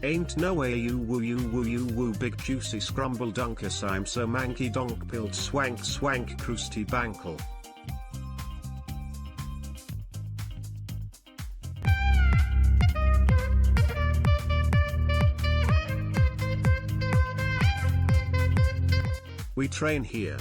Ain't no way you woo big juicy scrumble dunkus I'm so manky donk pilled swank crusty bankle. We train here.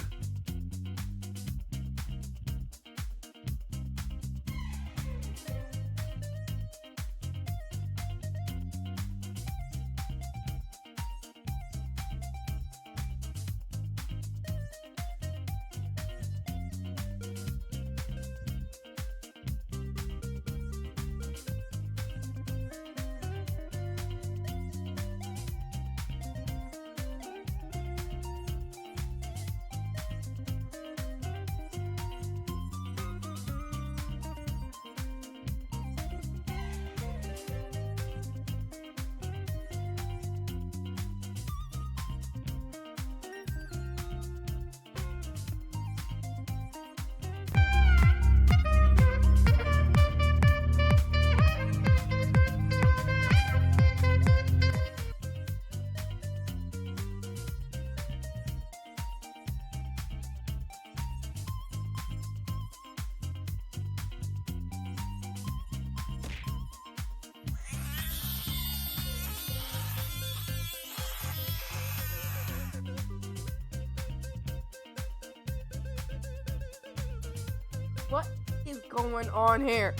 What is going on here?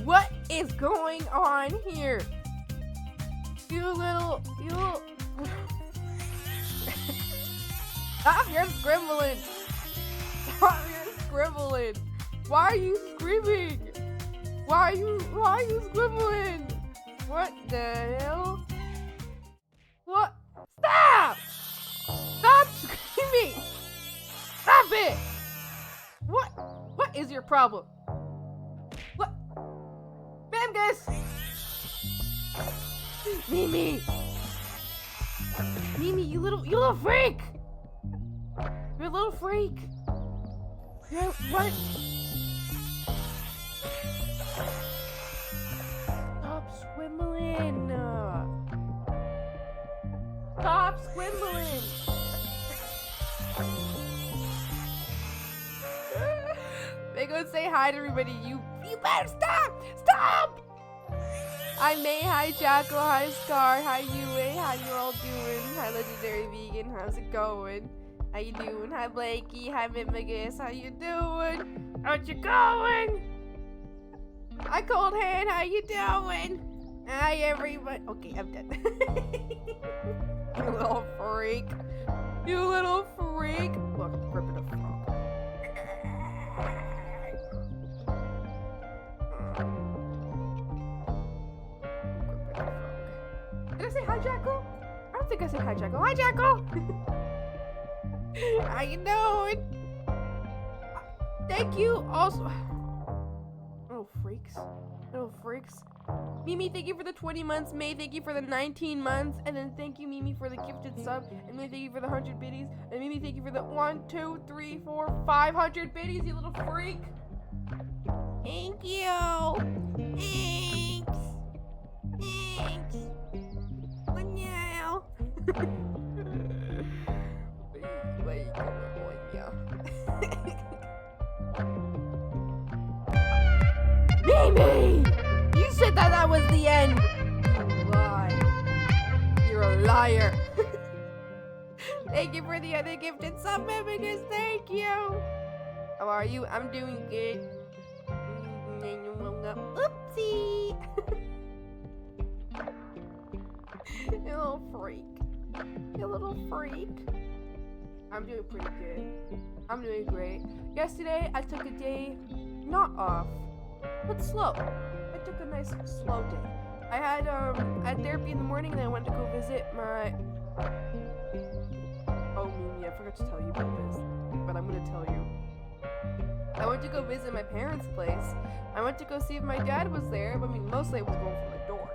What is going on here? You Stop your scribbling! Stop your scribbling! Why are you screaming? Why are you scribbling? What the hell? What? Stop! Stop screaming! Stop it! What is your problem? What? Famgus! Mimi! Mimi, you little freak! You're a little freak! What? Stop squimbling! Stop squimbling! They go say hi to everybody. You better stop! Stop! Hi May, hi Jackal, hi Scar, hi Yue, how you all doing? Hi Legendary Vegan, how's it going? How you doing? Hi Blanky, hi Mimigus, how you doing? How's you going? Hi Cold Hand, how you doing? Hi everybody. Okay, I'm done. You little freak. You little freak. Look, I'm gripping a frog. Did I say hi, Jackal? I don't think I said hi, Jackal. Hi, Jackal! How you doing? Thank you also. Little freaks. Little freaks. Mimi, thank you for the 20 months. May, thank you for the 19 months. And then thank you, Mimi, for the gifted sub. And May, thank you for the 100 biddies. And Mimi, thank you for the 1, 2, 3, 4, 500 biddies, you little freak. Thank you. Thanks. Thanks. What now? Mimi! You said that was the end! You lie. You're a liar. Thank you for the other gifted sub members. Thank you. How are you? I'm doing good. Oopsie! You little freak. You little freak. I'm doing pretty good. I'm doing great. Yesterday, I took a day, not off, but slow. I took a nice slow day. I had therapy in the morning, and I went to go visit my... Oh, Mimi, I forgot to tell you about this, but I'm gonna tell you. I went to go visit my parents' place. I went to go see if my dad was there, but I mean, mostly I was going for my dog.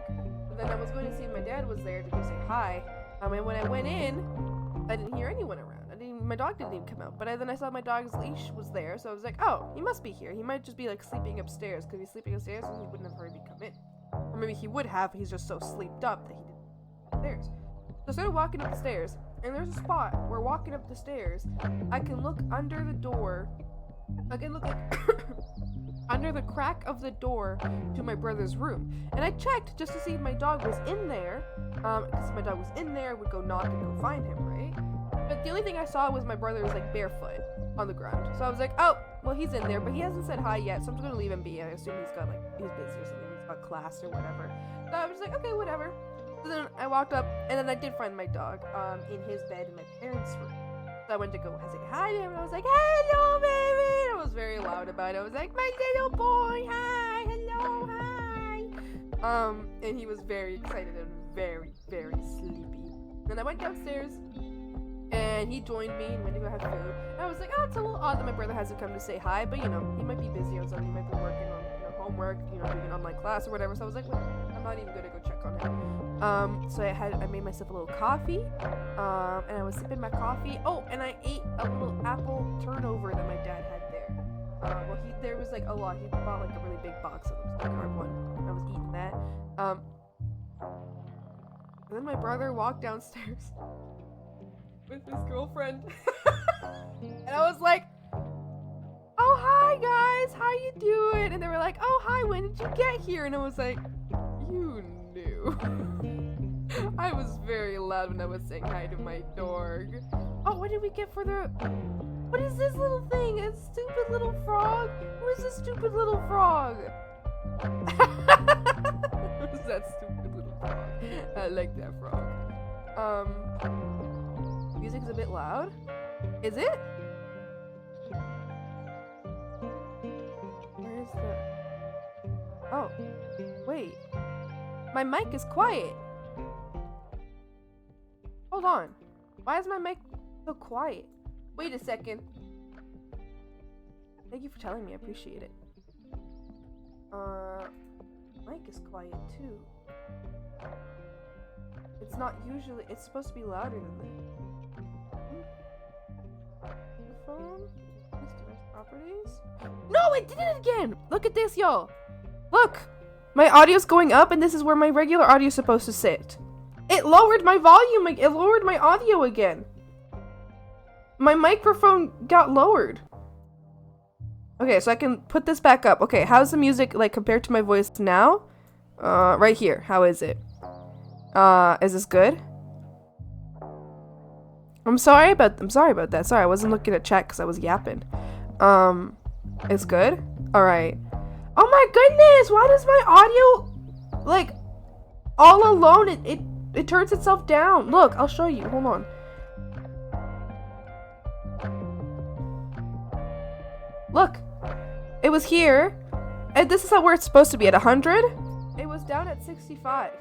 But then I was going to see if my dad was there to go say hi. And when I went in, I didn't hear anyone around. My dog didn't even come out. But then I saw my dog's leash was there, so I was like, oh, he must be here. He might just be like sleeping upstairs, because he's sleeping upstairs and he wouldn't have heard me come in. Or maybe he would have, but he's just so sleeped up that he didn't go upstairs. So I started walking up the stairs, and there's a spot where walking up the stairs, I can look under the door. I can look like under the crack of the door to my brother's room. And I checked just to see if my dog was in there. Because if my dog was in there, I would go knock and go find him, right? But the only thing I saw was my brother was like barefoot on the ground. So I was like, oh, well, he's in there, but he hasn't said hi yet, so I'm just gonna leave him be. I assume he's busy or something. He's got class or whatever. So I was like, okay, whatever. So then I walked up, and then I did find my dog in his bed in my parents' room. So I went to go say hi to him, and I was like, hello, baby! And I was very loud about it. I was like, my little boy, hi, hello, hi! And he was very excited and very, very sleepy. Then I went downstairs, and he joined me and went to go have food. And I was like, oh, it's a little odd that my brother hasn't come to say hi, but, you know, he might be busy or something. He might be working on, homework, doing an online class or whatever. So I was like, well, I'm not even gonna go check on him. So I made myself a little coffee, and I was sipping my coffee. Oh, and I ate a little apple turnover that my dad had there. Well, there was like a lot. He bought like a really big box of them, so I grabbed one. And I was eating that. And then my brother walked downstairs with his girlfriend, and I was like, oh, hi guys, how you doing? And they were like, oh, hi, when did you get here? And I was like, you knew. I was very loud when I was saying hi to my dog. Oh, what did we get for the... What is this little thing? A stupid little frog? Who is this stupid little frog? Who's that stupid little frog? I like that frog. Music's a bit loud. Is it? Where is the... Oh, wait. My mic is quiet. Hold on. Why is my mic so quiet? Wait a second. Thank you for telling me. I appreciate it. Mic is quiet too. It's not usually... It's supposed to be louder than that. The phone? Properties? No, I did it again! Look at this, y'all. Look! My audio's going up, and this is where my regular audio is supposed to sit. It lowered my volume. It lowered my audio again. My microphone got lowered. Okay, so I can put this back up. Okay, how's the music like compared to my voice now? Right here. How is it? Is this good? I'm sorry about that. Sorry, I wasn't looking at chat because I was yapping. It's good? Alright. Oh my goodness! Why does my audio, like, all alone, it turns itself down. Look, I'll show you. Hold on. Look. It was here. And this is where it's supposed to be, at 100. It was down at 65.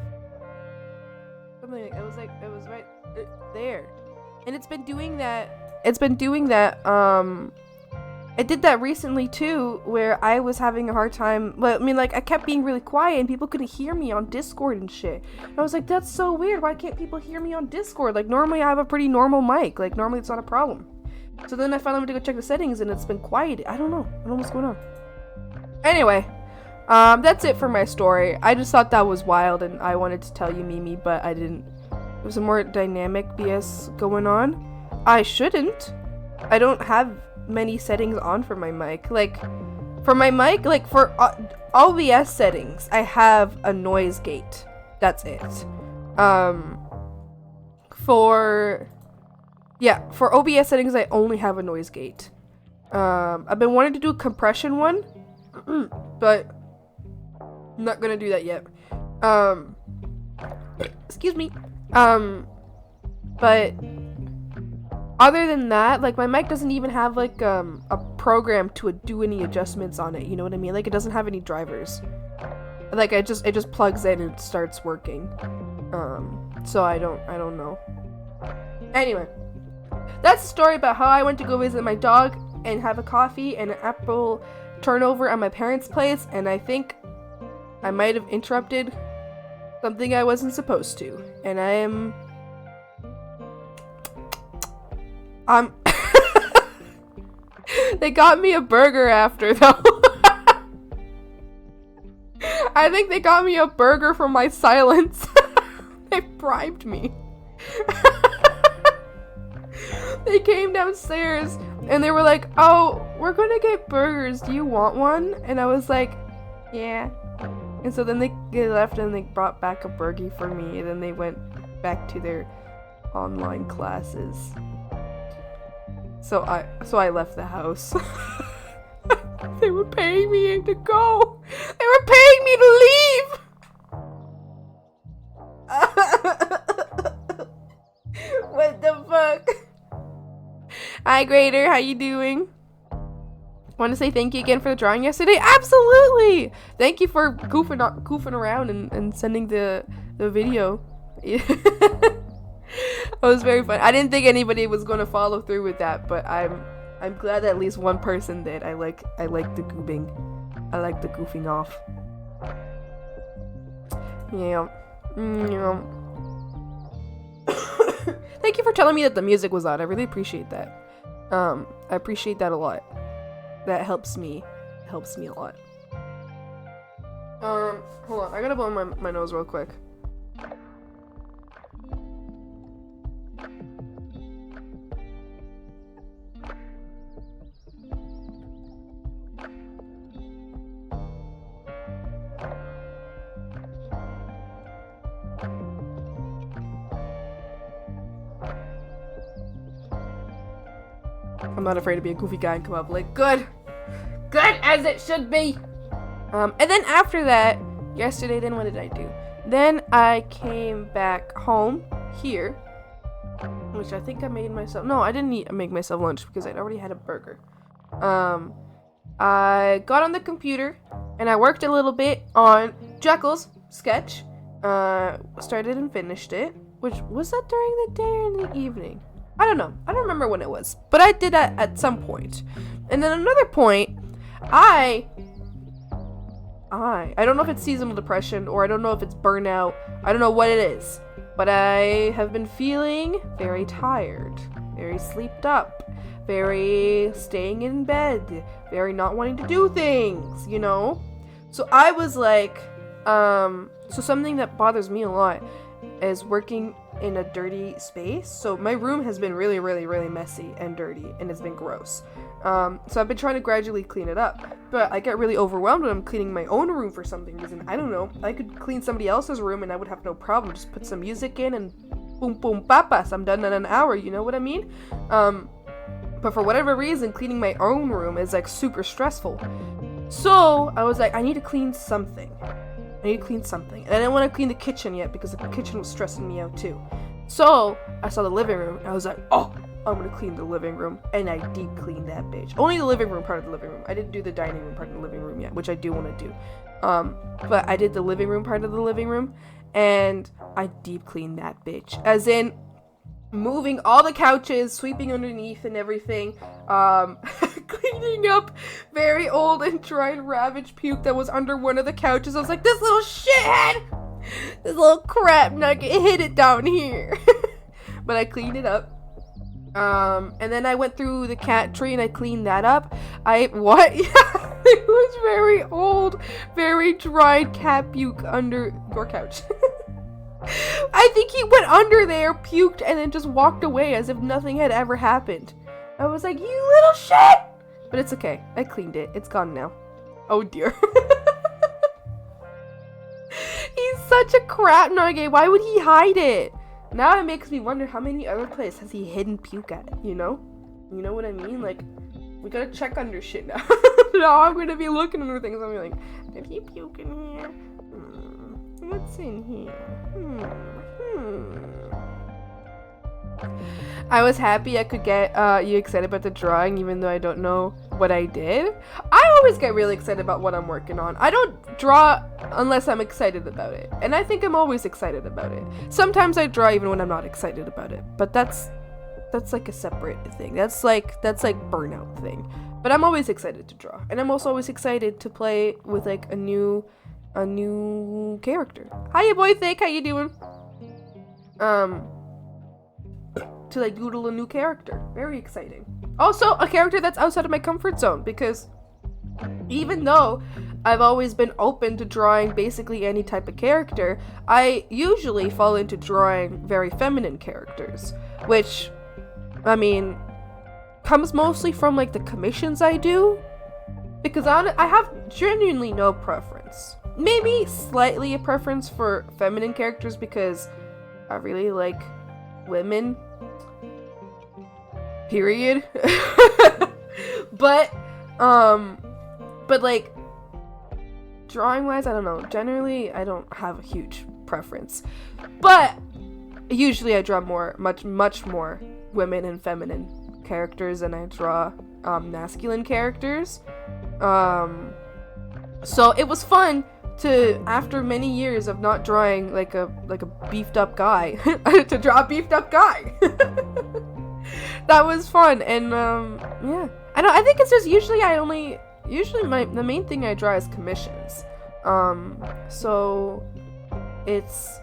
Something like, it was right there. And it's been doing that. It did that recently too, where I was having a hard time. Well, I mean, like, I kept being really quiet and people couldn't hear me on Discord and shit. And I was like, that's so weird. Why can't people hear me on Discord? Like, normally I have a pretty normal mic. Like, normally it's not a problem. So then I finally went to go check the settings and it's been quiet. I don't know what's going on. Anyway, that's it for my story. I just thought that was wild and I wanted to tell you, Mimi, but I didn't. There was a more dynamic BS going on. I shouldn't. I don't have many settings on for my mic. Like, for my mic, like, for OBS settings, I have a noise gate. That's it. For OBS settings, I only have a noise gate. I've been wanting to do a compression one, but I'm not gonna do that yet. Excuse me. But other than that, like, my mic doesn't even have, like, a program to do any adjustments on it, you know what I mean? Like, it doesn't have any drivers. Like, it just plugs in and starts working. So I don't know. Anyway, that's the story about how I went to go visit my dog and have a coffee and an apple turnover at my parents' place, and I think I might have interrupted something I wasn't supposed to. And they got me a burger after, though. I think they got me a burger for my silence. They bribed me. They came downstairs and they were like, oh, we're gonna get burgers. Do you want one? And I was like, yeah. And so then they left and they brought back a burger for me, and then they went back to their online classes. So I left the house. They were paying me to go. They were paying me to leave. What the fuck? Hi Grader, how you doing? Want to say thank you again for the drawing yesterday? Absolutely! Thank you for goofing around and sending the video. It was very fun. I didn't think anybody was going to follow through with that, but I'm glad that at least one person did. I like the goofing. I like the goofing off. Yeah. Yeah. Thank you for telling me that the music was on. I really appreciate that. I appreciate that a lot. That helps me a lot. Hold on. I gotta blow my nose real quick. I'm not afraid to be a goofy guy and come up like, good as it should be. And then after that, yesterday, then what did I do? Then I came back home here, which I think I made myself. No, I didn't make myself lunch because I'd already had a burger. I got on the computer and I worked a little bit on Jekyll's sketch. Started and finished it. Which was that during the day or in the evening? I don't know. I don't remember when it was, but I did that at some point. And then another point, I don't know if it's seasonal depression or I don't know if it's burnout. I don't know what it is, but I have been feeling very tired, very sleeped up, very staying in bed, very not wanting to do things, you know? So I was like, so something that bothers me a lot is working in a dirty space. So my room has been really, really, really messy and dirty, and it's been gross. So I've been trying to gradually clean it up, but I get really overwhelmed when I'm cleaning my own room for some reason. I don't know. I could clean somebody else's room and I would have no problem. Just put some music in and boom, boom, papas. I'm done in an hour. You know what I mean? But for whatever reason, cleaning my own room is like super stressful. So I was like, I need to clean something. And I didn't want to clean the kitchen yet because the kitchen was stressing me out too. So I saw the living room and I was like, oh, I'm gonna clean the living room. And I deep cleaned that bitch. Only the living room part of the living room. I didn't do the dining room part of the living room yet, which I do want to do. But I did the living room part of the living room and I deep cleaned that bitch. As in moving all the couches, sweeping underneath and everything, cleaning up very old and dried ravaged puke that was under one of the couches. I was like, this little shithead, this little crap nugget hid it down here. But I cleaned it up. And then I went through the cat tree and I cleaned that up. It was very old, very dried cat puke under your couch. I think he went under there, puked, and then just walked away as if nothing had ever happened. I was like, you little shit! But it's okay. I cleaned it. It's gone now. Oh dear. He's such a crap nugget. Why would he hide it? Now it makes me wonder how many other places has he hidden puke at, you know? You know what I mean? Like, we gotta check under shit now. Now I'm gonna be looking under things. I'm gonna be like, did he puke in here? What's in here? I was happy I could get you excited about the drawing even though I don't know what I did. I always get really excited about what I'm working on. I don't draw unless I'm excited about it. And I think I'm always excited about it. Sometimes I draw even when I'm not excited about it. But that's like a separate thing. That's like burnout thing. But I'm always excited to draw. And I'm also always excited to play with like a new character. Hiya boy thick, how you doing? To like doodle a new character. Very exciting. Also a character that's outside of my comfort zone because even though I've always been open to drawing basically any type of character. I usually fall into drawing very feminine characters, which, I mean, comes mostly from like the commissions I do, because I have genuinely no preference. Maybe slightly a preference for feminine characters because I really like women. Period. But like, drawing wise, I don't know. Generally, I don't have a huge preference. But usually I draw much more women and feminine characters than I draw masculine characters. So it was fun to, after many years of not drawing like a beefed up guy, to draw a beefed up guy. That was fun. And yeah, I think it's just usually the main thing I draw is commissions. So it's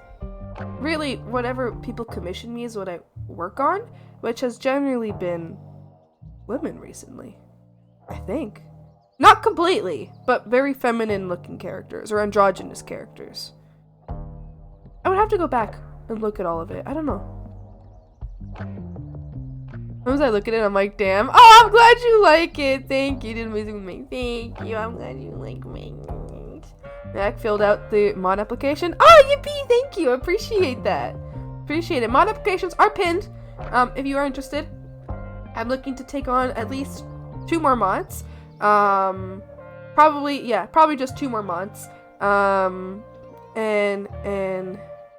really whatever people commission me is what I work on, which has generally been women recently, I think. Not completely, but very feminine looking characters or androgynous characters. I would have to go back and look at all of it. I don't know. Sometimes I look at it and I'm like, damn. Oh, I'm glad you like it. Thank you. Did amazing with me. Thank you. I'm glad you like me. Mac filled out the mod application. Oh, yippee. Thank you. Appreciate that. Appreciate it. Mod applications are pinned. If you are interested. I'm looking to take on at least 2 more mods. Probably just 2 more mods. And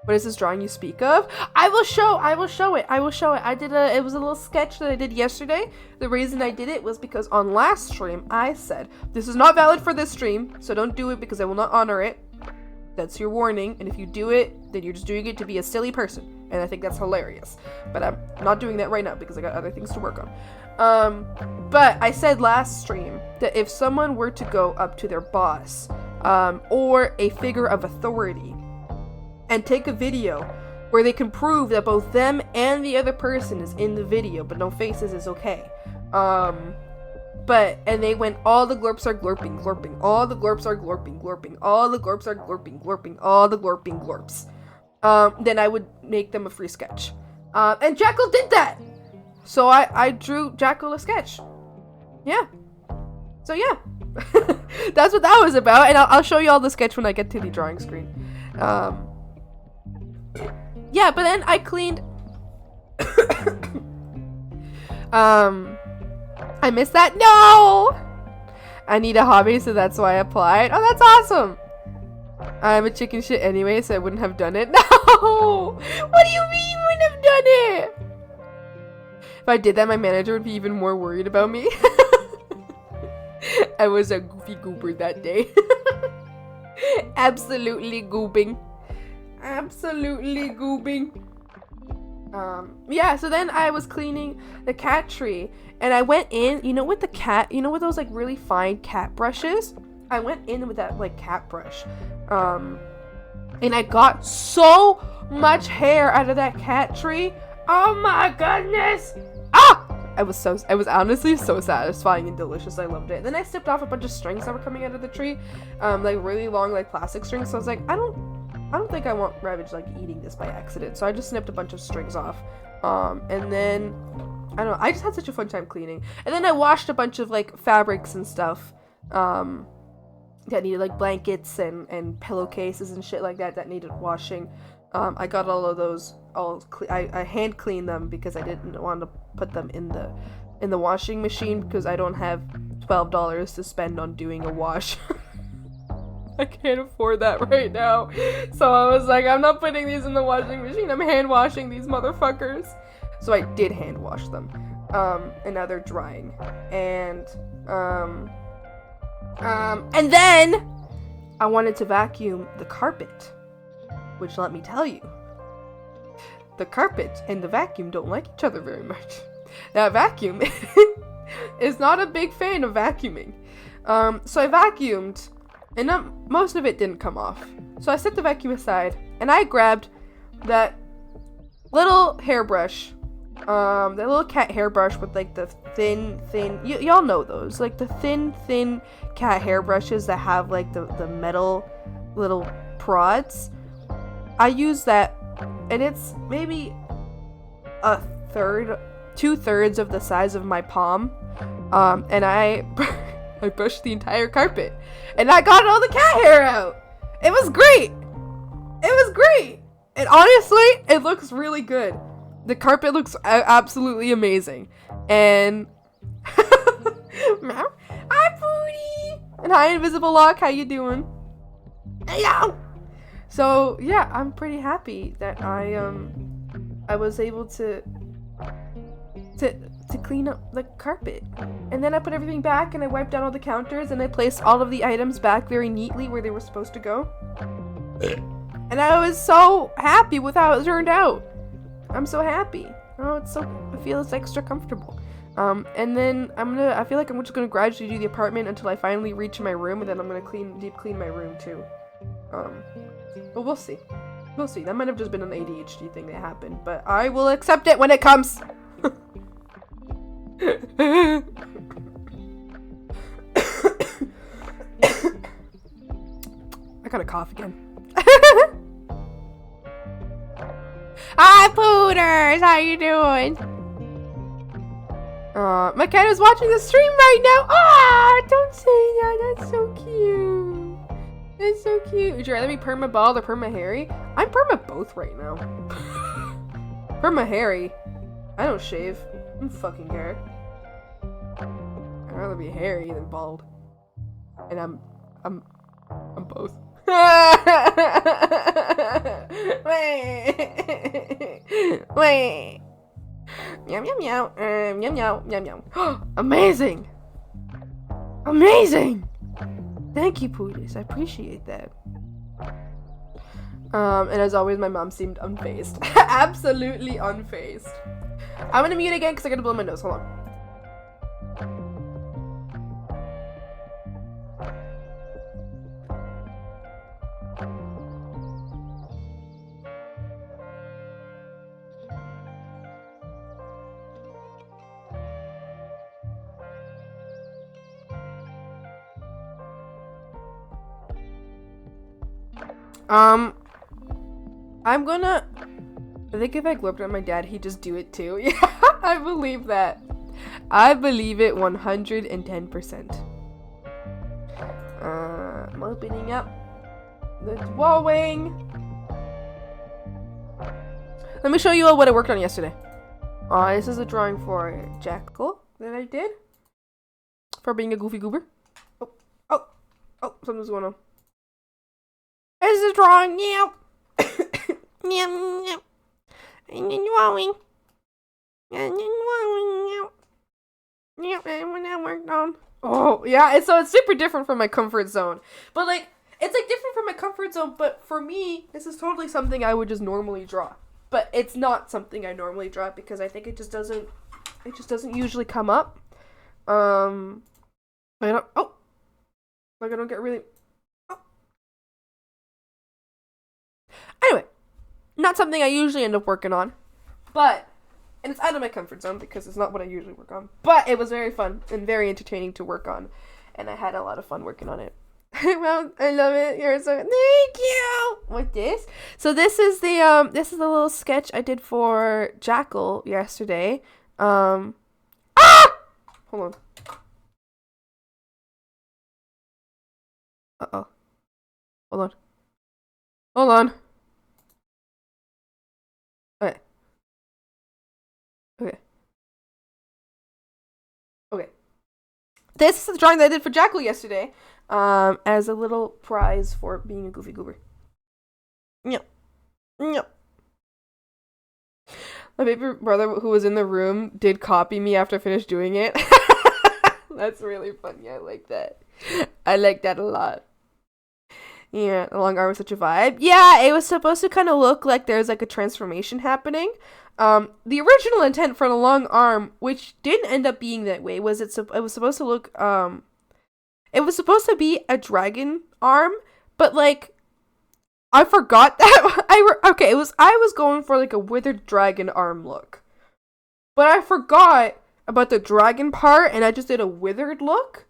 what is this drawing you speak of? I will show it. it was a little sketch that I did yesterday. The reason I did it was because on last stream I said this is not valid for this stream, so don't do it because I will not honor it. That's your warning, and if you do it, then you're just doing it to be a silly person, and I think that's hilarious. But I'm not doing that right now because I got other things to work on. But I said last stream that if someone were to go up to their boss, or a figure of authority, and take a video where they can prove that both them and the other person is in the video, but no faces is okay. And they went, all the glorps are glorping, glorping, all the glorps are glorping, glorping, all the glorps are glorping, glorping, all the glorping glorps. Then I would make them a free sketch. And Jackal did that! So I drew Jackal a sketch. Yeah. So yeah. That's what that was about, and I'll show you all the sketch when I get to the drawing screen. Yeah, but then I cleaned. I missed that. No! I need a hobby, so that's why I applied. Oh, that's awesome! I'm a chicken shit anyway, so I wouldn't have done it. No! What do you mean you wouldn't have done it? If I did that, my manager would be even more worried about me. I was a goofy goober that day. Absolutely gooping. Absolutely gooping. Yeah, so then I was cleaning the cat tree, and I went in, with those like really fine cat brushes? I went in with that like cat brush. And I got so much hair out of that cat tree. Oh my goodness! Ah! It was honestly so satisfying and delicious. I loved it. Then I snipped off a bunch of strings that were coming out of the tree, like really long, like plastic strings. So I was like, I don't think I want Ravage like eating this by accident. So I just snipped a bunch of strings off. And then I don't know. I just had such a fun time cleaning. And then I washed a bunch of like fabrics and stuff. That needed like blankets and pillowcases and shit like that needed washing. I got all of those I hand cleaned them because I didn't want to put them in the washing machine because I don't have $12 to spend on doing a wash. I can't afford that right now. So I was like, I'm not putting these in the washing machine. I'm hand washing these motherfuckers. So I did hand wash them. And now they're drying. And then I wanted to vacuum the carpet, which let me tell you, the carpet and the vacuum don't like each other very much. That vacuum is not a big fan of vacuuming. So I vacuumed, and most of it didn't come off. So I set the vacuum aside, and I grabbed that little hairbrush The little cat hairbrush with like the thin, y'all know those, like the thin cat hairbrushes that have like the metal little prods. I use that, and it's maybe a third, 2/3 of the size of my palm. And I brushed the entire carpet, and I got all the cat hair out. It was great. It was great. And honestly, it looks really good. The carpet looks absolutely amazing. And meow. Hi, Pootie. And hi, Invisible Lock. How you doing? Hello. So yeah, I'm pretty happy that I was able to clean up the carpet. And then I put everything back, and I wiped down all the counters, and I placed all of the items back very neatly where they were supposed to go. And I was so happy with how it turned out. I'm so happy. Oh, I feel it's extra comfortable. And then I feel like I'm just gonna gradually do the apartment until I finally reach my room, and then I'm gonna deep clean my room too. But we'll see. We'll see. That might have just been an ADHD thing that happened, but I will accept it when it comes. I got a cough again. Hi, Pooters! How you doing? My cat is watching the stream right now. Ah, don't say that. That's so cute. That's so cute. Would you rather be perma bald or perma hairy? I'm perma both right now. Perma hairy. I don't shave. I don't fucking care. I'd rather be hairy than bald. And I'm both. Wait. Meow meow meow. Meow meow meow meow. Amazing. Amazing. Thank you, Pooties. I appreciate that. And as always, my mom seemed unfazed. Absolutely unfazed. I'm gonna mute again because I gotta blow my nose. Hold on. I think if I looked at my dad, he'd just do it too. Yeah, I believe that. I believe it 110%. I'm opening up the drawing. Let me show you all what I worked on yesterday. This is a drawing for Jackal that I did. For being a goofy goober. Oh, something's going on. This is a drawing, yeah. Yeah. And then drawing. And then drawing, yeah. And when I worked on. Oh, yeah, it's super different from my comfort zone. But, like, it's, like, different from my comfort zone, but for me, this is totally something I would just normally draw. But it's not something I normally draw because I think it just doesn't usually come up. I don't get really. Anyway, not something I usually end up working on, and it's out of my comfort zone because it's not what I usually work on, but it was very fun and very entertaining to work on, and I had a lot of fun working on it. Well, I love it. You're so, thank you. With this, so this is the little sketch I did for Jackal yesterday. Hold on. Hold on. Okay. This is the drawing that I did for Jackal yesterday, as a little prize for being a goofy goober. Yep. My baby brother, who was in the room, did copy me after I finished doing it. That's really funny. I like that. I like that a lot. Yeah, the long arm was such a vibe. Yeah, it was supposed to kind of look like there's like a transformation happening. The original intent for the long arm, which didn't end up being that way, was it was supposed to look, it was supposed to be a dragon arm, but like, I forgot that. I was going for like a withered dragon arm look. But I forgot about the dragon part, and I just did a withered look.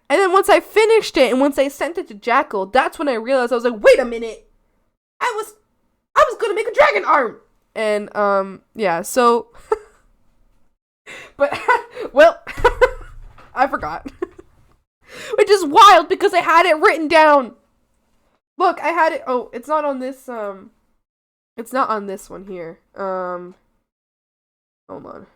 And then once I finished it, and once I sent it to Jackal, that's when I realized, I was like, wait a minute! I was gonna make a dragon arm! And, yeah, so... But, well, I forgot. Which is wild, because I had it written down! Look, I had it, oh, it's not on this, it's not on this one here. Hold on.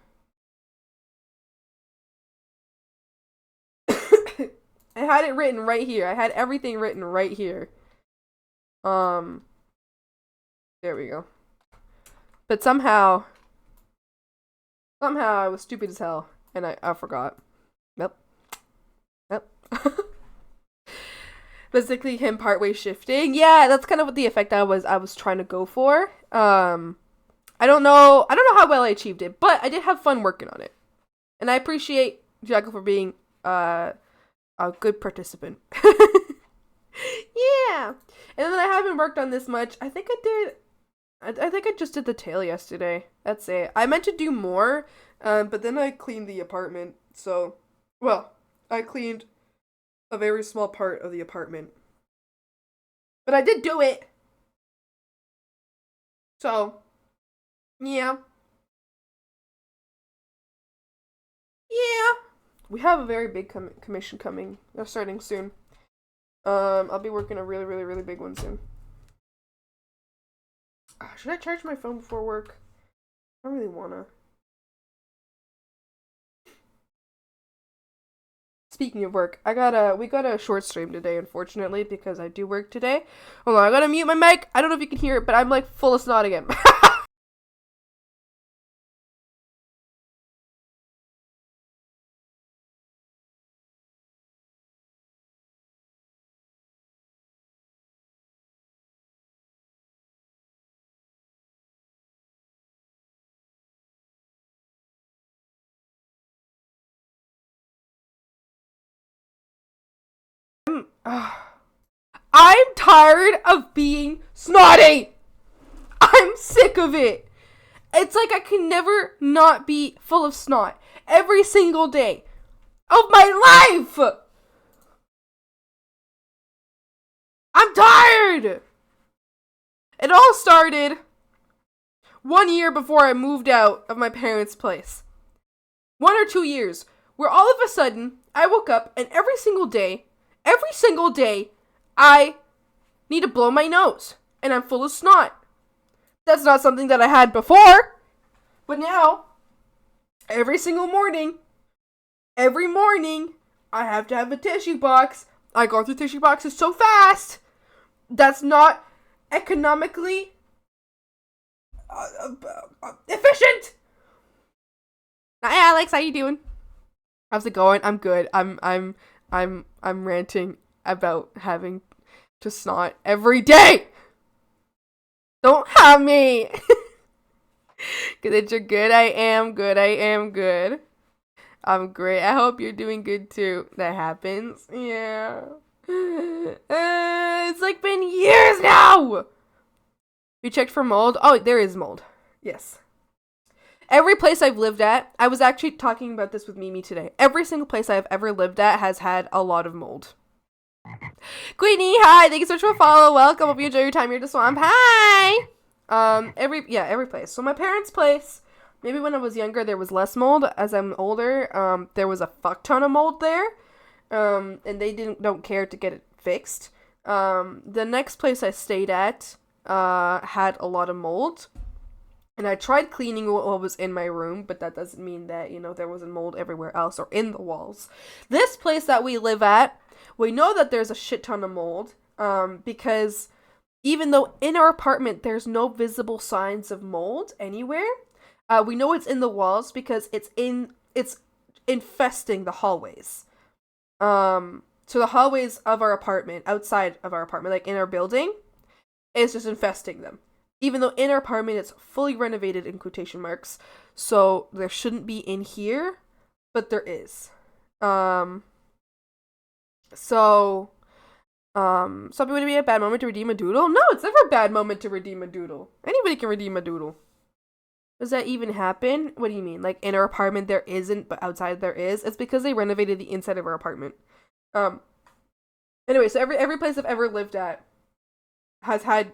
I had it written right here. I had everything written right here. There we go. But somehow I was stupid as hell, and I forgot. Yep. Basically, him partway shifting. Yeah, that's kind of what the effect I was trying to go for. I don't know how well I achieved it, but I did have fun working on it, and I appreciate Jackal for being a good participant. Yeah, and then I haven't worked on this much. I think I just did the tail yesterday. That's it. I meant to do more, but then I cleaned the apartment. So, well, I cleaned a very small part of the apartment. But I did do it. So, yeah. Yeah. We have a very big commission coming. They're starting soon. I'll be working a really, really, really big one soon. Should I charge my phone before work? I don't really wanna. Speaking of work, we got a short stream today, unfortunately, because I do work today. Hold on, I gotta mute my mic. I don't know if you can hear it, but I'm like full of snot again. I'm tired of being snotty! I'm sick of it! It's like I can never not be full of snot every single day of my life! I'm tired! It all started 1 year before I moved out of my parents' place. 1 or 2 years, where all of a sudden, I woke up and every single day, I need to blow my nose. And I'm full of snot. That's not something that I had before. But now, every single morning, I have to have a tissue box. I go through tissue boxes so fast. That's not economically efficient. Hi Alex, how you doing? How's it going? I'm good. I'm ranting about having to snot every day. Don't have me. Good that you're good. I am good. I'm great. I hope you're doing good too. That happens. Yeah. It's like been years now. You checked for mold? Oh, there is mold. Yes. Every place I've lived at, I was actually talking about this with Mimi today. Every single place I've ever lived at has had a lot of mold. Queenie, hi! Thank you so much for a follow. Welcome. Hope you enjoy your time here at the swamp. Hi! Every place. So my parents' place, maybe when I was younger there was less mold. As I'm older, there was a fuck ton of mold there. And they don't care to get it fixed. The next place I stayed at, had a lot of mold. And I tried cleaning what was in my room, but that doesn't mean that, there wasn't mold everywhere else or in the walls. This place that we live at, we know that there's a shit ton of mold, because even though in our apartment there's no visible signs of mold anywhere, we know it's in the walls because it's infesting the hallways. So the hallways of our apartment, outside of our apartment, like in our building, is just infesting them. Even though in our apartment it's fully renovated in quotation marks, so there shouldn't be in here, but there is. So it would be a bad moment to redeem a doodle? No, it's never a bad moment to redeem a doodle. Anybody can redeem a doodle. Does that even happen? What do you mean? Like in our apartment there isn't, but outside there is? It's because they renovated the inside of our apartment. Anyway, so every place I've ever lived at has had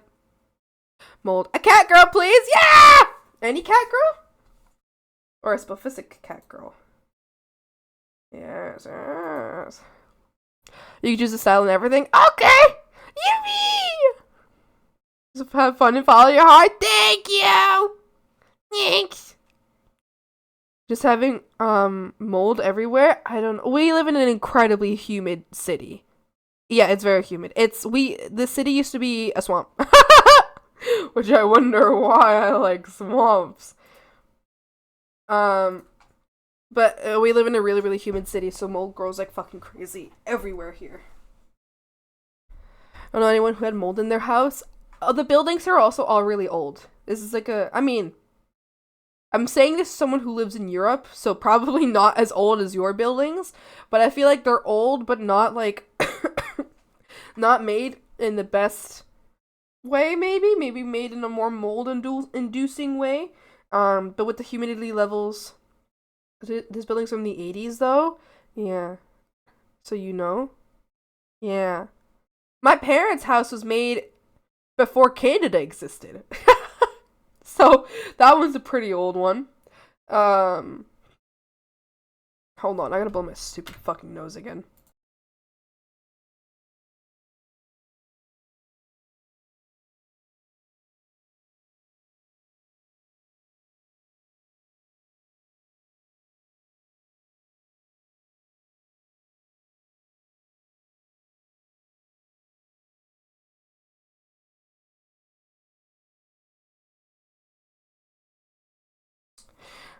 mold. A cat girl, please! Yeah! Any cat girl? Or a specific cat girl? Yes, yes. You can choose the style and everything? Okay! Yippee! Just have fun and follow your heart. Thank you! Thanks! Just having, mold everywhere? I don't know. We live in an incredibly humid city. Yeah, it's very humid. The city used to be a swamp. Which I wonder why I like swamps. But we live in a really, really humid city, so mold grows like fucking crazy everywhere here. I don't know anyone who had mold in their house. The buildings are also all really old. This is like I'm saying this as someone who lives in Europe, so probably not as old as your buildings, but I feel like they're old, but not like, not made in the best way, maybe made in a more mold-inducing way, but with the humidity levels, this building's from the 80s, though, yeah, so you know, yeah, my parents' house was made before Canada existed. So, that one's a pretty old one. Hold on, I gotta blow my stupid fucking nose again.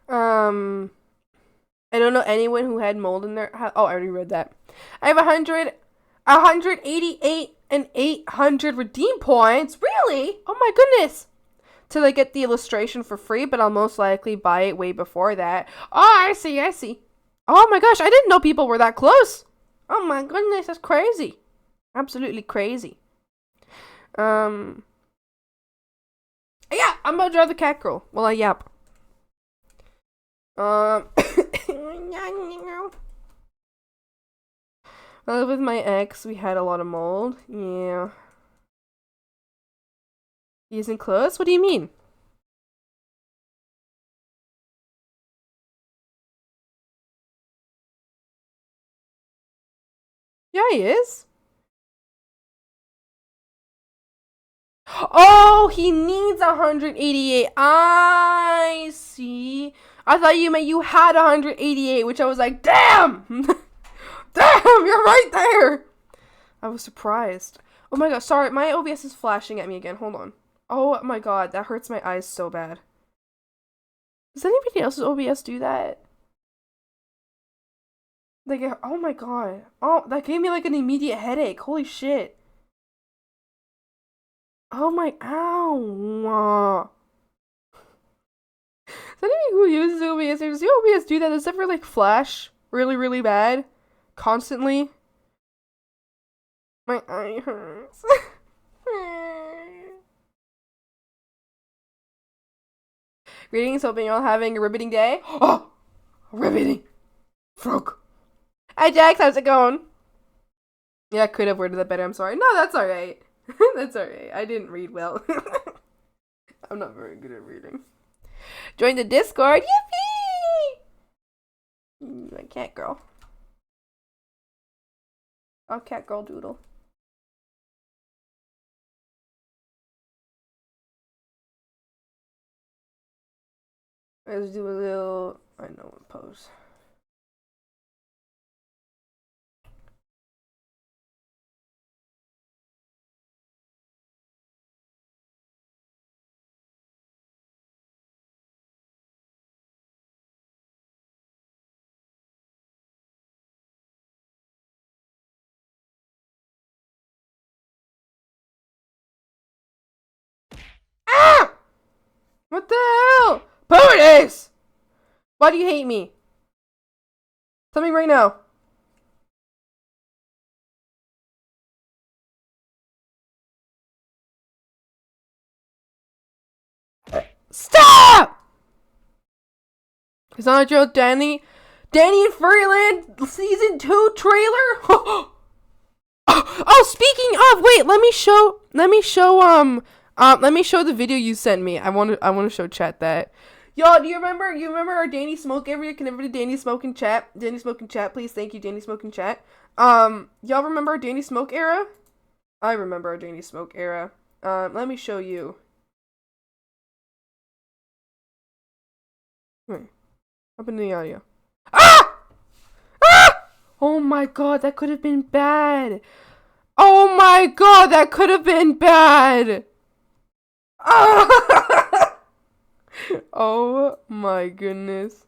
I don't know anyone who had mold in their house. Oh, I already read that. I have 188, and 800 redeem points. Really? Oh my goodness. Till I get the illustration for free, but I'll most likely buy it way before that. Oh, I see. Oh my gosh, I didn't know people were that close. Oh my goodness, that's crazy. Absolutely crazy. Yeah, I'm gonna draw the cat girl while I yap. I lived with my ex. We had a lot of mold. Yeah. He isn't close? What do you mean? Yeah, he is. Oh, he needs 188. I see. I thought you meant you had 188, which I was like, damn! Damn, you're right there! I was surprised. Oh my god, sorry, my OBS is flashing at me again. Hold on. Oh my god, that hurts my eyes so bad. Does anybody else's OBS do that? Like, oh my god. Oh, that gave me like an immediate headache. Holy shit. Oh my, ow. Is anybody who uses OBS, does the OBS do that? Does it ever like flash really, really bad? Constantly? My eye hurts. Greetings, hoping you're all having a riveting day. Oh! Riveting! Frog! Hi Jax, how's it going? Yeah, I could have worded that better, I'm sorry. No, that's alright. That's alright. I didn't read well. I'm not very good at reading. Join the Discord. Yippee! My cat girl. Oh, cat girl doodle. Let's do a little, I know what pose. Ah! What the hell? Booties! Why do you hate me? Tell me right now. Stop! It's not a joke, Danny. Danny and Furryland season 2 trailer. Oh, speaking of, wait, let me show the video you sent me. I want to show chat that. Y'all, do you remember our Danny Smoke area? Can everybody Danny Smoke in chat? Danny Smoke in chat, please. Thank you, Danny Smoke in chat. Y'all remember our Danny Smoke era? I remember our Danny Smoke era. Let me show you. Wait. Up in the audio. Ah! Ah! Oh my god, that could have been bad. Oh my god, that could have been bad. Ah! Oh my goodness.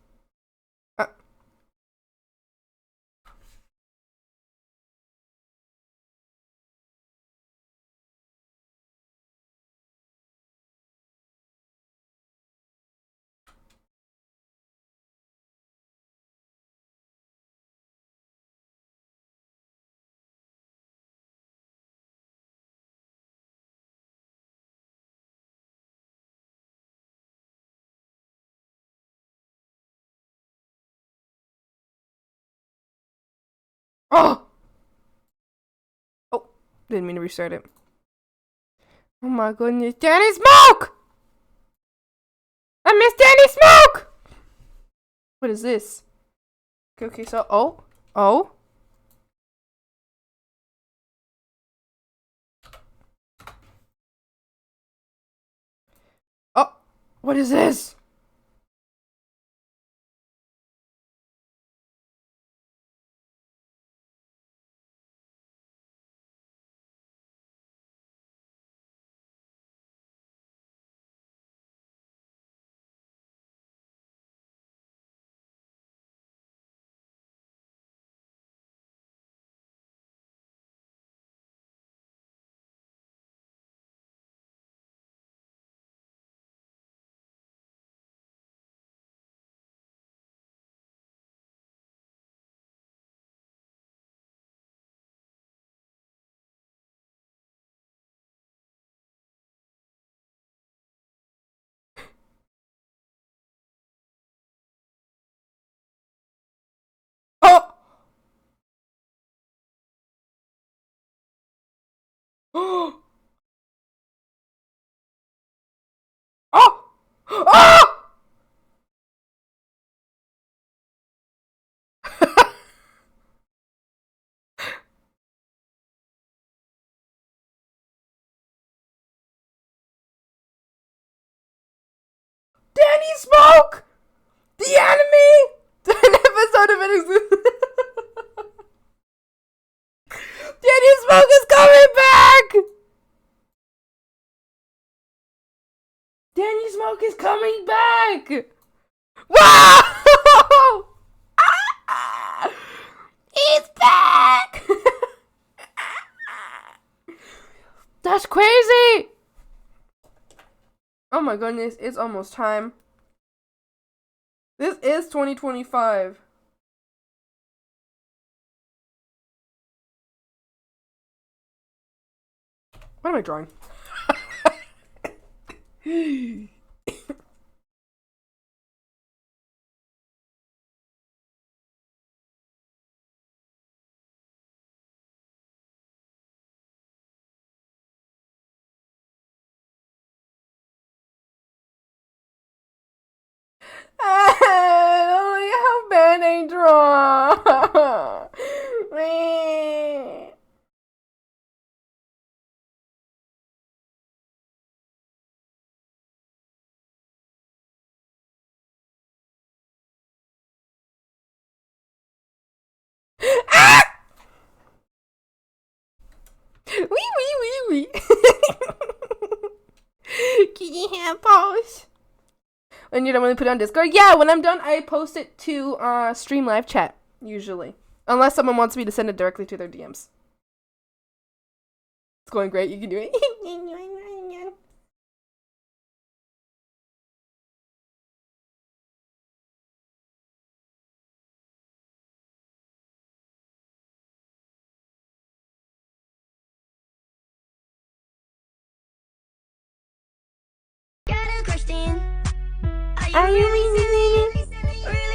Oh! Oh, didn't mean to restart it. Oh my goodness. Danny Smoke! I miss Danny Smoke! What is this? Okay, so, oh. Oh. Oh, what is this? Oh! Oh! Oh! Oh! Danny Smoke! The enemy! An episode of it. Danny Smoke is coming back! Danny Smoke is coming back! Wow! He's back! That's crazy! Oh my goodness, it's almost time. This is 2025. What am I drawing? How bad I draw. Ah! Wee. Can you have pause? And you don't really put it on Discord? Yeah, when I'm done, I post it to stream live chat, usually. Unless someone wants me to send it directly to their DMs. It's going great, you can do it. Are you listening?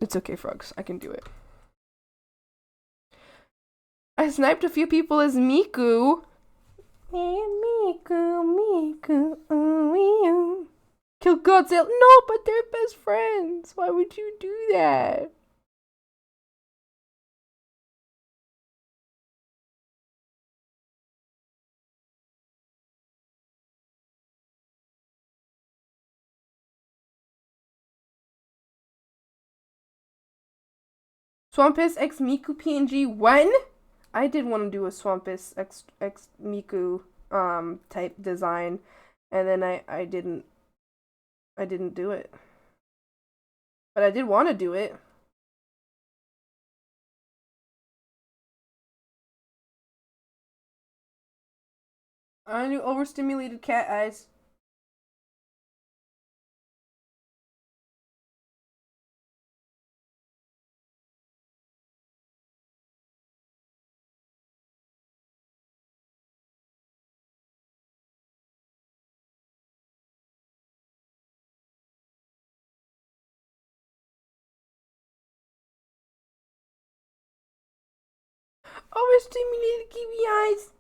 It's okay, Frogs. I can do it. I sniped a few people as Miku. Miku, oh, kill Godzilla. No, but they're best friends. Why would you do that? Swampus X Miku PNG when? I did want to do a Swampus X Miku type design, and then I didn't do it. But I did want to do it. I knew overstimulated cat eyes. Overstimulated kiwi eyes.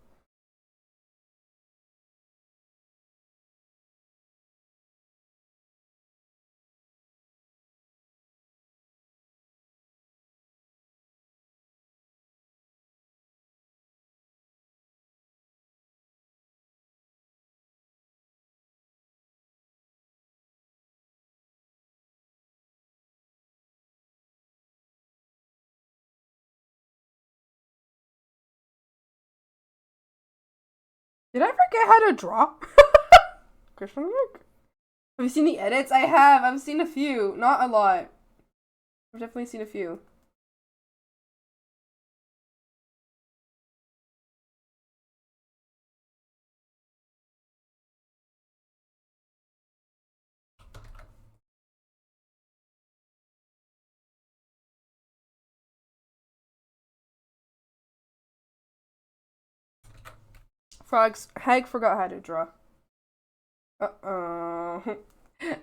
Did I forget how to draw? Question mark? Have you seen the edits? I have. I've seen a few. Not a lot. I've definitely seen a few. Frogs. Hag forgot how to draw. Uh-oh.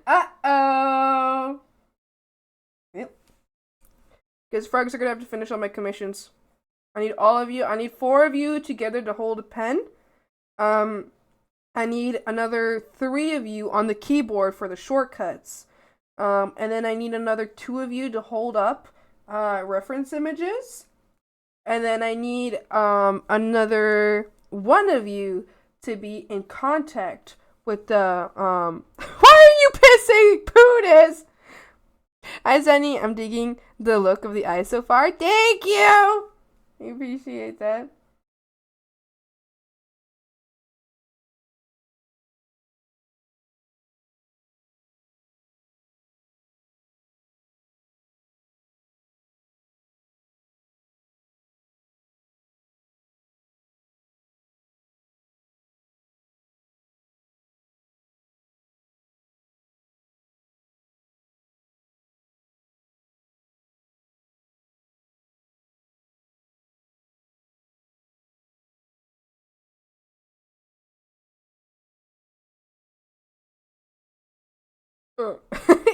Uh-oh. Yep. Because Frogs are gonna have to finish all my commissions. I need all of you. I need 4 of you together to hold a pen. I need another 3 of you on the keyboard for the shortcuts. And then I need another 2 of you to hold up reference images. And then I need another 1 of you to be in contact with the Why are you pissing, Pootis? Hi Sunny, I'm digging the look of the eye so far. Thank you! I appreciate that.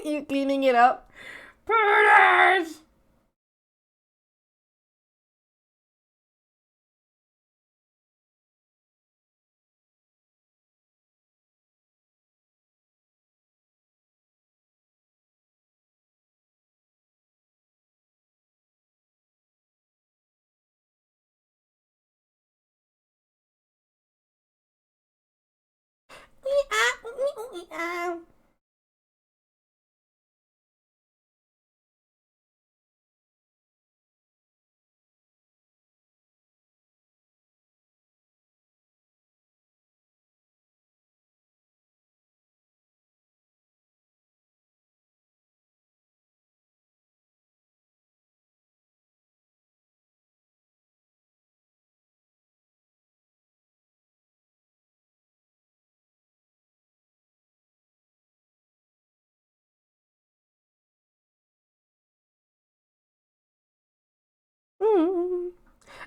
You cleaning it up? Pootis!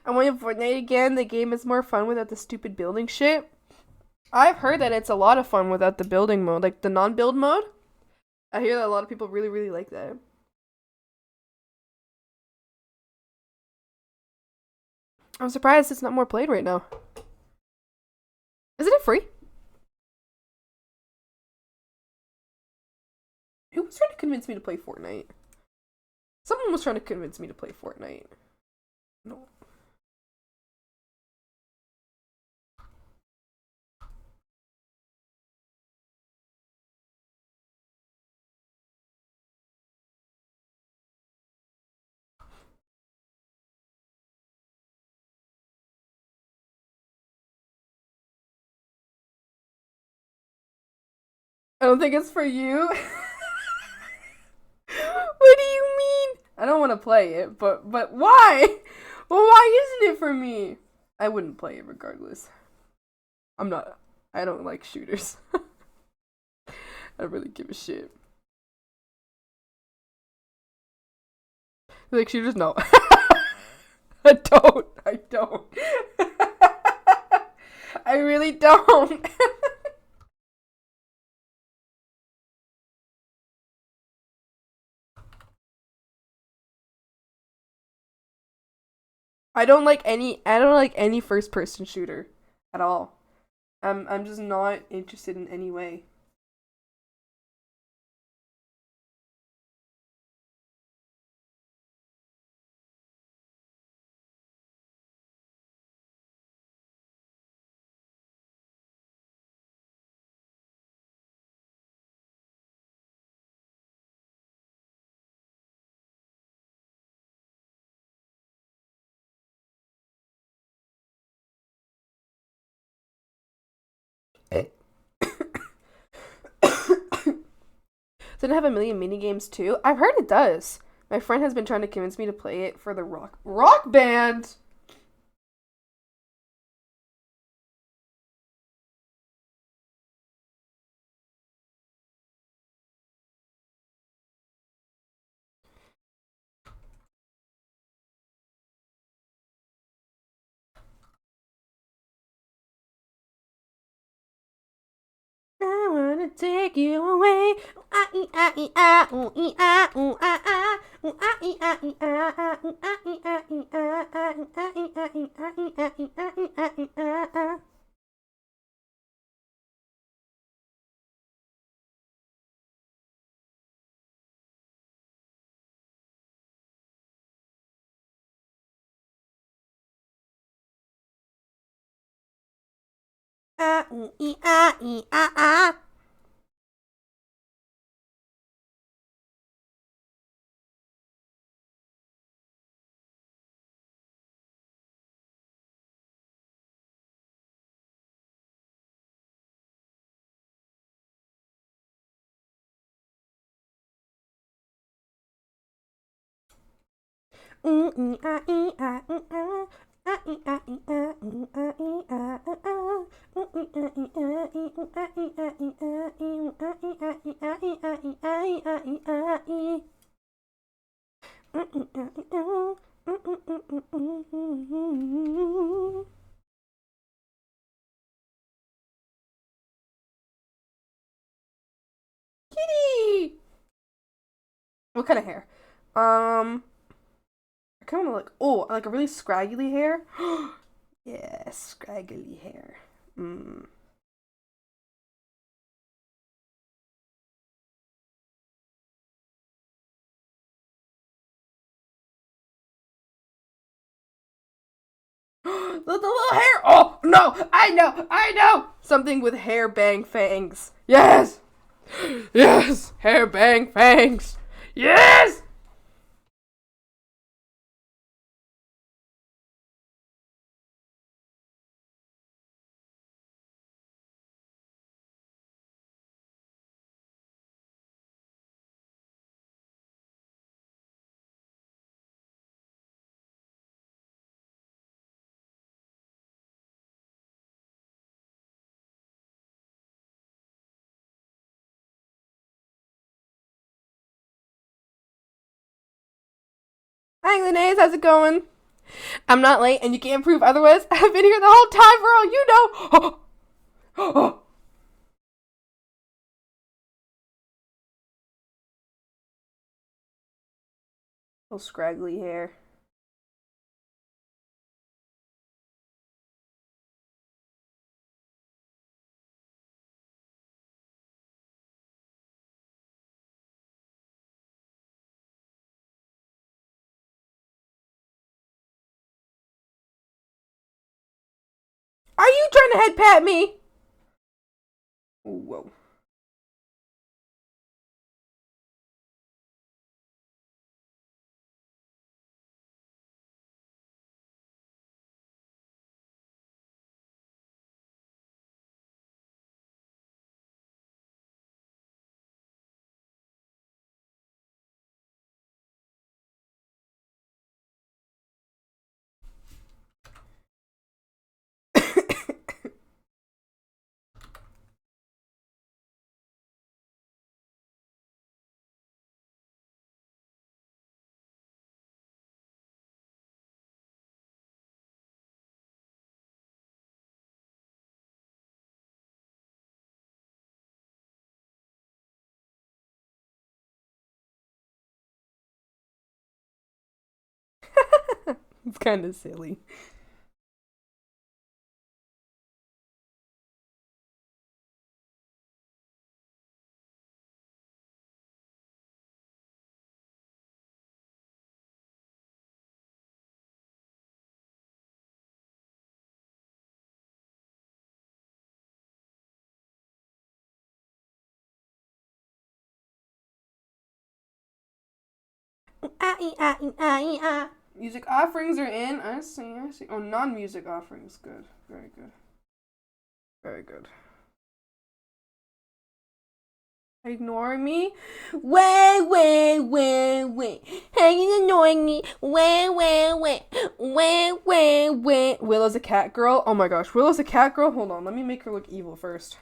I'm playing Fortnite again. The game is more fun without the stupid building shit. I've heard that it's a lot of fun without the building mode, like the non-build mode. I hear that a lot of people really, really like that. I'm surprised it's not more played right now. Isn't it free? Who was trying to convince me to play Fortnite? Someone was trying to convince me to play Fortnite. No. I don't think it's for you. What do you mean? I don't want to play it, but why? Well, why isn't it for me? I wouldn't play it regardless. I don't like shooters. I don't really give a shit. You like shooters? No. I don't. I really don't. I don't like any first person shooter at all. I'm just not interested in any way. Does it have a million mini games too? I've heard it does. My friend has been trying to convince me to play it for the rock band. I wanna take you away. Kitty! What kind of hair? I kind of like a really scraggly hair. Yeah, scraggly hair. Mm. The little hair. Oh no! I know. Something with hair bang fangs. Yes, yes, hair bang fangs. Yes. Hi, Linnaeus, how's it going? I'm not late, and you can't prove otherwise. I've been here the whole time for all you know. Oh, scraggly hair. Are you trying to head pat me? Whoa. It's kind of silly. Music offerings are in. I see. Oh, non-music offerings. Good. Very good. Very good. Ignoring me? Wait. Hanging annoying me. Wait. Willow's a cat girl? Oh my gosh. Willow's a cat girl? Hold on. Let me make her look evil first.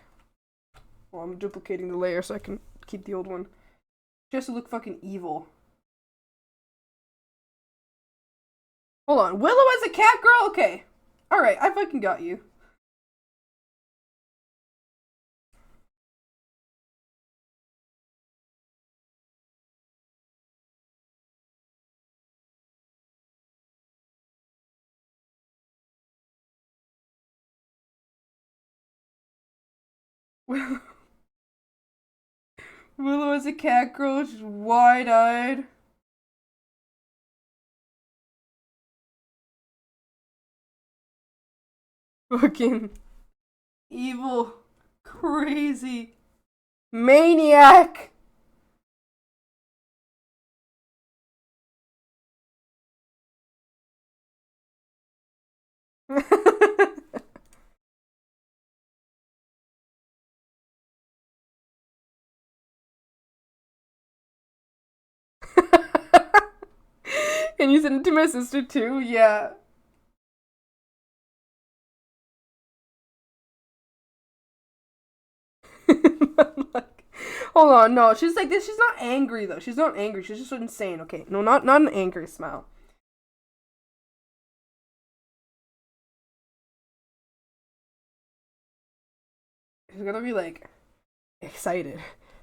Well, I'm duplicating the layer so I can keep the old one. She has to look fucking evil. Hold on. Willow as a cat girl? Okay. Alright, I fucking got you. Willow as a cat girl, she's wide-eyed. Fucking evil, crazy, maniac. Can you send it to my sister too? Yeah. Like, hold on, no, she's like this. She's not angry though. She's not angry. She's just insane. Okay, no, not an angry smile. She's gonna be like excited.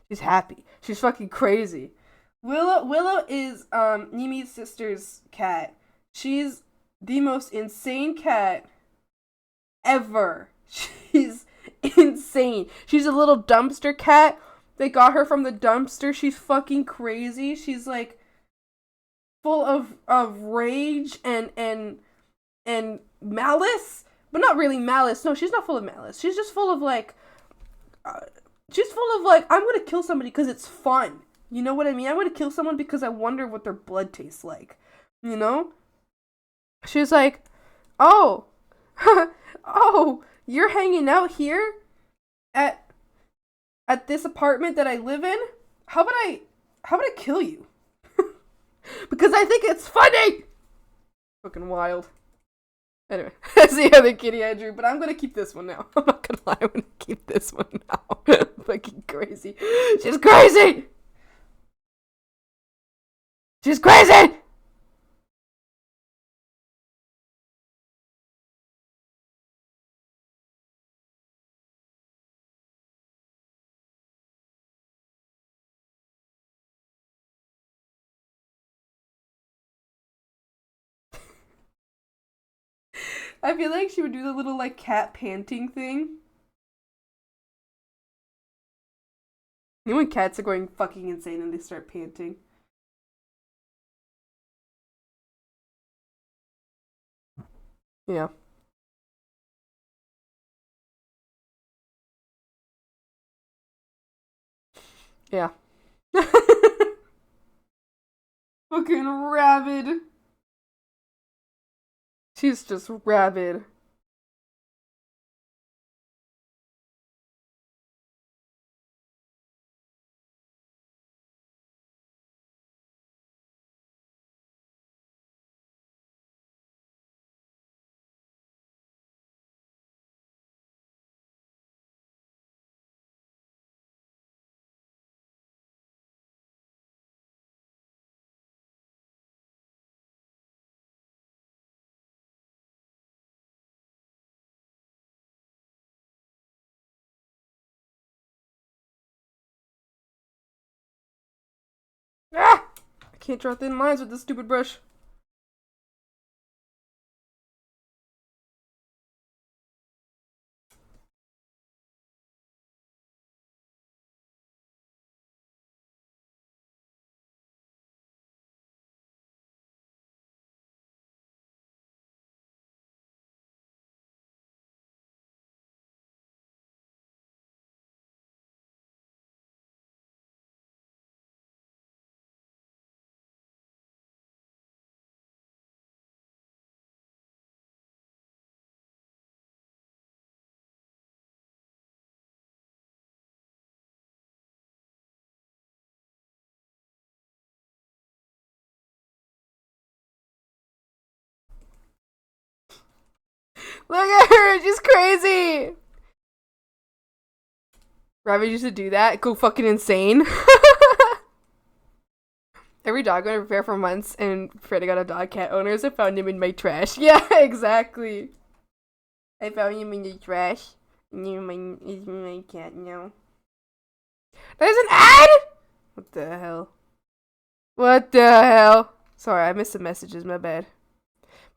She's happy. She's fucking crazy. Willow is Nimi's sister's cat. She's the most insane cat ever. She's insane. She's a little dumpster cat. They got her from the dumpster. She's fucking crazy. She's like full of rage and malice, but not really malice. No, she's not full of malice. She's just full of like I'm gonna kill somebody because it's fun. You know what I mean? I'm gonna kill someone because I wonder what their blood tastes like. You know? She's like, oh, oh, you're hanging out here at this apartment that I live in? How about I kill you? Because I think it's funny. Fucking wild. Anyway, that's the other kitty I drew, but I'm gonna keep this one now. I'm not gonna lie, I'm gonna keep this one now. Fucking crazy. She's crazy! She's crazy! I feel like she would do the little like cat panting thing. You know when cats are going fucking insane and they start panting? Yeah. Yeah. Fucking rabid. She's just rabid. Ah! I can't draw thin lines with this stupid brush. Look at her, she's crazy. Rabbit used to do that, go fucking insane. Every dog went prepare for months, and Freddy got a dog. Cat owners, I found him in my trash. Yeah, exactly. I found him in the trash. Is my cat now. There's an ad! What the hell? What the hell? Sorry, I missed the messages, my bad.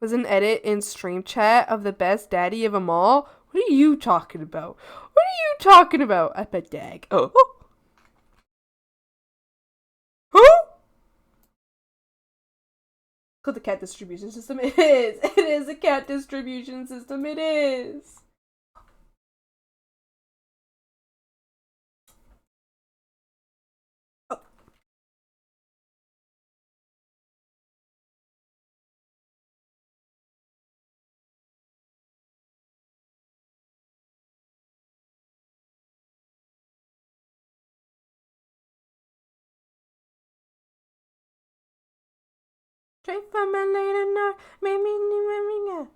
Was an edit in stream chat of the best daddy of them all? What are you talking about? What are you talking about? I bet dag. Oh. Who? Called the cat distribution system. It is. It is a cat distribution system. It is. Oh. Straight from my later night, made me ring.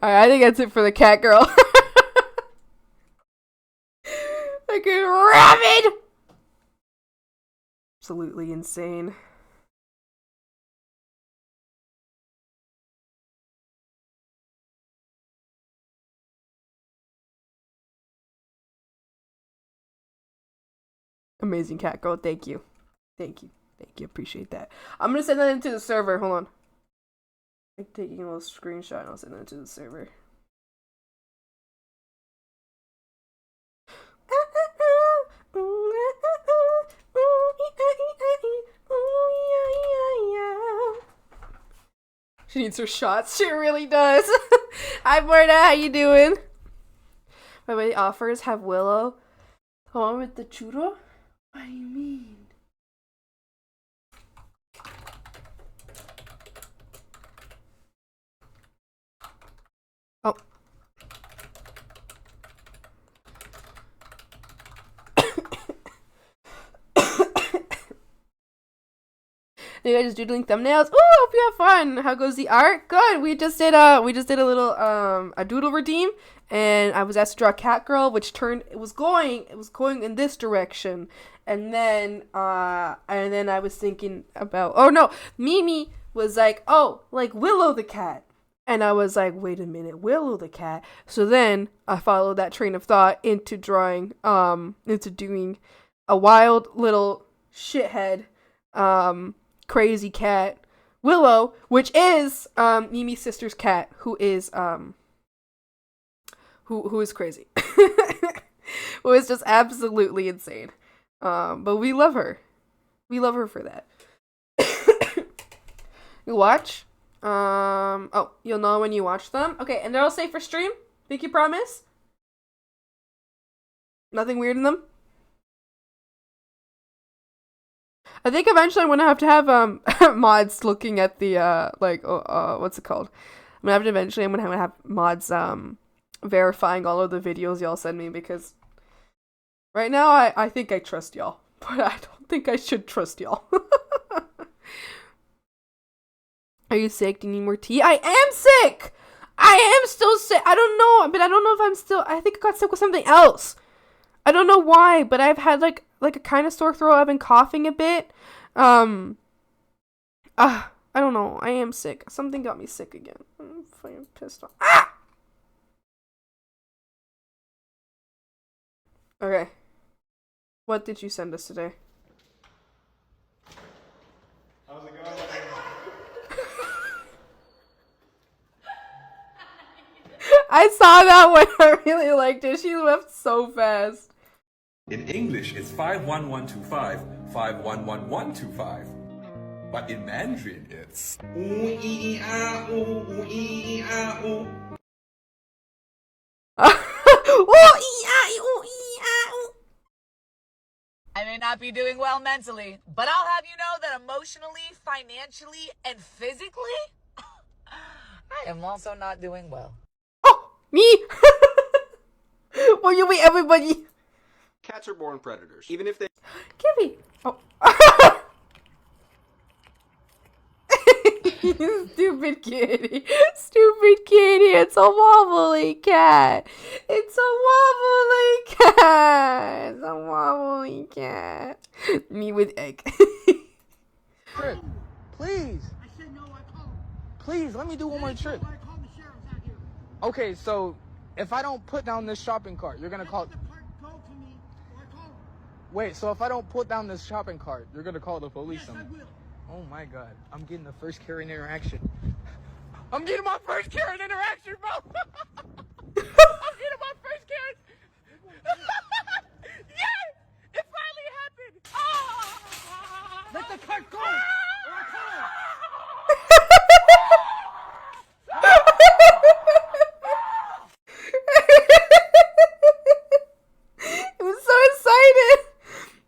Alright, I think that's it for the cat girl. Fucking rabid! Absolutely insane. Amazing cat girl, thank you. Thank you. Thank you, appreciate that. I'm gonna send that into the server, hold on. I'm taking a little screenshot and I'll send that to the server. She needs her shots. She really does. Hi, Morna. How you doing? My way offers have Willow. The one with the churro? What do you mean? Oh. You guys just doodling thumbnails? Ooh, hope you have fun. How goes the art? Good. We just did a little a doodle redeem, and I was asked to draw a cat girl, which it was going in this direction, and then I was thinking about, oh no, Mimi was like, oh, like Willow the cat, And I was like, wait a minute, Willow the cat. So then I followed that train of thought into doing a wild little shithead, crazy cat, Willow, which is Mimi's sister's cat, who is who is crazy, who is just absolutely insane. But we love her. We love her for that. You watch? Oh, you'll know when you watch them. Okay, and they're all safe for stream? Vicky, promise? Nothing weird in them? I think eventually I'm gonna have to have mods looking at the what's it called? I'm gonna have mods verifying all of the videos y'all send me, because right now I think I trust y'all, but I don't think I should trust y'all. Are you sick? Do you need more tea? I am sick! I am still sick. I don't know, but I don't know if I'm still... I think I got sick with something else. I don't know why, but I've had like a kind of sore throat. I've been coughing a bit. I don't know. I am sick. Something got me sick again. I'm fucking pissed off. Ah! Okay. What did you send us today? How's it going? I saw that one. I really liked it. She left so fast. In English, it's 51125, 511125. But in Mandarin, it's... I may not be doing well mentally, but I'll have you know that emotionally, financially, and physically, I am also not doing well. Oh, me? Will you be everybody? Cats are born predators, even if they... Give me. Oh. Stupid kitty. Stupid kitty. It's a wobbly cat. It's a wobbly cat. It's a wobbly cat. Me with egg. Trip. Please. I said no, I called. Please, let me do one more trip. I called the sheriff's out here. Okay, so if I don't put down this shopping cart, you're gonna call... Let the cart go to me, or I call him. Wait, so if I don't put down this shopping cart, you're gonna call the police Yes, on I me? will. Oh my god, I'm getting the first Karen interaction. I'm getting my first Karen interaction, bro! I'm getting my first Karen... Yes! It finally happened! Ah! Let the cart go, or I call him. He was so excited.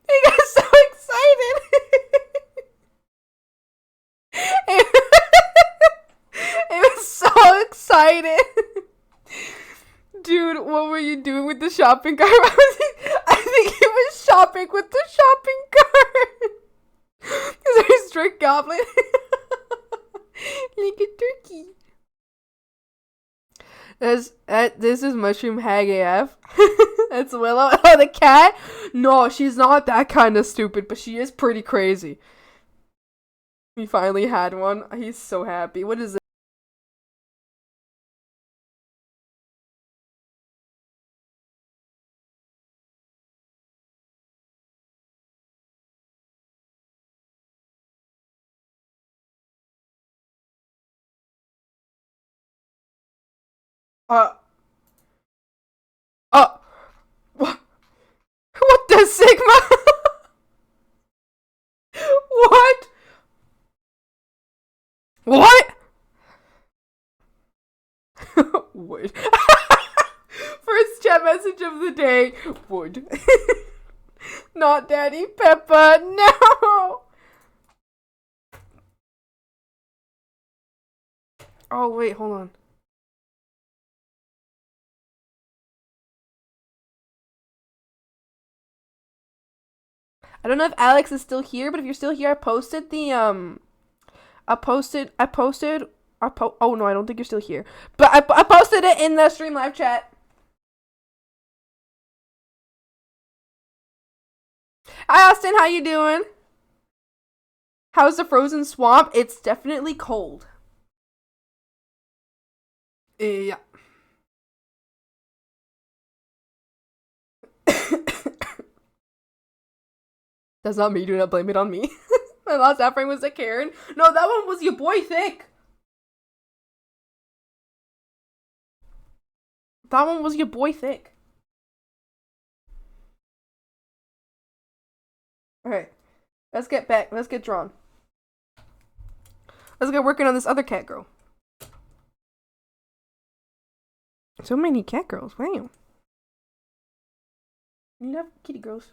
He got so excited. He was so excited. Dude, what were you doing with the shopping cart? I think he was shopping with the shopping cart. Because there's strict goblin. Like a turkey. This is Mushroom Hag AF. That's Willow. Oh, the cat? No, she's not that kind of stupid, but she is pretty crazy. He finally had one. He's so happy. What is it? What the Sigma? What? What? Wood. First chat message of the day. Wood. Not Daddy Peppa. No. Oh, wait, hold on. I don't know if Alex is still here, but if you're still here, I posted the, oh no, I don't think you're still here. But I posted it in the stream live chat. Hi, Austin, how you doing? How's the frozen swamp? It's definitely cold. Yeah. That's not me. Do not blame it on me. My last offering was a Karen. No, that one was your boy Thick. That one was your boy Thick. Alright. Let's get back. Let's get drawn. Let's get working on this other cat girl. So many cat girls. Wow. You love kitty girls.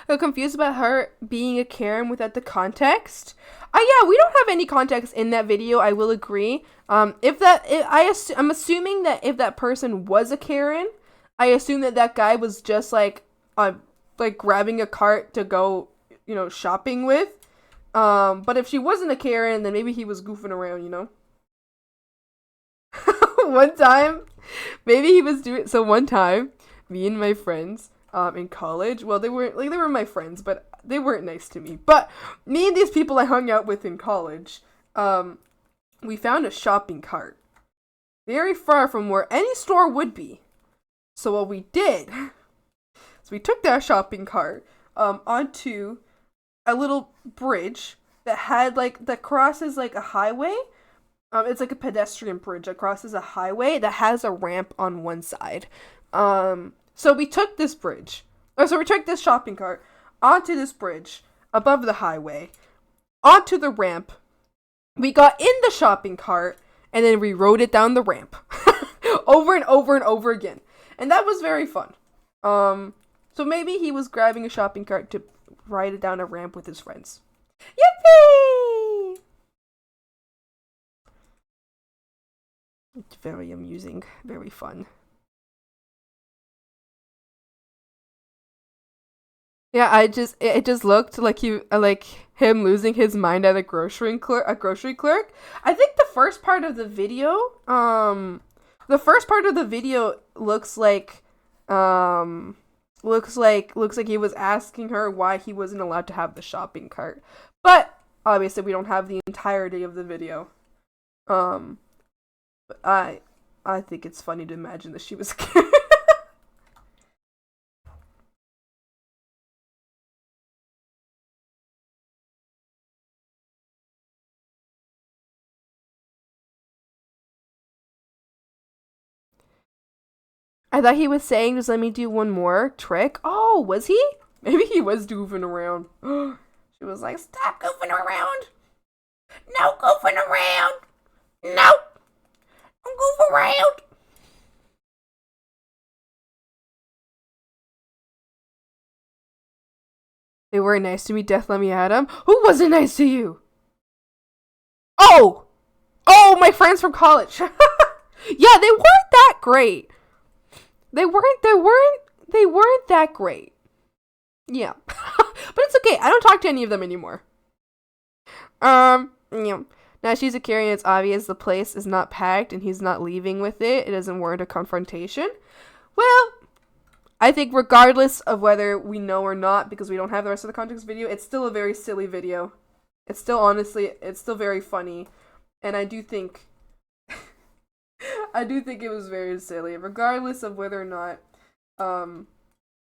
I'm confused about her being a Karen without the context. Yeah, we don't have any context in that video. I will agree. I'm assuming that if that person was a Karen, I assume that that guy was just like grabbing a cart to go, shopping with. But if she wasn't a Karen, then maybe he was goofing around, One time, maybe he was doing. So one time, me and my friends. In college, well, they were my friends, but they weren't nice to me. But me and these people I hung out with in college, we found a shopping cart very far from where any store would be. So what we did, we took that shopping cart onto a little bridge that crosses like a highway. It's like a pedestrian bridge that crosses a highway that has a ramp on one side. So we took this shopping cart onto this bridge above the highway, onto the ramp. We got in the shopping cart and then we rode it down the ramp over and over and over again. And that was very fun. So maybe he was grabbing a shopping cart to ride it down a ramp with his friends. Yippee! It's very amusing, very fun. Yeah, it just looked like him losing his mind at a grocery clerk. I think the first part of the video, looks like he was asking her why he wasn't allowed to have the shopping cart. But obviously we don't have the entirety of the video. But I think it's funny to imagine that she was scared. I thought he was saying, just let me do one more trick. Oh, was he? Maybe he was goofing around. She was like, stop goofing around. No goofing around. No. Don't goof around. They weren't nice to me, Death Let Me Adam. Who wasn't nice to you? Oh, my friends from college. Yeah, they weren't that great. They weren't that great. Yeah. But it's okay. I don't talk to any of them anymore. Yeah. Now she's a Karen, it's obvious the place is not packed and he's not leaving with it. It doesn't warrant a confrontation. Well, I think regardless of whether we know or not, because we don't have the rest of the context video, it's still a very silly video. It's still very funny. And I do think it was very silly, regardless of whether or not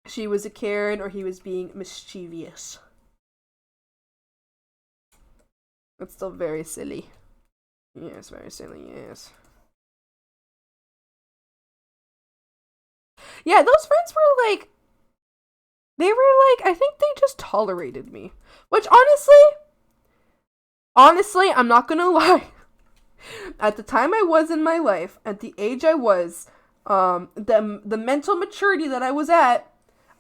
she was a Karen or he was being mischievous. It's still very silly. Yes, very silly, yes. Yeah, those friends were like, I think they just tolerated me. Which honestly, I'm not gonna lie. At the time I was in my life, at the age I was, the mental maturity that I was at,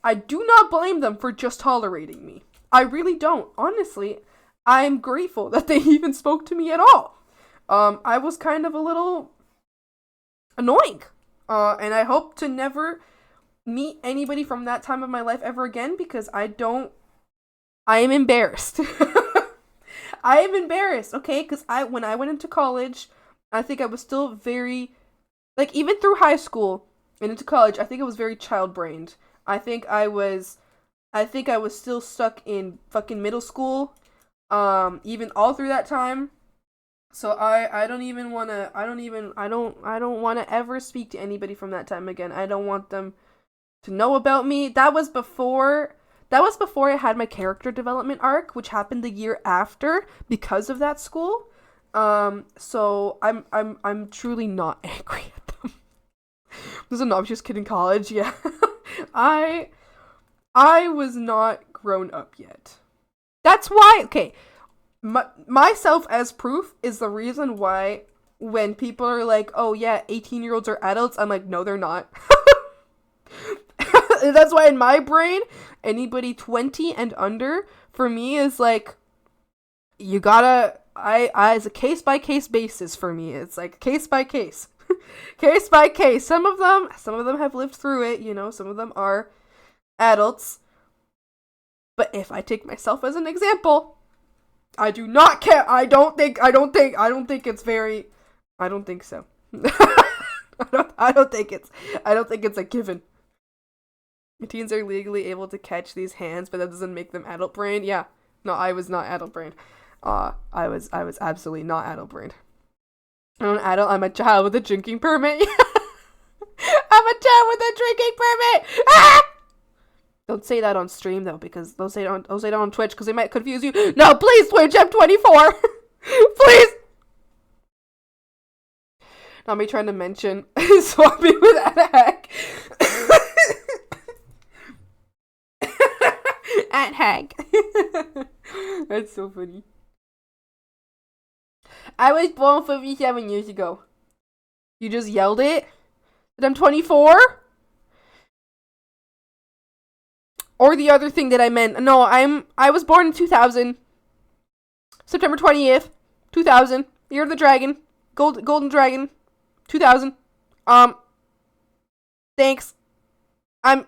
I do not blame them for just tolerating me. I really don't. Honestly, I'm grateful that they even spoke to me at all. I was kind of a little annoying. And I hope to never meet anybody from that time of my life ever again because I am embarrassed. I am embarrassed, okay? Because when I went into college, I think I was still very, like, even through high school and into college, I think I was very child-brained. I think I was still stuck in fucking middle school, even all through that time. So I don't want to ever speak to anybody from that time again. I don't want them to know about me. That was before I had my character development arc, which happened the year after because of that school. So I'm truly not angry at them. This is not, I'm just kidding, college, yeah. I was not grown up yet. That's why, okay, myself as proof is the reason why when people are like, oh yeah, 18-year-olds are adults, I'm like, no, they're not. That's why in my brain, anybody 20 and under, for me, is like, you gotta, it's a case-by-case basis for me. It's like case-by-case. Case by case. Some of them have lived through it, you know, some of them are adults. But if I take myself as an example, I do not care. I don't think it's very, I don't think so. I don't think it's a given. Teens are legally able to catch these hands, but that doesn't make them adult brained. Yeah. No, I was not adult brained. I was absolutely not adult brained. I'm an adult, I'm a child with a drinking permit. I'm a child with a drinking permit. Ah! Don't say that on stream though, because don't say that on Twitch, because they might confuse you. No, please, Twitch, I'm 24. Please. Not me trying to mention swapping with At Hag. That's so funny. I was born 57 years ago. You just yelled it? That I'm 24? Or the other thing that I meant. No, I was born in 2000. September 20th, 2000. Year of the Dragon. Golden Dragon. 2000. Thanks. I'm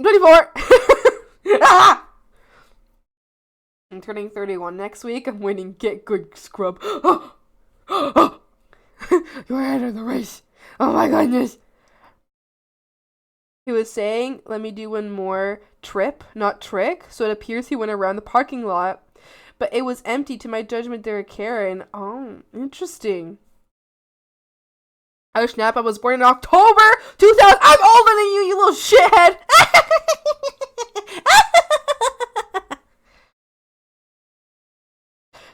24. Ah! I'm turning 31 next week. I'm winning Get Good Scrub. You're ahead of the race. Oh my goodness. He was saying, let me do one more trip, not trick. So it appears he went around the parking lot, but it was empty. To my judgment, they're a Karen. Oh, interesting. Oh snap, I was born in October 2000. I'm older than you, you little shithead.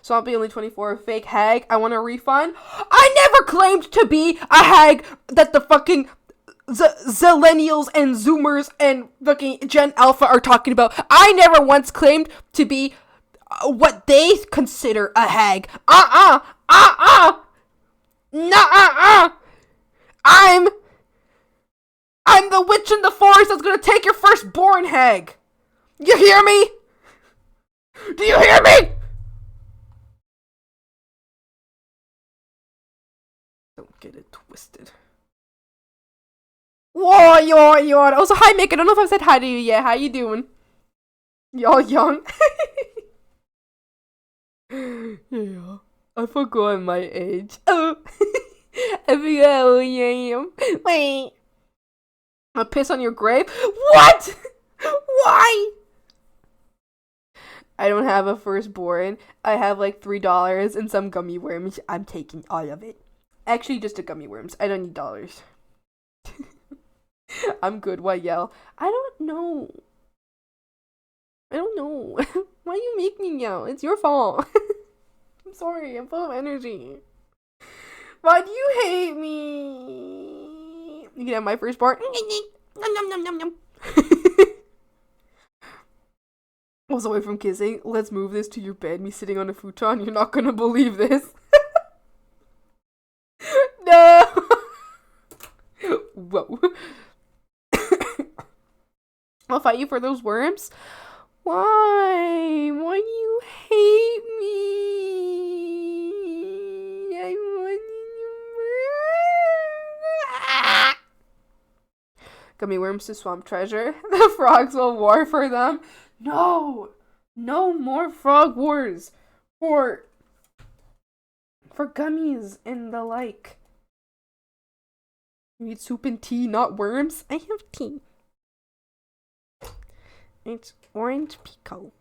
So I'll be only 24, fake hag. I want a refund. I never claimed to be a hag that the fucking Zillennials and Zoomers and fucking Gen Alpha are talking about. I never once claimed to be what they consider a hag. Nuh-uh. I'm the witch in the forest that's gonna take your firstborn, hag. You hear me? Do you hear me? Don't get it twisted. Whoa, yo. Also, hi, Mick. I don't know if I've said hi to you yet. How you doing? Y'all young? Yeah. I forgot my age. Oh. I forgot how old I am. Wait. I'll piss on your grave? What? Why? I don't have a firstborn. I have like $3 and some gummy worms. I'm taking all of it. Actually, just the gummy worms. I don't need dollars. I'm good. Why yell? I don't know. Why you make me yell? It's your fault. I'm sorry. I'm full of energy. Why do you hate me? You can have my firstborn. I was away from kissing. Let's move this to your bed. Me sitting on a futon. You're not gonna believe this. No. Whoa. I'll fight you for those worms. Why? Why do you hate me? I want you. Gummy worms to swamp treasure. The frogs will war for them. No. No more frog wars for gummies and the like. You need soup and tea, not worms. I have tea. It's orange pico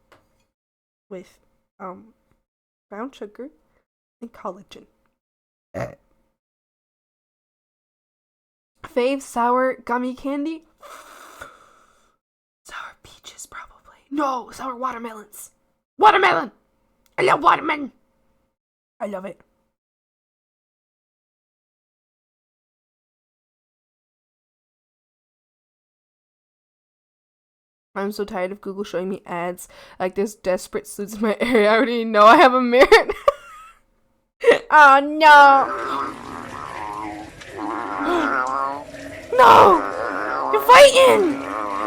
with brown sugar and collagen. Fave sour gummy candy. Sour peaches, probably. No, sour watermelons. Watermelon! I love watermelon! I love it. I'm so tired of Google showing me ads like there's desperate suits in my area. I already know I have a merit. Oh no! No! You're fighting!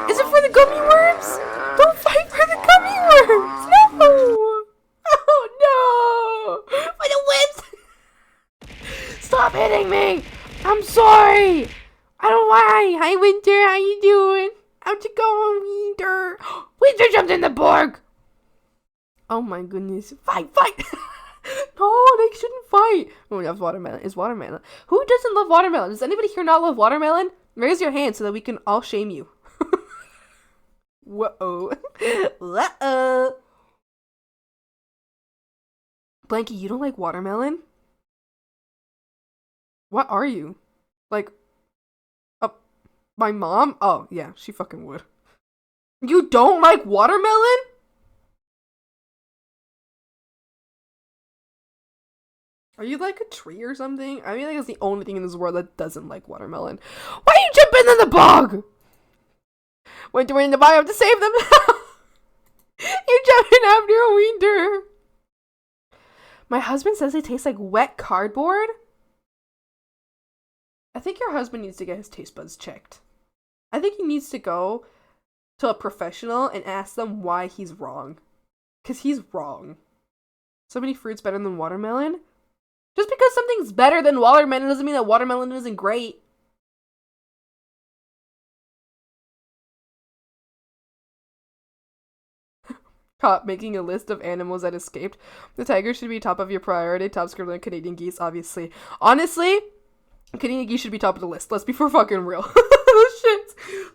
Is it for the gummy worms? Don't fight for the gummy worms! No! Oh no! For the webs! Stop hitting me! I'm sorry! I don't know why. Hi Winter, how you doing? How'd you go, Winter? Winter jumped in the Borg! Oh my goodness. Fight! No, they shouldn't fight. Oh, that's watermelon. It's watermelon. Who doesn't love watermelon? Does anybody here not love watermelon? Raise your hand so that we can all shame you. Whoa. Uh-oh. Blanky, you don't like watermelon? What are you? Like, my mom? Oh, yeah, she fucking would. You don't like watermelon? Are you like a tree or something? I mean, like it's the only thing in this world that doesn't like watermelon. Why are you jumping in the bog? Winter in the bog, I have to save them. You're jumping after a winter. My husband says they taste like wet cardboard. I think your husband needs to get his taste buds checked. I think he needs to go to a professional and ask them why he's wrong. Because he's wrong. So many fruits better than watermelon? Just because something's better than watermelon doesn't mean that watermelon isn't great. Cop making a list of animals that escaped. The tiger should be top of your priority. Top scribbler and Canadian geese, obviously. Honestly, Canadian geese should be top of the list. Let's be for fucking real.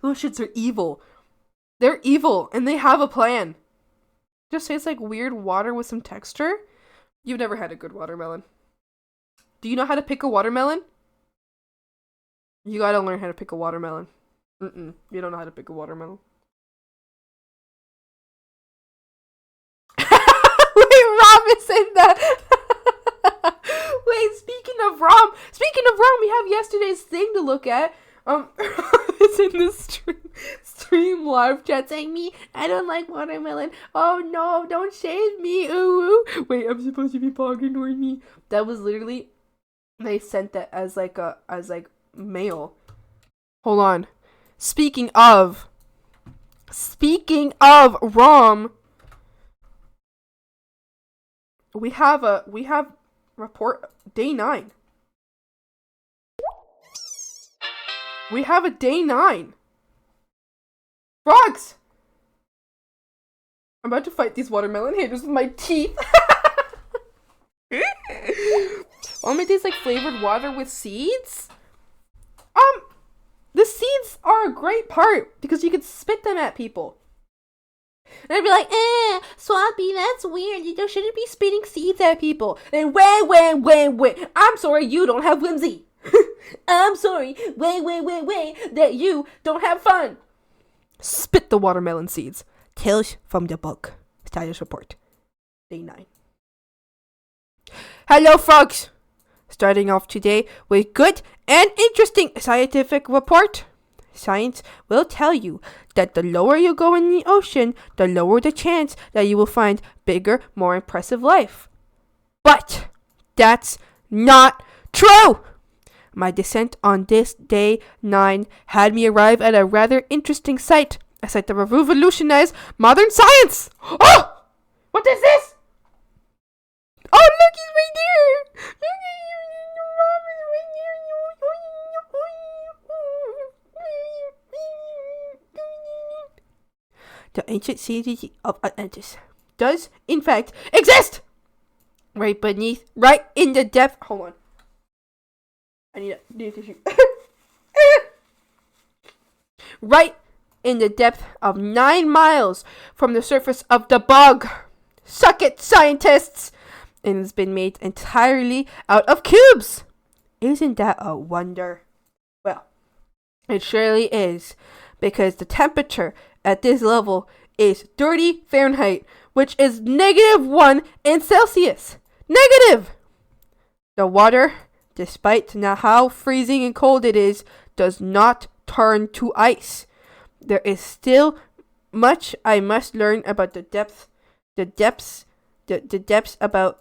Those shits are evil. They're evil, and they have a plan. Just tastes like weird water with some texture. You've never had a good watermelon. Do you know how to pick a watermelon? You gotta learn how to pick a watermelon. You don't know how to pick a watermelon. Wait, Rom is in that. Wait, speaking of Rom, we have yesterday's thing to look at. It's in the stream live chat saying me, I don't like watermelon. Oh no, don't shade me. Ooh. Wait, I'm supposed to be pogging toward me. That was literally, they sent that as like mail. Hold on. Speaking of Rom, we have report day 9. We have a day 9. Frogs! I'm about to fight these watermelon haters with my teeth. Want me to taste like flavored water with seeds? The seeds are a great part because you could spit them at people. And I'd be like, Swampy, that's weird. You shouldn't be spitting seeds at people. And wait. I'm sorry you don't have whimsy. I'm sorry, wait, that you don't have fun. Spit the watermelon seeds. Tales from the book. Status report. Day 9. Hello, frogs. Starting off today with good and interesting scientific report. Science will tell you that the lower you go in the ocean, the lower the chance that you will find bigger, more impressive life. But that's not true! My descent on this day 9 had me arrive at a rather interesting sight. A sight that will revolutionize modern science! Oh! What is this? Oh, look, he's right there! Look at the ancient city of Atlantis. does in fact exist right beneath, right in the depth. Hold on. I need a tissue. Right in the depth of 9 miles from the surface of the bog. Suck it, scientists! And it's been made entirely out of cubes. Isn't that a wonder? Well, it surely is, because the temperature at this level is 30 Fahrenheit, which is -1 in Celsius. Negative! The water, despite how freezing and cold it is, does not turn to ice. There is still much I must learn about the depths about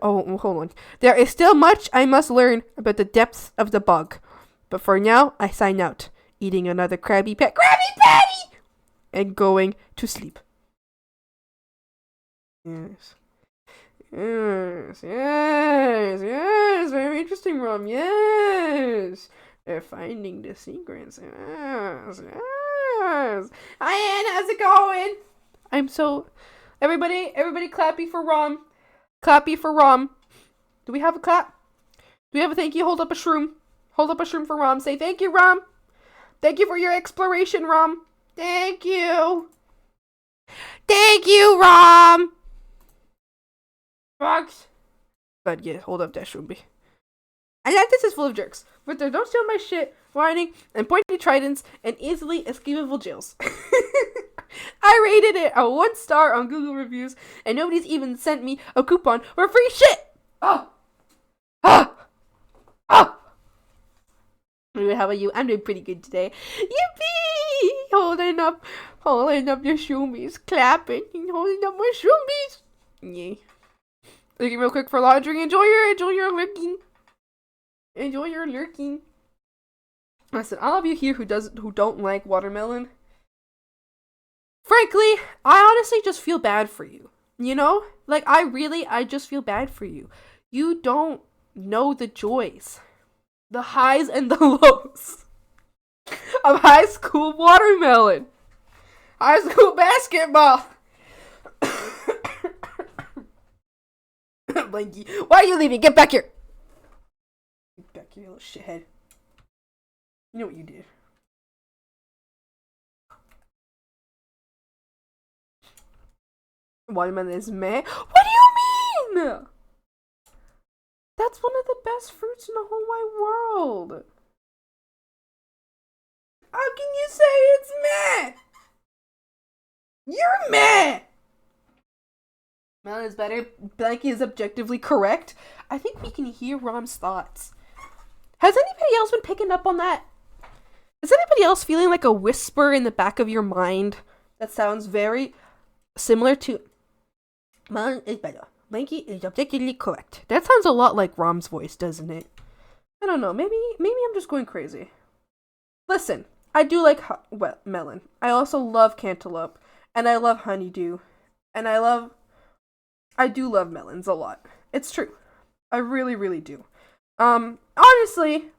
oh, hold on. There is still much I must learn about the depths of the bog. But for now, I sign out, eating another Krabby Patty, and going to sleep. Yes. Very interesting, Rom. Yes. They're finding the secrets. Yes. Hi, Ann. How's it going? Everybody clappy for Rom. Clappy for Rom. Do we have a clap? Do we have a thank you? Hold up a shroom. Hold up a shroom for Rom. Say thank you, Rom. Thank you for your exploration, Rom. Thank you. Thank you, Rom. Frogs. But yeah, hold up that shroom. And that this is full of jerks. But they don't steal my shit, whining, and pointy tridents, and easily escapable jails. I rated it a 1 star on Google reviews, and nobody's even sent me a coupon for free shit! Oh! Anyway, how about you? I'm doing pretty good today. Yippee! Holding up your shroomies, clapping, and holding up my shroomies. Yay. Looking real quick for laundry. Enjoy your lurking. Enjoy your lurking. Listen, all of you here who don't like watermelon, frankly, I honestly just feel bad for you. You know? Like, I just feel bad for you. You don't know the joys, the highs and the lows of high school watermelon. High school basketball. Blanky, why are you leaving? Get back here. Get back here, you little shithead. You know what you did. Watermelon is meh? What do you mean? That's one of the best fruits in the whole wide world. How can you say it's meh? You're meh. Melon is better. Blanky is objectively correct. I think we can hear Rom's thoughts. Has anybody else been picking up on that? Is anybody else feeling like a whisper in the back of your mind that sounds very similar to Melon is better. Blanky is objectively correct. That sounds a lot like Rom's voice, doesn't it? I don't know. Maybe I'm just going crazy. Listen, I do like melon. I also love cantaloupe, and I love honeydew, and I do love melons a lot. It's true. I really, really do. Honestly,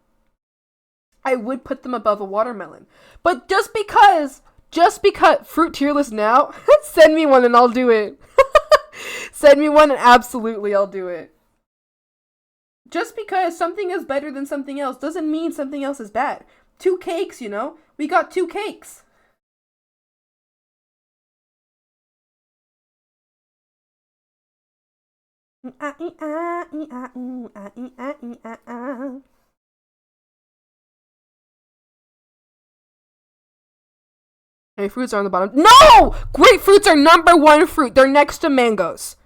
I would put them above a watermelon. But just because fruit tier list now, send me one and I'll do it. Send me one and absolutely I'll do it. Just because something is better than something else doesn't mean something else is bad. 2 cakes, you know? We got 2 cakes. Hey, fruits are on the bottom. No! Grapefruits are #1 fruit. They're next to mangoes.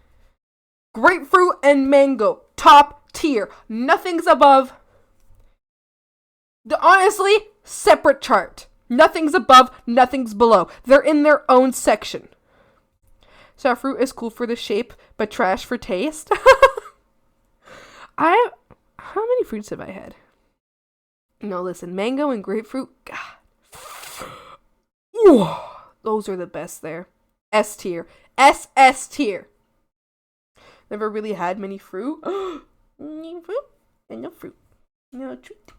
Grapefruit and mango. Top tier. Nothing's above. Honestly, separate chart. Nothing's above, nothing's below. They're in their own section. So fruit is cool for the shape, but trash for taste. How many fruits have I had? No, listen, mango and grapefruit. God. Ooh, those are the best there. S tier. SS tier. Never really had many fruit. No fruit and no fruit. No treat.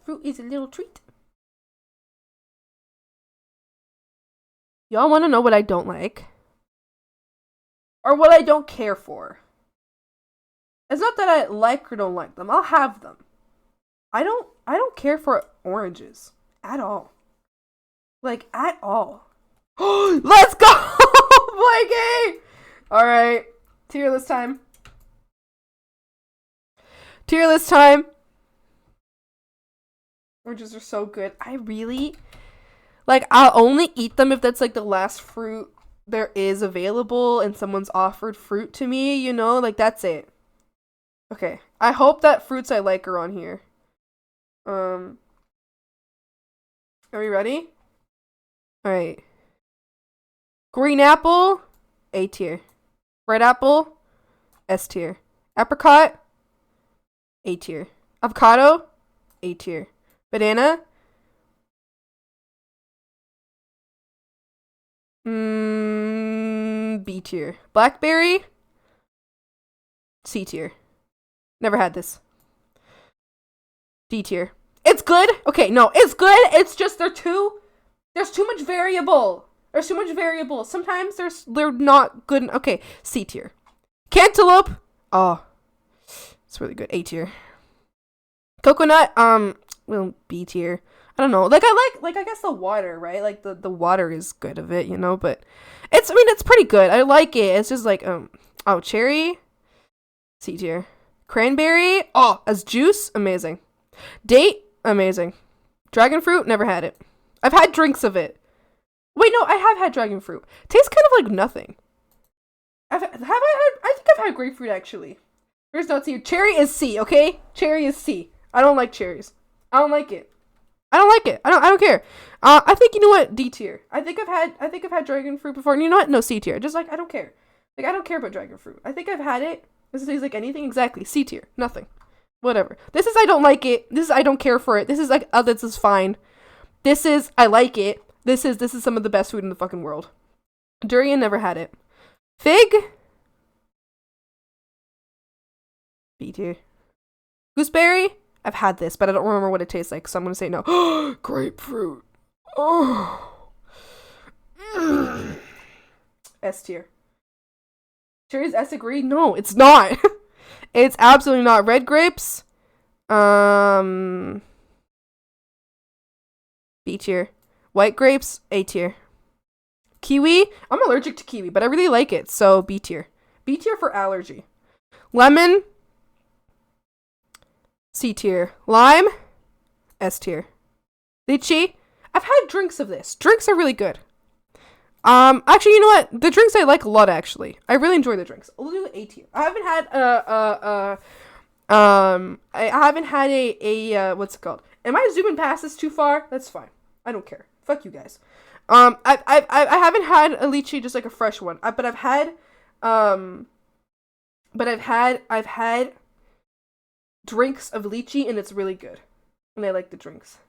Fruit is a little treat. Y'all want to know what I don't like? or what I don't care for. It's not that I like or don't like them. I'll have them. I don't care for oranges at all. Like, at all. Let's go! Blanky! Alright. Tier list time. Tier list time. Oranges are so good. I really... Like, I'll only eat them if that's, like, the last fruit there is available and someone's offered fruit to me, you know? Like, that's it. Okay. I hope that fruits I like are on here. Are we ready? Alright. Green apple, A tier. Red apple, S tier. Apricot, A tier. Avocado, A tier. Banana, B tier. Blackberry, C tier. Never had this. D tier. It's good. Okay, no, it's good. It's just there's too much variable. There's too much variable. Sometimes they're not good. Okay, C tier. Cantaloupe. Oh, it's really good. A tier. Coconut. Well, B tier. I don't know. Like I guess the water, right? Like the water is good of it, you know. But it's pretty good. I like it. It's just like oh, cherry. C tier. Cranberry. Oh, as juice, amazing. Date, amazing. Dragon fruit, never had it. I've had drinks of it. Wait, no, I have had dragon fruit. Tastes kind of like nothing. I think I've had grapefruit actually. There's no C. Cherry is C, okay? Cherry is C. I don't like cherries. I don't like it. I don't care. I think, you know what? D tier. I think I've had dragon fruit before. And you know what? No, C tier. Just like I don't care. Like I don't care about dragon fruit. I think I've had it. This tastes like anything. Exactly. C tier. Nothing. Whatever. This is I don't like it. This is I don't care for it. This is like this is fine. This is I like it. This is some of the best food in the fucking world. Durian, never had it. Fig, B tier. Gooseberry, I've had this, but I don't remember what it tastes like, so I'm gonna say no. Grapefruit. Oh. S tier. Cherries S agree? No, it's not. It's absolutely not. Red grapes. B tier. White grapes, A tier. Kiwi, I'm allergic to kiwi, but I really like it, so B tier. B tier for allergy. Lemon, C tier. Lime, S tier. Lychee, I've had drinks of this. Drinks are really good. Actually, you know what? The drinks I like a lot, actually. I really enjoy the drinks. I'll do A tier. I haven't had, I haven't had a what's it called? Am I zooming past this too far? That's fine. I don't care. Fuck you guys. I haven't had a lychee, just like a fresh one. But I've had drinks of lychee, and it's really good. And I like the drinks.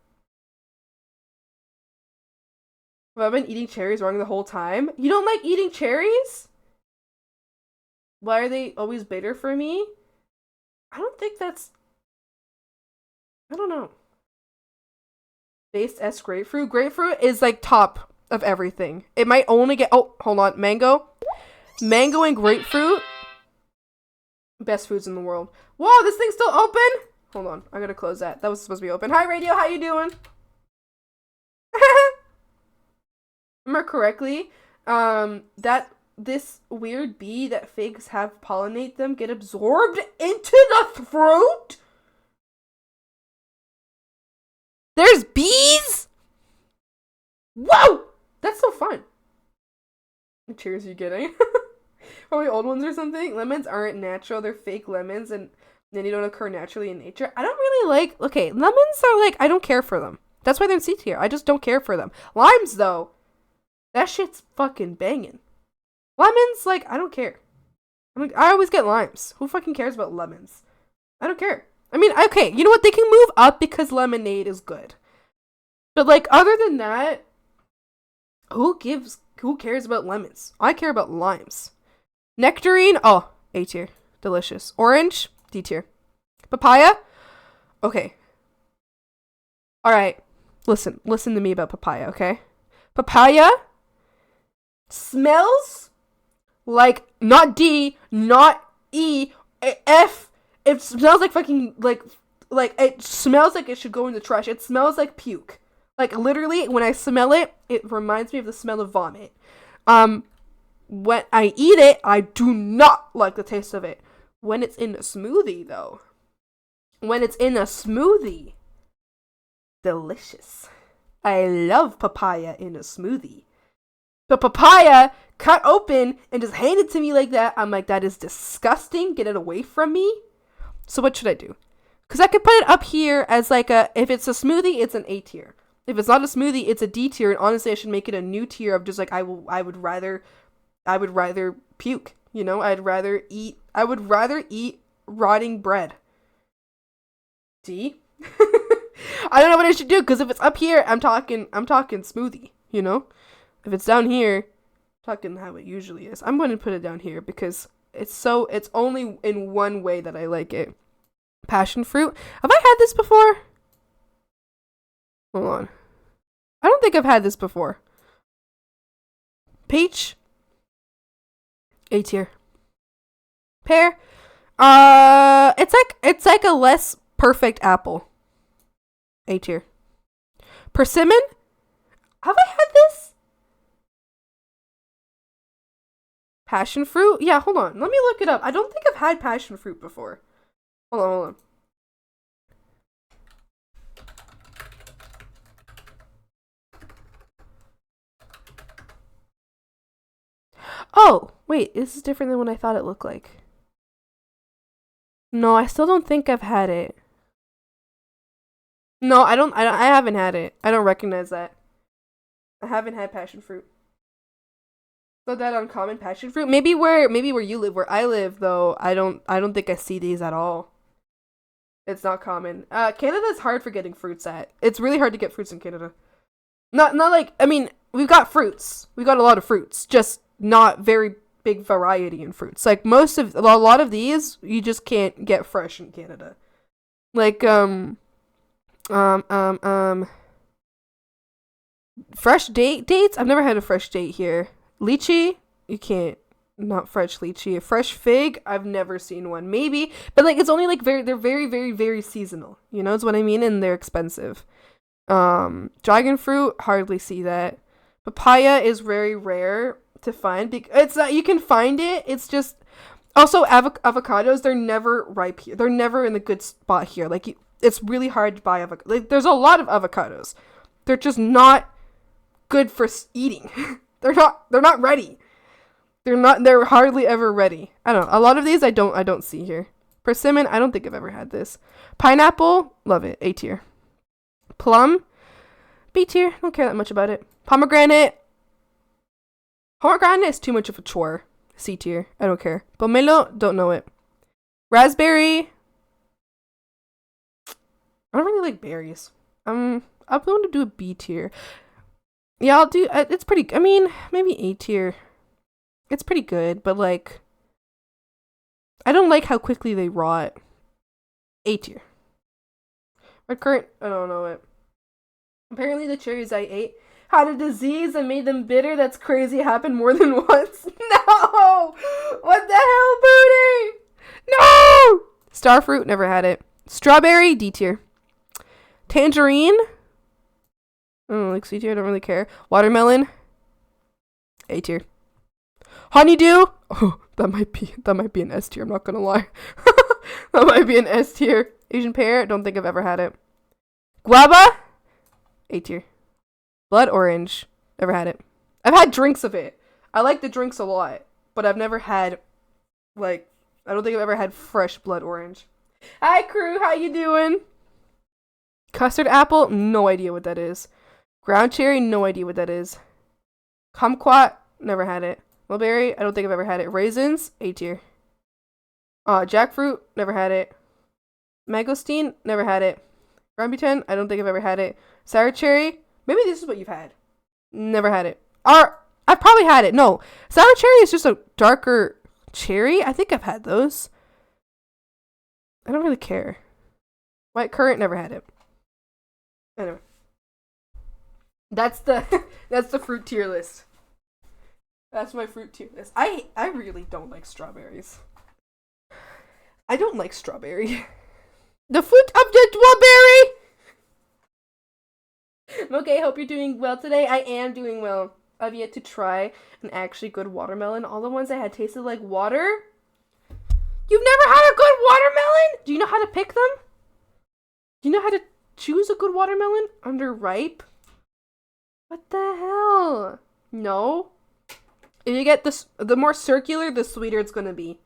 Have I been eating cherries wrong the whole time? You don't like eating cherries? Why are they always bitter for me? I don't think that's... I don't know. Based S grapefruit. Grapefruit is like top of everything. It might only get... Oh, hold on. Mango. Mango and grapefruit. Best foods in the world. Whoa, this thing's still open? Hold on. I gotta close that. That was supposed to be open. Hi, radio. How you doing? Remember correctly, that this weird bee that figs have pollinate them get absorbed into the fruit? There's bees? Whoa! That's so fun. What cheers are you getting? Probably old ones or something. Lemons aren't natural. They're fake lemons and then they don't occur naturally in nature. I don't really like... Okay, lemons are like... I don't care for them. That's why they're in C tier. I just don't care for them. Limes, though. That shit's fucking banging. Lemons, like, I don't care. I always get limes. Who fucking cares about lemons? I don't care. I mean, okay, you know what? They can move up because lemonade is good. But, like, other than that, who cares about lemons? I care about limes. Nectarine, oh, A tier. Delicious. Orange, D tier. Papaya, okay. Alright, listen to me about papaya, okay? Papaya smells Like, not D, not E, F. It smells like fucking, like, it smells like it should go in the trash. It smells like puke. Like, literally, when I smell it, it reminds me of the smell of vomit. When I eat it, I do not like the taste of it. When it's in a smoothie, though. When it's in a smoothie. Delicious. I love papaya in a smoothie. But papaya cut open and just handed to me like that, I'm like, that is disgusting. Get it away from me. So what should I do? Because I could put it up here as like a, if it's a smoothie, it's an A tier. If it's not a smoothie, it's a D tier. And honestly, I should make it a new tier of just like, I would rather puke. You know, I would rather eat rotting bread. D? I don't know what I should do, because if it's up here, I'm talking smoothie, you know? If it's down here, I'm talking how it usually is. I'm going to put it down here because it's only in one way that I like it. Passion fruit. Have I had this before? Hold on. I don't think I've had this before. Peach. A tier. Pear. It's like a less perfect apple. A tier. Persimmon? Have I had this? Passion fruit? Yeah, hold on. Let me look it up. I don't think I've had passion fruit before. Hold on. Oh, wait. This is different than what I thought it looked like. No, I still don't think I've had it. No, I haven't had it. I don't recognize that. I haven't had passion fruit. So that uncommon passion fruit. Maybe where you live, where I live though, I don't think I see these at all. It's not common. Canada's hard for getting fruits at. It's really hard to get fruits in Canada. Not like, I mean, we've got fruits. We've got a lot of fruits, just not very big variety in fruits. Like a lot of these you just can't get fresh in Canada. Like fresh dates? I've never had a fresh date here. Lychee? You can't. Not fresh lychee. A fresh fig? I've never seen one. Maybe. But like it's only like they're very, very, very seasonal. You know what I mean? And they're expensive. Dragon fruit, hardly see that. Papaya is very rare to find. It's not, you can find it. It's just also avocados, they're never ripe here. They're never in the good spot here. Like it's really hard to buy avocado. Like, there's a lot of avocados. They're just not good for eating. They're not ready. They're hardly ever ready. I don't know. A lot of these I don't see here. Persimmon, I don't think I've ever had this. Pineapple, love it. A tier. Plum, B tier. Don't care that much about it. Pomegranate is too much of a chore. C tier. I don't care. Pomelo, don't know it. Raspberry, I don't really like berries. I'm going to do a B tier. Yeah, I'll do. It's pretty. I mean, maybe A tier. It's pretty good, but like, I don't like how quickly they rot. A tier. Red currant, I don't know it. Apparently, the cherries I ate had a disease and made them bitter. That's crazy. It happened more than once. No! What the hell, Booty? No! Starfruit, never had it. Strawberry, D tier. Tangerine, like C tier, I don't really care. Watermelon, A tier. Honeydew, oh, that might be an S tier, I'm not gonna lie. That might be an S tier. Asian pear, don't think I've ever had it. Guava, A tier. Blood orange, never had it. I've had drinks of it. I like the drinks a lot, but I've never had, like, I don't think I've ever had fresh blood orange. Hi crew, how you doing? Custard apple, no idea what that is. Ground cherry, no idea what that is. Kumquat, never had it. Mulberry, I don't think I've ever had it. Raisins, A tier. Jackfruit, never had it. Mangosteen, never had it. Rambutan, I don't think I've ever had it. Sour cherry, maybe this is what you've had. Never had it. I've probably had it. No, sour cherry is just a darker cherry. I think I've had those. I don't really care. White currant, never had it. Anyway, that's the fruit tier list. That's my fruit tier list. I really don't like strawberries. I don't like strawberry. The fruit of the strawberry! Okay, hope you're doing well today. I am doing well. I've yet to try an actually good watermelon. All the ones I had tasted like water. You've never had a good watermelon? Do you know how to pick them? Do you know how to choose a good watermelon? Underripe? What the hell? No. If you get this, the more circular, the sweeter it's gonna be.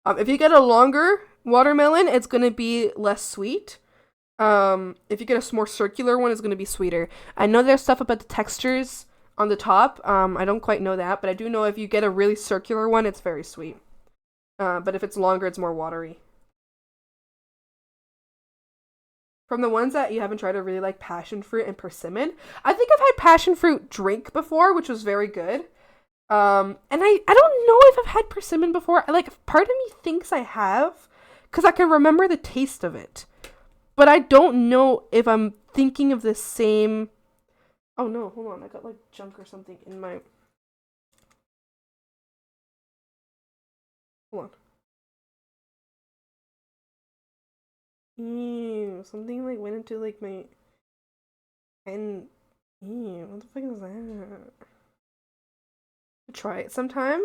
If you get a longer watermelon, it's gonna be less sweet. If you get a more circular one, it's gonna be sweeter. I know there's stuff about the textures on the top. I don't quite know that, but I do know if you get a really circular one, it's very sweet. But if it's longer, it's more watery. From the ones that you haven't tried, I really like passion fruit and persimmon. I think I've had passion fruit drink before, which was very good. And I don't know if I've had persimmon before. Like, part of me thinks I have, because I can remember the taste of it. But I don't know if I'm thinking of the same... Oh no, hold on, I got like junk or something in my... Hold on. Ew, something like went into like my... And... Ew, what the fuck is that? Try it sometime.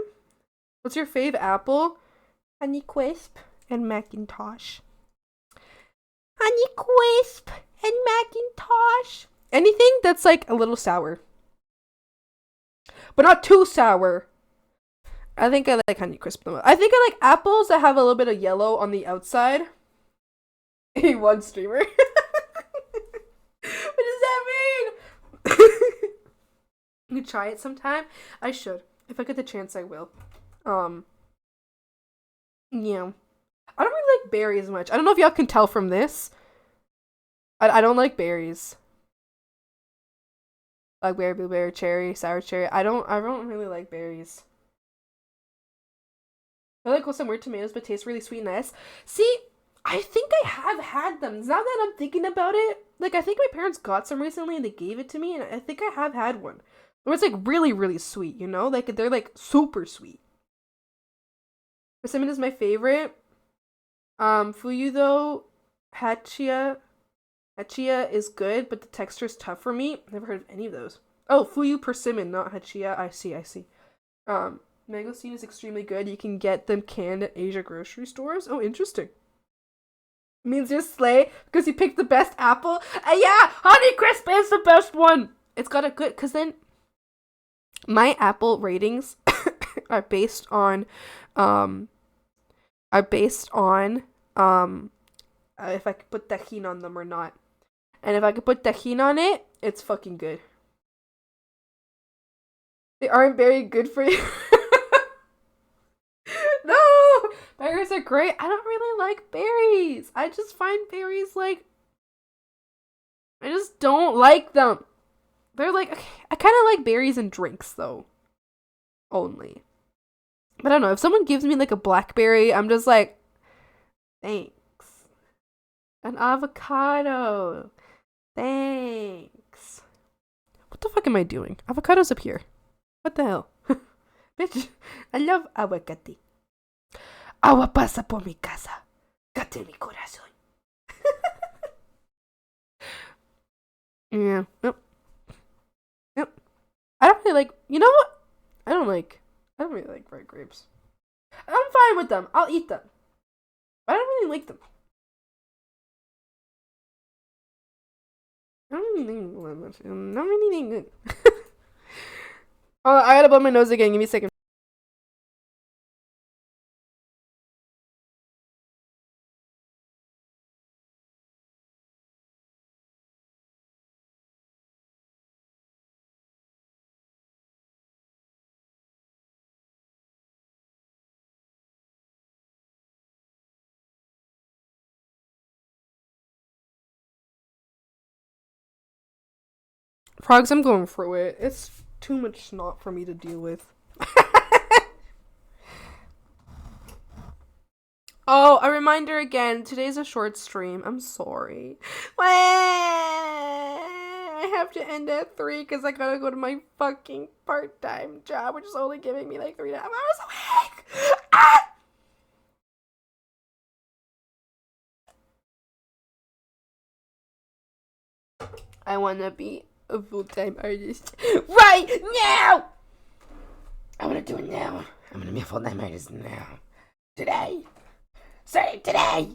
What's your fave apple? Honeycrisp and Macintosh. Honeycrisp and Macintosh. Anything that's like a little sour, but not too sour. I think I like Honeycrisp the most. I think I like apples that have a little bit of yellow on the outside. One streamer. What does that mean? You try it sometime? I should. If I get the chance, I will. Yeah. I don't really like berries much. I don't know if y'all can tell from this. I don't like berries. Blackberry, blueberry, cherry, sour cherry. I don't really like berries. I like some weird tomatoes, but taste really sweet and nice. See, I think I have had them. Now that I'm thinking about it, like, I think my parents got some recently and they gave it to me, and I think I have had one. It was like really, really sweet, you know? Like, they're like super sweet. Persimmon is my favorite. Fuyu though, Hachia is good, but the texture is tough for me. Never heard of any of those. Oh, Fuyu persimmon, not Hachia. I see. Mangosteen is extremely good. You can get them canned at Asia grocery stores. Oh, interesting. Means you're slay because you picked the best apple. Yeah, Honeycrisp is the best one. It's got a good, because then my apple ratings are based on if I could put tajin on them or not. And if I could put tajin on it, it's fucking good. They aren't very good for you. No! Berries are great. I don't really like berries. I just find berries like... I just don't like them. They're like... I kind of like berries in drinks though. Only. But I don't know. If someone gives me like a blackberry, I'm just like... Thanks. An avocado. Thanks. What the fuck am I doing? Avocado's up here. What the hell? Bitch, I love aguacate. Agua pasa por mi casa. Gate mi corazón. Yeah. Yep. I don't really like... You know what? I don't really like red grapes. I'm fine with them. I'll eat them. But I don't really like them. I don't really think good. Oh, I gotta blow my nose again. Give me a second. Frogs, I'm going through it. It's too much snot for me to deal with. Oh, a reminder again. Today's a short stream. I'm sorry. I have to end at 3 because I gotta go to my fucking part-time job, which is only giving me like 3.5 hours a week. Ah! I wanna be a full-time artist right now! I wanna do it now. I'm gonna be a full-time artist now. Today. Say today!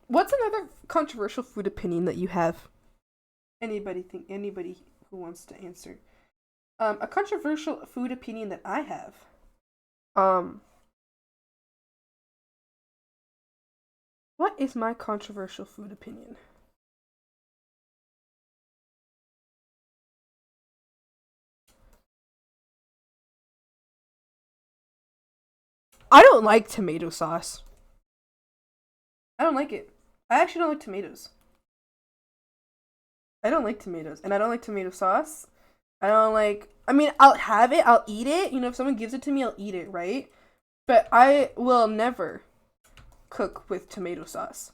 What's another controversial food opinion that you have? Anybody who wants to answer? A controversial food opinion that I have. What is my controversial food opinion? I don't like tomato sauce. I don't like it. I actually don't like tomatoes. I don't like tomatoes. And I don't like tomato sauce. I don't like... I mean, I'll have it. I'll eat it. You know, if someone gives it to me, I'll eat it, right? But I will never cook with tomato sauce.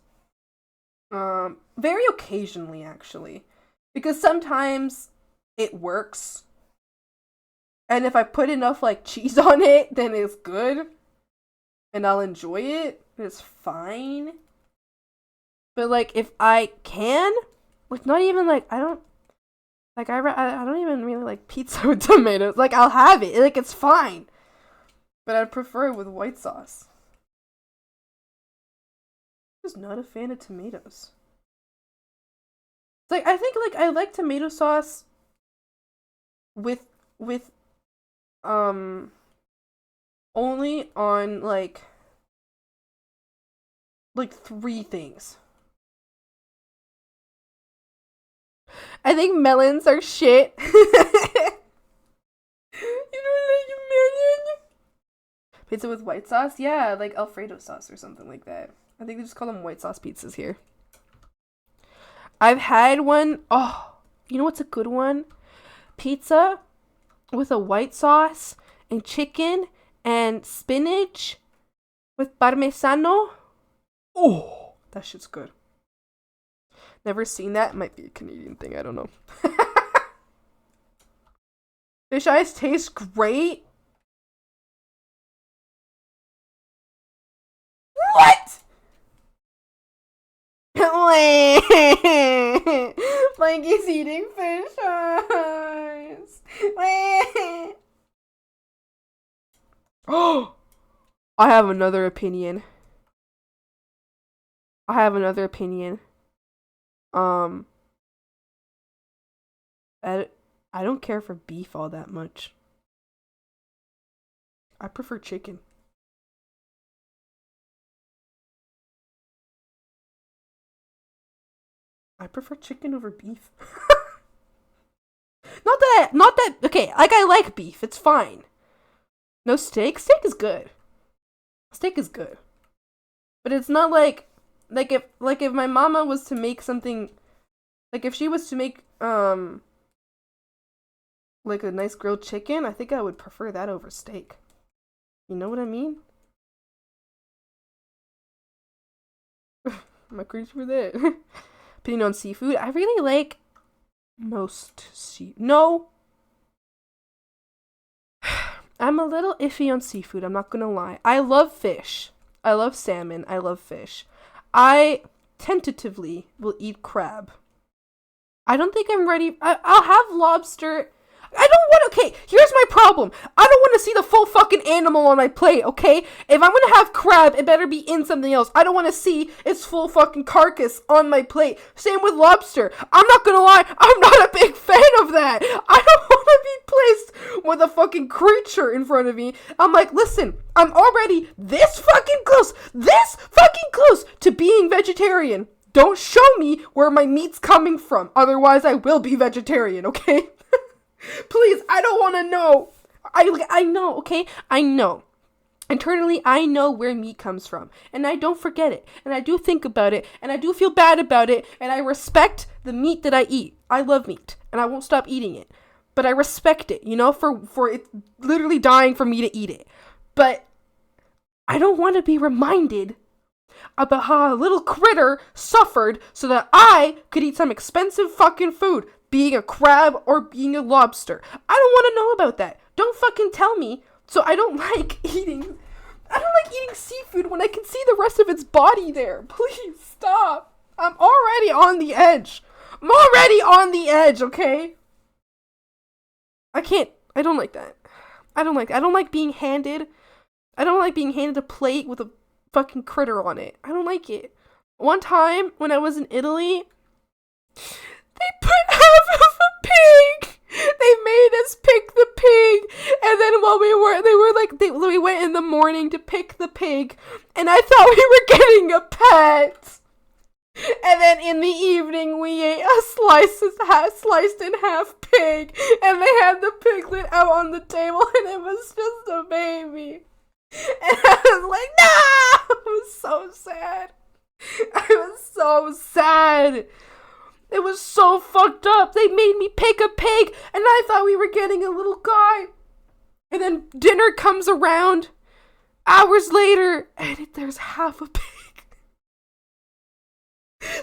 Very occasionally, actually. Because sometimes it works. And if I put enough, like, cheese on it, then it's good. And I'll enjoy it. It's fine. But, like, if I can, like, not even, like, I don't even really like pizza with tomatoes. Like, I'll have it. Like, it's fine. But I'd prefer it with white sauce. I'm just not a fan of tomatoes. Like, I think, like, I like tomato sauce with only on, like 3 things. I think melons are shit. You don't like melon? Pizza with white sauce? Yeah, like Alfredo sauce or something like that. I think they just call them white sauce pizzas here. I've had one. Oh, you know what's a good one? Pizza with a white sauce and chicken and spinach with parmesano. Oh, that shit's good. Never seen that. It might be a Canadian thing. I don't know. Fish eyes taste great. What? Like he's eating fish eyes. Oh, I have another opinion. I don't care for beef all that much. I prefer chicken. I prefer chicken over beef. Not that, okay, like I like beef, it's fine. No steak? Steak is good. But it's not like if my mama was to make something, like if she was to make, like a nice grilled chicken, I think I would prefer that over steak. You know what I mean? Am I crazy for that? Opinion on seafood? I really like most No! I'm a little iffy on seafood, I'm not gonna lie. I love fish. I love salmon. I love fish. I tentatively will eat crab. I don't think I'm ready. I'll have lobster. I don't want to. Okay, here's my problem. I don't want to see the full fucking animal on my plate, okay? If I'm gonna have crab, it better be in something else. I don't want to see its full fucking carcass on my plate. Same with lobster. I'm not gonna lie, I'm not a big fan of that. I don't want to be placed with a fucking creature in front of me. I'm like, listen, I'm already this fucking close to being vegetarian. Don't show me where my meat's coming from. Otherwise, I will be vegetarian, okay? Please, I don't want to know. I know, okay? I know. Internally, I know where meat comes from. And I don't forget it. And I do think about it. And I do feel bad about it. And I respect the meat that I eat. I love meat. And I won't stop eating it. But I respect it, you know, for it literally dying for me to eat it. But I don't want to be reminded about how a little critter suffered so that I could eat some expensive fucking food, being a crab or being a lobster. I don't want to know about that. Don't fucking tell me. So I don't like eating seafood when I can see the rest of its body there. Please stop. I'm already on the edge. I'm already on the edge, okay? I don't like that. I don't like being handed a plate with a fucking critter on it. I don't like it. One time when I was in Italy, they put half of a pig. They made us pick the pig, and then while we went in the morning to pick the pig, and I thought we were getting a pet. And then in the evening, we ate a sliced in half pig, and they had the piglet out on the table, and it was just a baby. And I was like, no! I was so sad. It was so fucked up. They made me pick a pig, and I thought we were getting a little guy. And then dinner comes around hours later, and there's half a pig.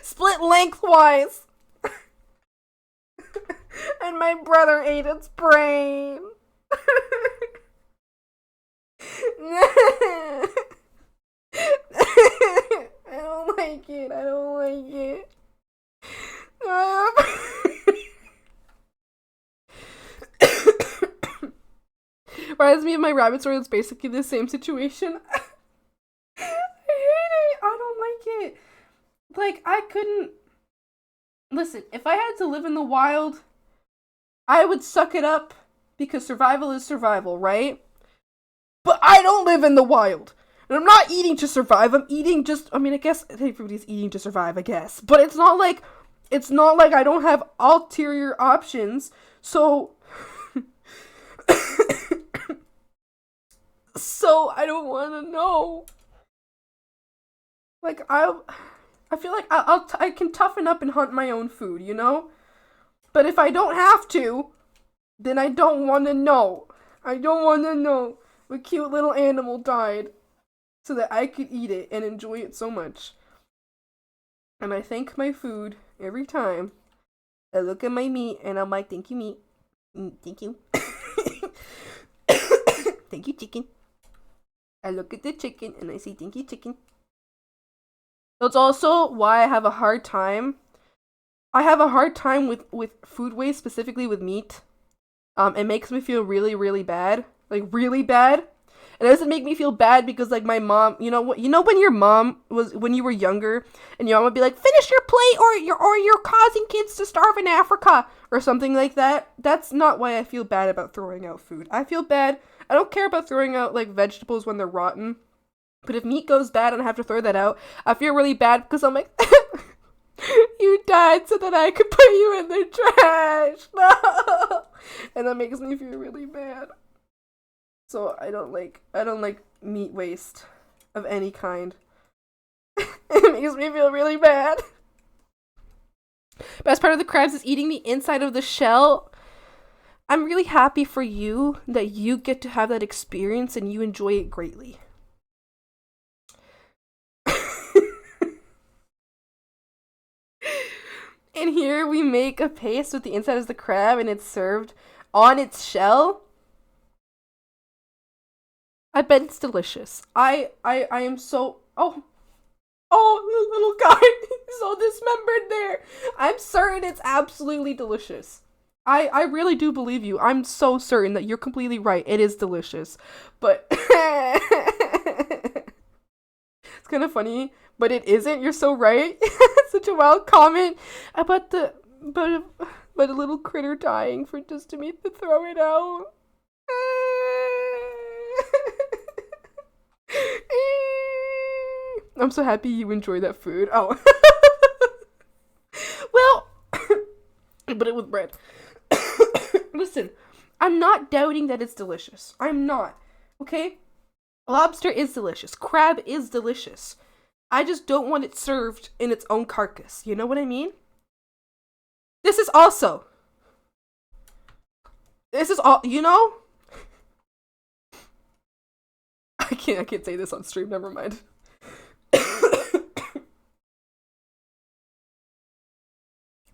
Split lengthwise. And my brother ate its brain. I don't like it. Reminds me of my rabbit story. That's basically the same situation. I hate it. I don't like it. Like, I couldn't... Listen, if I had to live in the wild, I would suck it up because survival is survival, right? But I don't live in the wild. And I'm not eating to survive. I'm eating just... I mean, I guess everybody's eating to survive, I guess. But it's not like I don't have ulterior options. So... So, I don't want to know. Like, I feel like I can toughen up and hunt my own food, you know? But if I don't have to, then I don't want to know. I don't want to know what cute little animal died so that I could eat it and enjoy it so much. And I thank my food every time. I look at my meat and I'm like, thank you, meat. Thank you. Thank you, chicken. I look at the chicken and I say, thank you, chicken. That's also why I have a hard time. I have a hard time with food waste, specifically with meat. It makes me feel really, really bad. Like, really bad. It doesn't make me feel bad because, like, my mom, you know when your mom when you were younger, and your mom would be like, finish your plate or you're causing kids to starve in Africa, or something like that. That's not why I feel bad about throwing out food. I feel bad. I don't care about throwing out, like, vegetables when they're rotten. But if meat goes bad and I have to throw that out, I feel really bad because I'm like, you died so that I could put you in the trash. No. And that makes me feel really bad. So I don't like meat waste of any kind. It makes me feel really bad. Best part of the crabs is eating the inside of the shell. I'm really happy for you that you get to have that experience and you enjoy it greatly. And here we make a paste with the inside of the crab and it's served on its shell. I bet it's delicious. I am so... Oh, the little guy. He's all dismembered there. I'm certain it's absolutely delicious. I really do believe you. I'm so certain that you're completely right. It is delicious. But... It's kind of funny, but it isn't. You're so right. Such a wild comment about but a little critter dying for just to me to throw it out. I'm so happy you enjoy that food. Oh. Well, but it with bread. Listen, I'm not doubting that it's delicious. I'm not. Okay? Lobster is delicious. Crab is delicious. I just don't want it served in its own carcass. You know what I mean? This is all, you know? I can't say this on stream, never mind.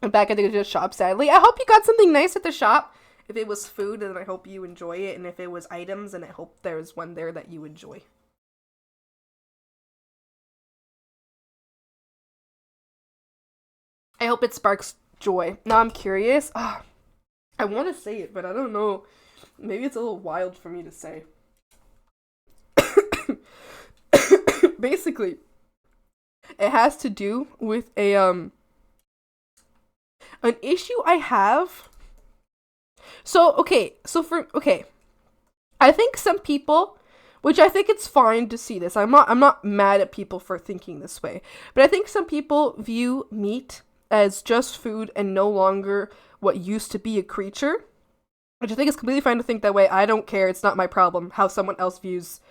I'm back at the shop, sadly. I hope you got something nice at the shop. If it was food, then I hope you enjoy it. And if it was items, then I hope there's one there that you enjoy. I hope it sparks joy. Now I'm curious. I want to say it, but I don't know. Maybe it's a little wild for me to say. Basically, it has to do with an issue I have. Okay, I think some people, which I think it's fine to see this. I'm not mad at people for thinking this way, but I think some people view meat as just food and no longer what used to be a creature, which I think is completely fine to think that way. I don't care. It's not my problem how someone else views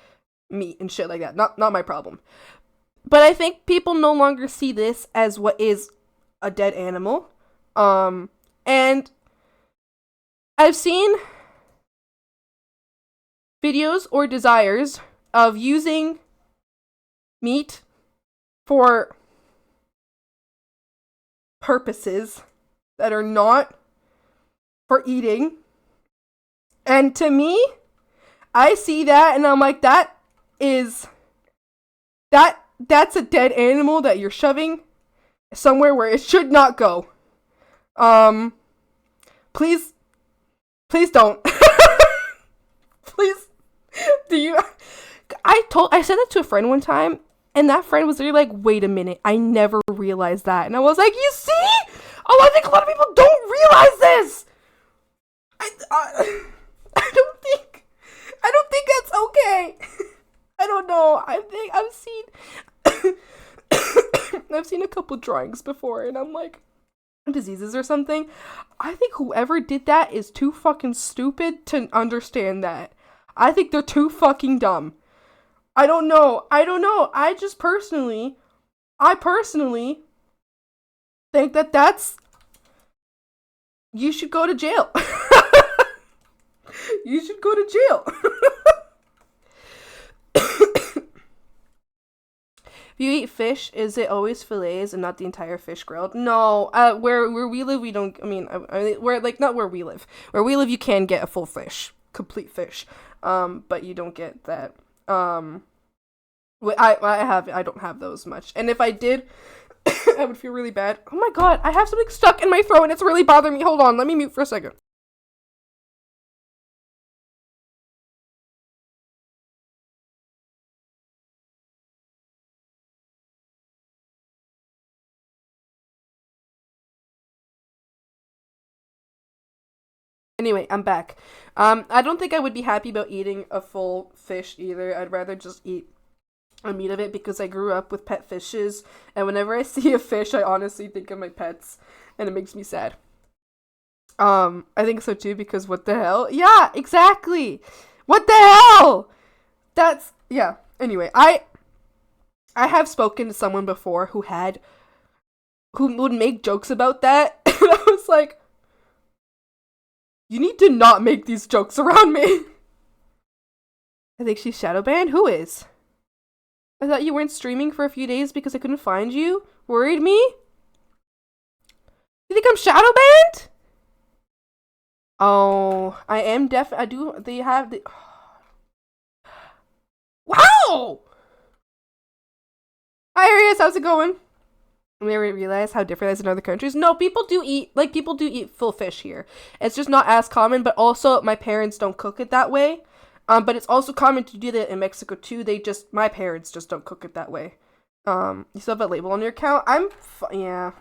meat and shit like that. Not my problem. But I think people no longer see this as what is a dead animal. And I've seen videos or desires of using meat for purposes that are not for eating. And to me, I see that and I'm like, that's a dead animal that you're shoving somewhere where it should not go. Please don't. Please. I said that to a friend one time, and that friend was literally like, wait a minute, I never realized that. And I was like, you see? Oh, I think a lot of people don't realize this. I don't think that's okay. I don't know. I've seen a couple drawings before, and I'm like, diseases or something. I think whoever did that is too fucking stupid to understand that. I think they're too fucking dumb. I don't know. I personally think that's, you should go to jail. You should go to jail. If you eat fish, is it always fillets and not the entire fish grilled? No, where we live, we don't, where, like, not where we live. Where we live, you can get a full fish, complete fish, but you don't get that. I don't have those much, and if I did, I would feel really bad. Oh my god, I have something stuck in my throat and it's really bothering me. Hold on, let me mute for a second. Anyway, I'm back. I don't think I would be happy about eating a full fish either. I'd rather just eat a meat of it because I grew up with pet fishes, and whenever I see a fish, I honestly think of my pets, and it makes me sad. I think so too, because what the hell? Yeah, exactly! What the hell? Yeah. Anyway, I have spoken to someone before who would make jokes about that, and I was like, you need to not make these jokes around me. I think she's shadow banned. Who is? I thought you weren't streaming for a few days because I couldn't find you. Worried me? You think I'm shadow banned? Oh, I am I do. They have the. Wow! Hi, Arias. How's it going? I never realized how different it is in other countries. No, people do eat full fish here. It's just not as common, but also my parents don't cook it that way. But it's also common to do that in Mexico too. My parents just don't cook it that way. You still have a label on your account? Yeah.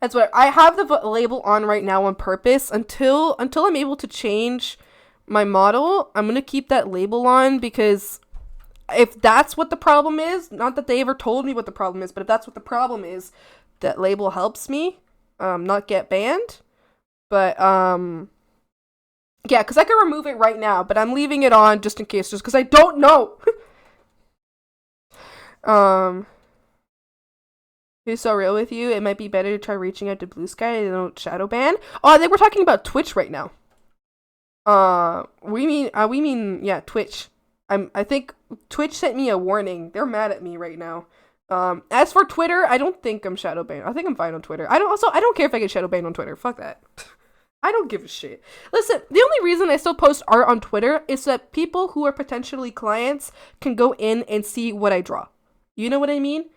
That's what I have the label on right now on purpose until I'm able to change my model. I'm gonna keep that label on because if that's what the problem is, not that they ever told me what the problem is, but if that's what the problem is, that label helps me not get banned. But yeah, because I can remove it right now, but I'm leaving it on just in case, just because I don't know. Who's so real with you? It might be better to try reaching out to Blue Sky. They don't shadow ban. Oh, they were talking about Twitch right now. We mean yeah, Twitch. I think Twitch sent me a warning. They're mad at me right now. As for Twitter, I don't think I'm shadow banned. I think I'm fine on Twitter. I don't care if I get shadow banned on Twitter. Fuck that. I don't give a shit. Listen, the only reason I still post art on Twitter is that people who are potentially clients can go in and see what I draw. You know what I mean?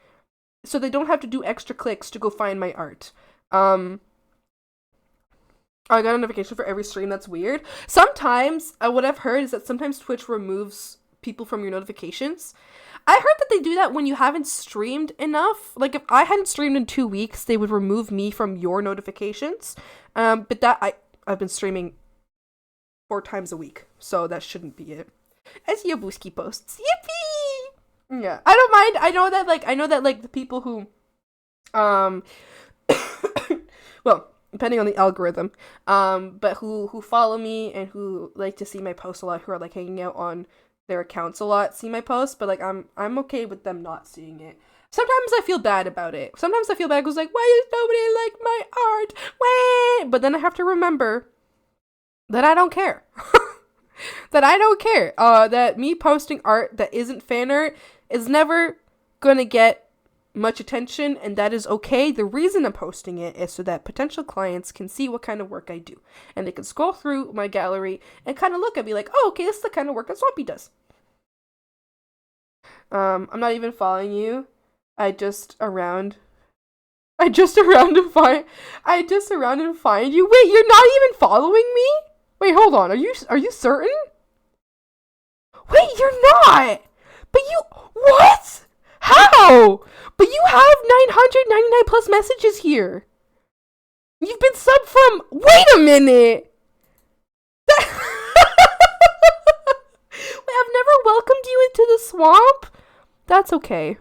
So they don't have to do extra clicks to go find my art. I got a notification for every stream. That's weird. Sometimes, what I've heard is that sometimes Twitch removes people from your notifications. I heard that they do that when you haven't streamed enough. Like, if I hadn't streamed in 2 weeks, they would remove me from your notifications. But I've been streaming 4 times a week, so that shouldn't be it. As Yabuski posts. Yippee! Yeah, I don't mind. I know that, like, the people who, well, depending on the algorithm, but who follow me and who like to see my posts a lot, who are, like, hanging out on their accounts a lot, see my posts, but, like, I'm okay with them not seeing it. Sometimes I feel bad about it. Sometimes I feel bad because, like, why does nobody like my art? Wait! But then I have to remember that I don't care. That I don't care. That me posting art that isn't fan art is never gonna get much attention, and that is okay. The reason I'm posting it is so that potential clients can see what kind of work I do, and they can scroll through my gallery and kind of look at me like, oh, okay, this is the kind of work that Swampy does. I'm not even following you. I just around and find you. Wait, you're not even following me? Wait, hold on. Are you certain? Wait, you're not. But you, what? How? But you have 999 plus messages here. You've been subbed from, wait a minute. Wait, I've never welcomed you into the swamp. That's okay.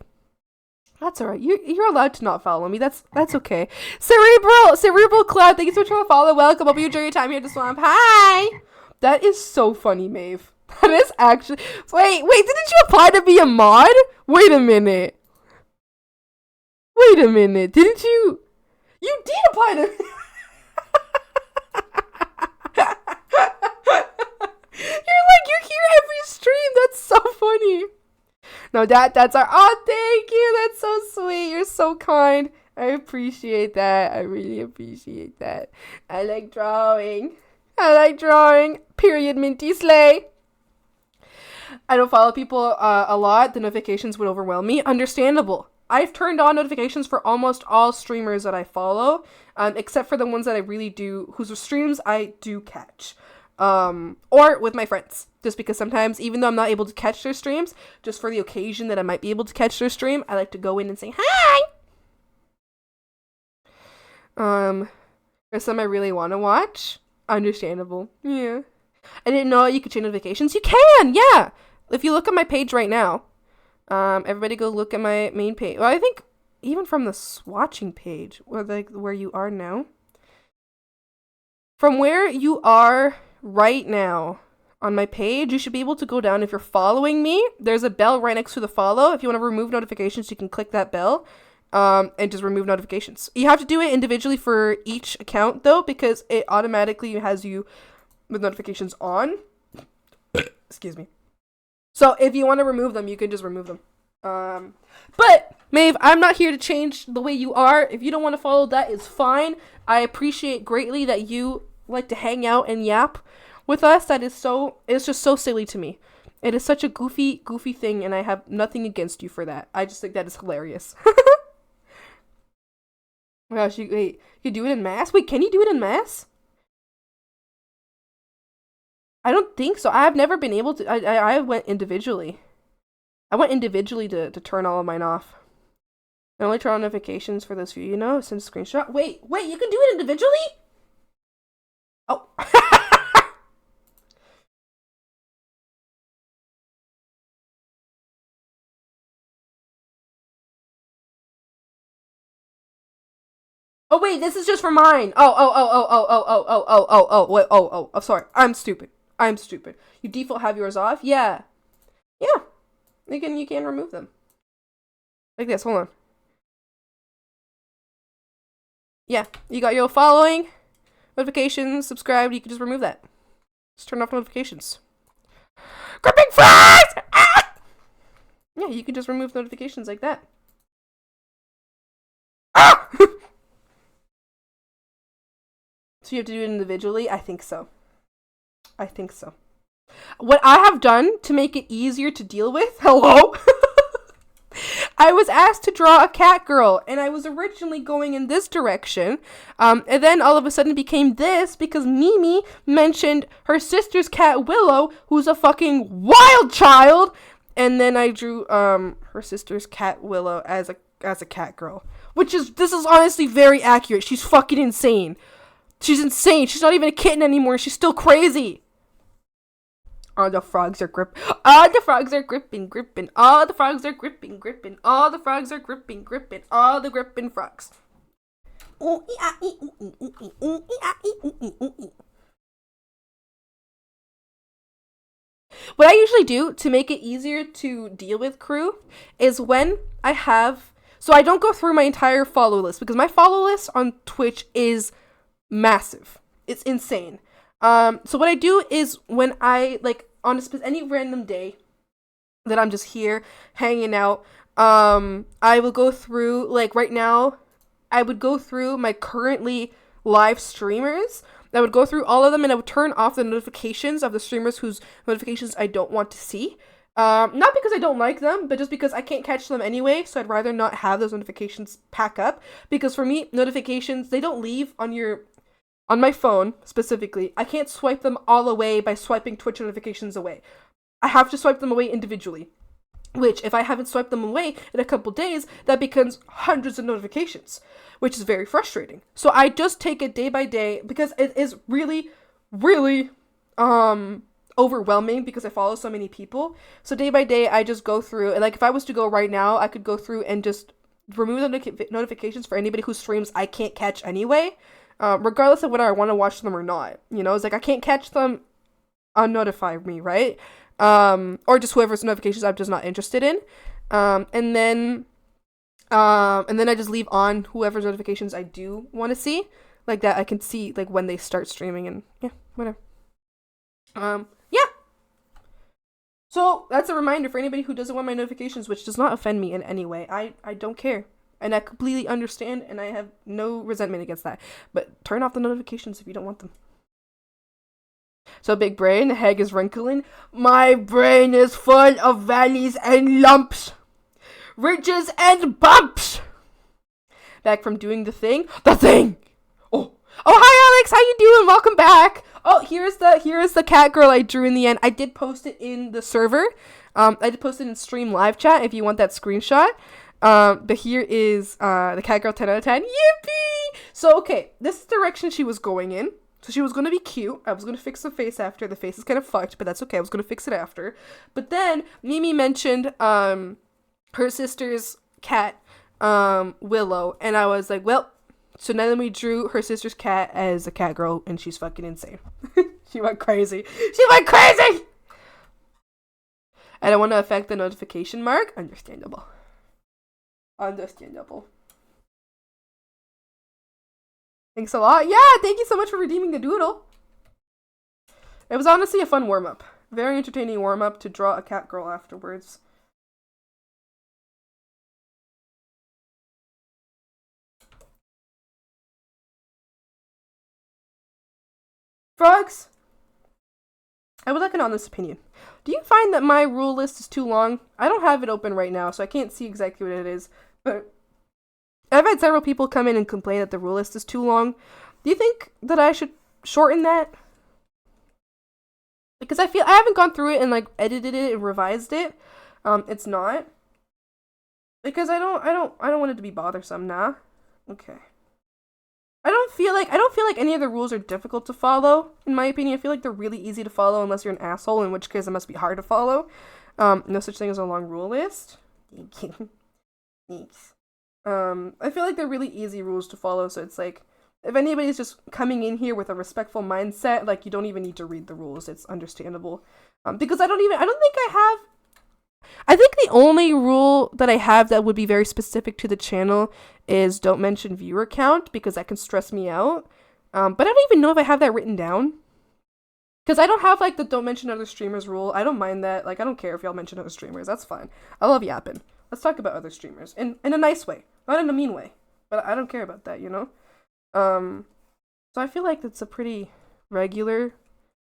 That's alright. You're allowed to not follow me. That's okay. Cerebral Cloud, thank you so much for the follow. Welcome. Hope you enjoy your time here at the swamp. Hi. That is so funny, Maeve. That is actually. Wait. Didn't you apply to be a mod? Wait a minute. Didn't you? You did apply to. You're here every stream. That's so funny. No, that's our. Oh, thank you. That's so sweet. You're so kind. I appreciate that. I really appreciate that. I like drawing. Period, Minty Slay. I don't follow people a lot. The notifications would overwhelm me. Understandable. I've turned on notifications for almost all streamers that I follow, except for the ones that I really do, whose streams I do catch. Or with my friends, just because sometimes, even though I'm not able to catch their streams, just for the occasion that I might be able to catch their stream, I like to go in and say, hi! There's some I really want to watch. Understandable. Yeah. I didn't know you could change notifications. You can! Yeah! If you look at my page right now, everybody go look at my main page. Well, I think even from the swatching page, where you are now. From where you are right now on my page, you should be able to go down. If you're following me, there's a bell right next to the follow. If you want to remove notifications, you can click that bell and just remove notifications. You have to do it individually for each account, though, because it automatically has you with notifications on. Excuse me. So if you want to remove them, you can just remove them. But Maeve, I'm not here to change the way you are. If you don't want to follow, that is fine. I appreciate greatly that you like to hang out and yap with us. It's just so silly to me. It is such a goofy thing, and I have nothing against you for that. I just think that is hilarious. Oh my gosh, you do it in mass? Wait, can you do it in mass? I don't think so. I've never been able to. I went individually. I went individually to turn all of mine off. I only turn on notifications for those few, send a screenshot. Wait, you can do it individually? Oh. Oh wait, this is just for mine. Oh, sorry. I'm stupid. You default have yours off? Yeah. Yeah. You can remove them. Like this, hold on. Yeah, you got your following, notifications, subscribe, you can just remove that. Just turn off notifications. Gripping frogs! yeah, you can just remove notifications like that. Ah! So you have to do it individually? I think so. I think so. What I have done to make it easier to deal with, hello? I was asked to draw a cat girl, and I was originally going in this direction, and then all of a sudden became this because Mimi mentioned her sister's cat Willow, who's a fucking wild child, and then I drew her sister's cat Willow as a cat girl, this is honestly very accurate. She's fucking insane. She's insane. She's not even a kitten anymore. She's still crazy. All the frogs are gripping. All the frogs are gripping. All the frogs are gripping. All the frogs are gripping. All the gripping frogs. What I usually do to make it easier to deal with crew is when I have... So I don't go through my entire follow list because my follow list on Twitch is massive. It's insane. So what I do is when I, on any random day that I'm just here hanging out, I will go through, right now, I would go through my currently live streamers. I would go through all of them and I would turn off the notifications of the streamers whose notifications I don't want to see. Not because I don't like them, but just because I can't catch them anyway, so I'd rather not have those notifications pack up. Because for me, notifications, they don't leave on my phone, specifically. I can't swipe them all away by swiping Twitch notifications away. I have to swipe them away individually. Which, if I haven't swiped them away in a couple days, that becomes hundreds of notifications. Which is very frustrating. So I just take it day by day, because it is really, really, overwhelming, because I follow so many people. So day by day, I just go through, and if I was to go right now, I could go through and just remove the notifications for anybody whose streams I can't catch anyway. Regardless of whether I want to watch them or not, it's I can't catch them, unnotify me, right? Or just whoever's notifications I'm just not interested in, and then I just leave on whoever's notifications I do want to see, like that I can see when they start streaming, and yeah, whatever. Yeah. So that's a reminder for anybody who doesn't want my notifications, which does not offend me in any way. I don't care. And I completely understand, and I have no resentment against that. But turn off the notifications if you don't want them. So, big brain, the head is wrinkling. My brain is full of valleys and lumps. Ridges and bumps. Back from doing the thing. The thing! Oh, hi Alex, how you doing? Welcome back. Oh, here's the cat girl I drew in the end. I did post it in the server. I did post it in stream live chat if you want that screenshot. But here is the cat girl 10 out of 10. Yippee! So, okay, this is the direction she was going in. So she was going to be cute. I was going to fix the face after. The face is kind of fucked, but that's okay. I was going to fix it after. But then Mimi mentioned her sister's cat, Willow, and I was like, well, so now then we drew her sister's cat as a cat girl, and she's fucking insane. She went crazy. I don't want to affect the notification mark. Understandable. Thanks a lot. Yeah, thank you so much for redeeming the doodle. It was honestly a fun warm-up. Very entertaining warm-up to draw a cat girl afterwards. Frogs, I would like an honest opinion. Do you find that my rule list is too long? I don't have it open right now, so I can't see exactly what it is, but I've had several people come in and complain that the rule list is too long. Do you think that I should shorten that? Because I feel I haven't gone through it and edited it and revised it. It's not. Because I don't want it to be bothersome, nah. Okay. I don't feel like any of the rules are difficult to follow, in my opinion. I feel like they're really easy to follow unless you're an asshole, in which case it must be hard to follow. No such thing as a long rule list. Thank you. Thanks. I feel like they're really easy rules to follow, so it's like, if anybody's just coming in here with a respectful mindset, you don't even need to read the rules. It's understandable. Because I think the only rule that I have that would be very specific to the channel is don't mention viewer count, because that can stress me out. But I don't even know if I have that written down. Because I don't have, like, the don't mention other streamers rule. I don't mind that. Like, I don't care if y'all mention other streamers. That's fine. I love yapping. Let's talk about other streamers. In a nice way. Not in a mean way. But I don't care about that, you know? So I feel like it's a pretty regular...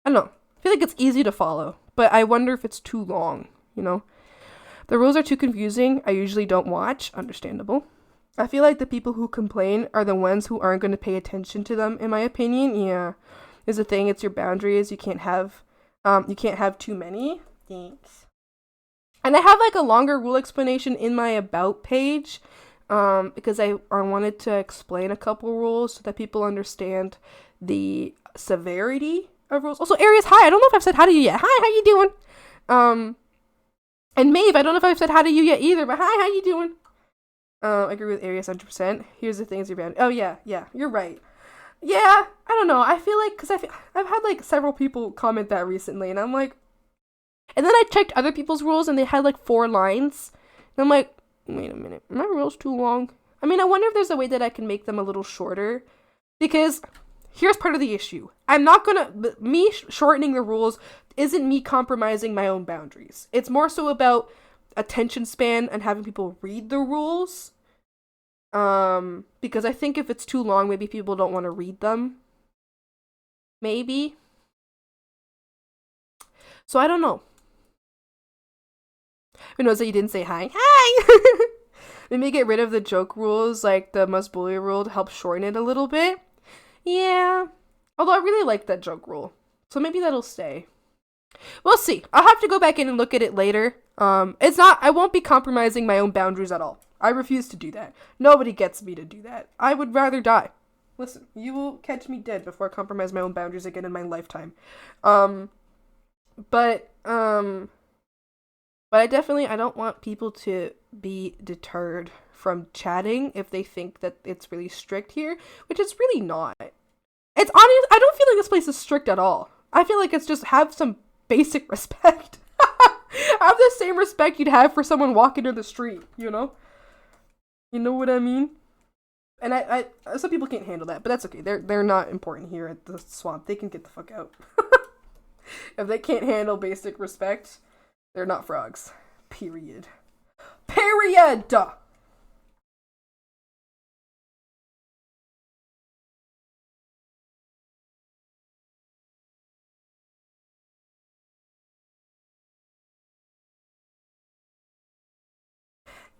I don't know. I feel like it's easy to follow. But I wonder if it's too long, you know? The rules are too confusing. I usually don't watch. Understandable. I feel like the people who complain are the ones who aren't going to pay attention to them, in my opinion. Yeah. Is the thing, it's your boundaries. You can't have too many. Thanks. And I have like a longer rule explanation in my about page, because I wanted to explain a couple rules so that people understand the severity of rules. Also, Aries, hi. I don't know if I've said hi to you yet. Hi, how you doing? And Maeve, I don't know if I've said hi to you yet either, but hi, how you doing? I agree with Aries 100%. Here's the thing, is your boundary. Oh yeah, you're right. Yeah, I don't know. I feel like, because I've had like several people comment that recently, and I'm like, and then I checked other people's rules, and they had like 4 lines, and I'm like, wait a minute, are my rules too long? I mean, I wonder if there's a way that I can make them a little shorter, because here's part of the issue. I'm not gonna, me shortening the rules isn't me compromising my own boundaries. It's more so about attention span and having people read the rules. Because I think if it's too long, maybe people don't want to read them. Maybe. So I don't know. Who knows that you didn't say hi? Hi! Maybe get rid of the joke rules, like the must bully rule, to help shorten it a little bit. Yeah. Although I really like that joke rule. So maybe that'll stay. We'll see. I'll have to go back in and look at it later. I won't be compromising my own boundaries at all. I refuse to do that. Nobody gets me to do that. I would rather die. Listen, you will catch me dead before I compromise my own boundaries again in my lifetime. But I don't want people to be deterred from chatting if they think that it's really strict here, which it's really not. It's honest, I don't feel like this place is strict at all. I feel like it's just have some basic respect. Have the same respect you'd have for someone walking in the street, you know? You know what I mean? And I some people can't handle that, but that's okay. They're not important here at the swamp. They can get the fuck out. If they can't handle basic respect, they're not frogs. Period. Period!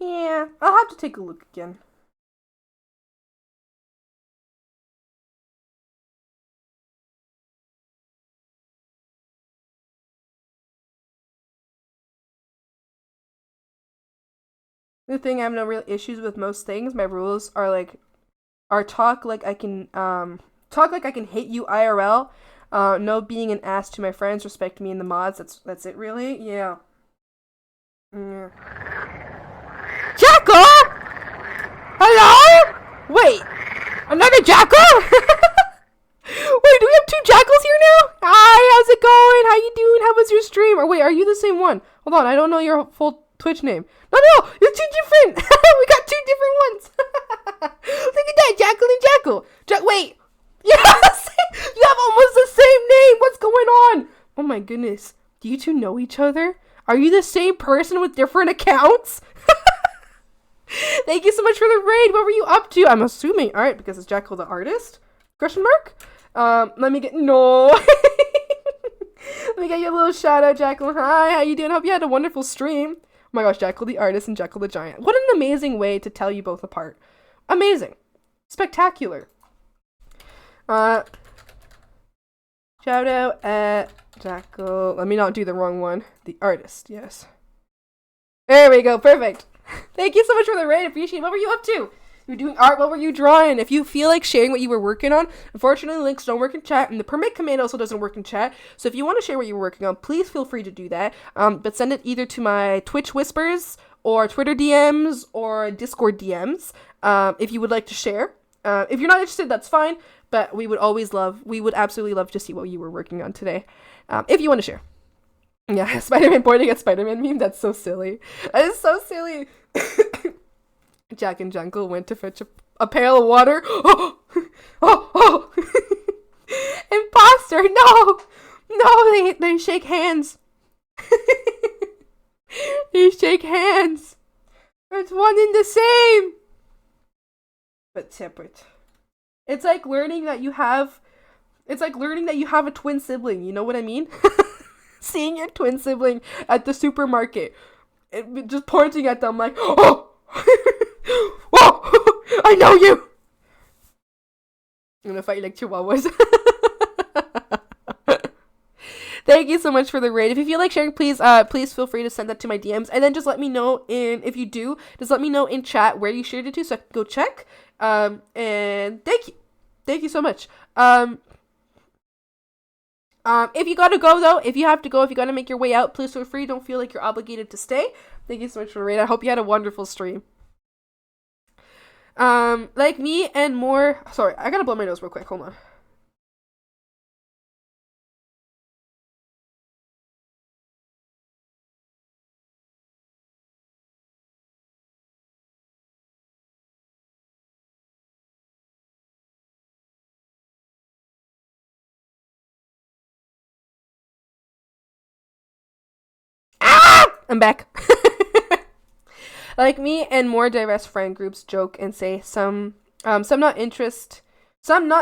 Yeah, I'll have to take a look again. The thing, I have no real issues with most things. My rules are talk like I can hit you IRL. No being an ass to my friends, respect me and the mods. That's it really? Yeah. Yeah. Jackal! Hello? Wait. Another jackal? Wait, do we have 2 jackals here now? Hi, how's it going? How you doing? How was your stream? Or wait, are you the same one? Hold on, I don't know your full Twitch name. No, you're 2 different. We got 2 different ones. Look at that, Jackal and Jackal. Wait. Yes! You have almost the same name. What's going on? Oh my goodness. Do you 2 know each other? Are you the same person with different accounts? Thank you so much for the raid. What were you up to? I'm assuming. Alright, because it's Jackal the artist? Question mark? Let me get... No. Let me get you a little shout out, Jackal. Hi, how you doing? Hope you had a wonderful stream. Oh my gosh, Jackal the artist and Jackal the giant. What an amazing way to tell you both apart. Amazing. Spectacular. Shout out at Jackal. Let me not do the wrong one. The artist, yes. There we go. Perfect. Thank you so much for the raid. Appreciate it. What were you up to? You were doing art. What were you drawing? If you feel like sharing what you were working on, unfortunately, links don't work in chat, and the permit command also doesn't work in chat. So if you want to share what you were working on, please feel free to do that. But send it either to my Twitch whispers or Twitter DMs or Discord DMs. If you would like to share. If you're not interested, that's fine. But we would absolutely love to see what you were working on today. If you want to share. Yeah, Spider-Man pointing at Spider-Man meme. That's so silly. That is so silly. Jack and Jackal went to fetch a pail of water. Oh! Imposter! No! No, they shake hands. They shake hands. It's one and the same, but separate. It's like learning that you have. It's like learning that you have a twin sibling. You know what I mean? Seeing your twin sibling at the supermarket, just pointing at them like, oh, whoa, I know you. I'm gonna fight like chihuahuas. Thank you so much for the raid. If you feel like sharing, please feel free to send that to my DMs, and then just let me know if you do, just let me know in chat where you shared it to, so I can go check. And thank you so much. If you gotta go though, if you have to go, if you gotta make your way out, please feel free. Don't feel like you're obligated to stay. Thank you so much for the raid. I hope you had a wonderful stream. Like me and more. Sorry, I gotta blow my nose real quick. Hold on. I'm back. Like me and more diverse friend groups joke and say some not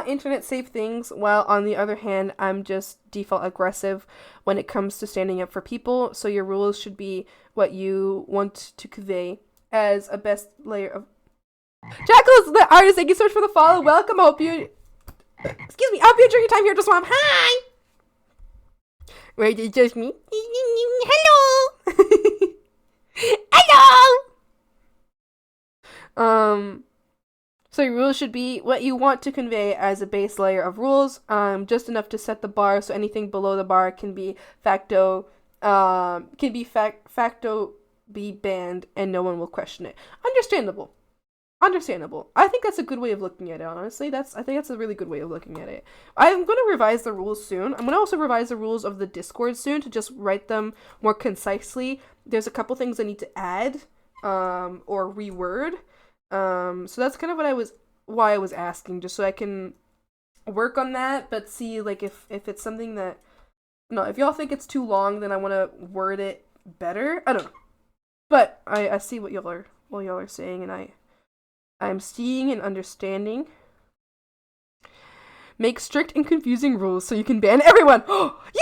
internet safe things, while on the other hand I'm just default aggressive when it comes to standing up for people. So your rules should be what you want to convey as a best layer of. Jackal's the artist. Thank you so much for the follow. Welcome. I hope you. Excuse me. I hope you enjoy your time here. Just mom. Hi. Wait, it's just me. Hello. Hello. So your rules should be what you want to convey as a base layer of rules. Just enough to set the bar, so anything below the bar can be facto be banned, and no one will question it. Understandable. I think that's a good way of looking at it, honestly. I think that's a really good way of looking at it. I'm going to revise the rules soon. I'm going to also revise the rules of the Discord soon to just write them more concisely. There's a couple things I need to add or reword. So that's kind of why I was asking, just so I can work on that, but see like if it's something that if y'all think it's too long, then I want to word it better. I don't know. But I see what y'all are saying, and I'm seeing and understanding. Make strict and confusing rules so you can ban everyone. Yippee!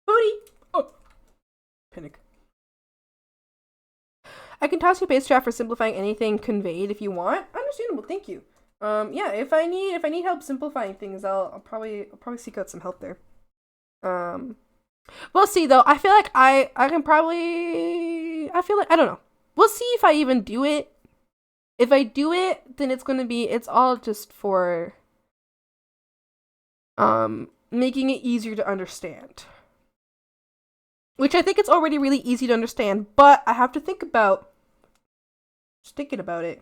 Booty! Oh. Panic. I can toss you base chat for simplifying anything conveyed if you want. Understandable, thank you. Yeah, if I need help simplifying things, I'll probably seek out some help there. We'll see though. I feel like I don't know. We'll see if I even do it. If I do it, then it's all just for making it easier to understand. Which I think it's already really easy to understand, but I have to think about just thinking about it.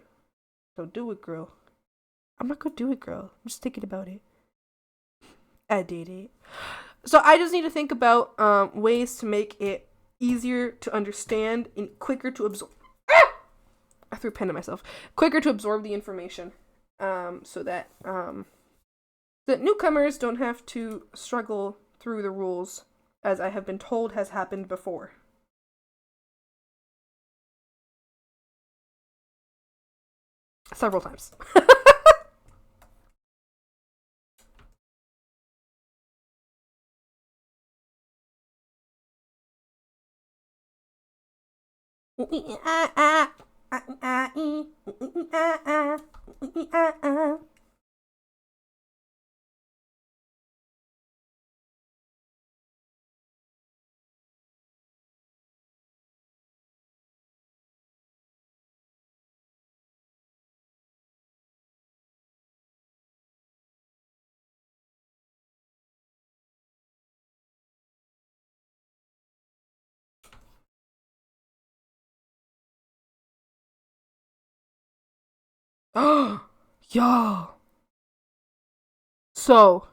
Don't do it, girl. I'm not gonna do it, girl. I'm just thinking about it. I did it. So I just need to think about ways to make it easier to understand and quicker to absorb. I threw a pen at myself. Quicker to absorb the information, so that newcomers don't have to struggle through the rules, as I have been told has happened before. Several times. Yo. So,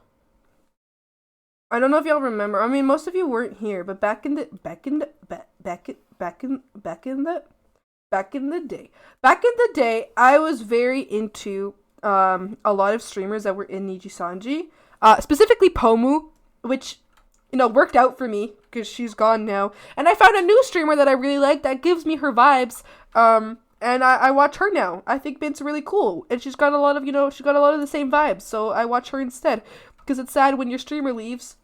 I don't know if y'all remember. I mean, most of you weren't here, but back in the day, I was very into a lot of streamers that were in Nijisanji, specifically Pomu, which worked out for me because she's gone now, and I found a new streamer that I really like that gives me her vibes. And I watch her now. I think Bint's really cool, and she's got a lot of the same vibes. So I watch her instead, because it's sad when your streamer leaves,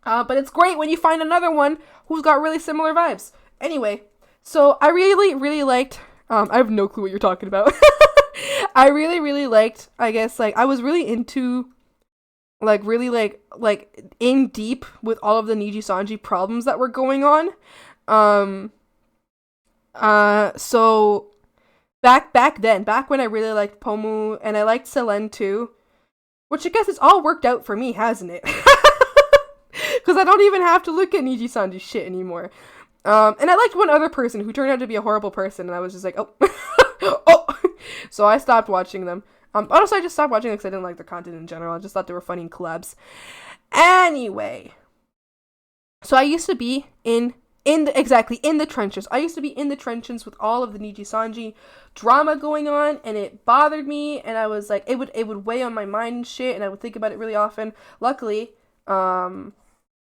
but it's great when you find another one who's got really similar vibes. Anyway, so I really liked. I have no clue what you're talking about. I really liked. I guess I was really into, really in deep with all of the Nijisanji problems that were going on. So. Back then, when I really liked Pomu, and I liked Selen too, which I guess it's all worked out for me, hasn't it? Because I don't even have to look at Nijisanji's shit anymore. And I liked one other person who turned out to be a horrible person, and I was just like, oh. Oh! So I stopped watching them. Honestly, I just stopped watching them because I didn't like their content in general. I just thought they were funny in collabs. Anyway. So I used to be in the trenches. I used to be in the trenches with all of the Nijisanji drama going on, and it bothered me, and I was like, it would weigh on my mind and shit, and I would think about it really often. Luckily, all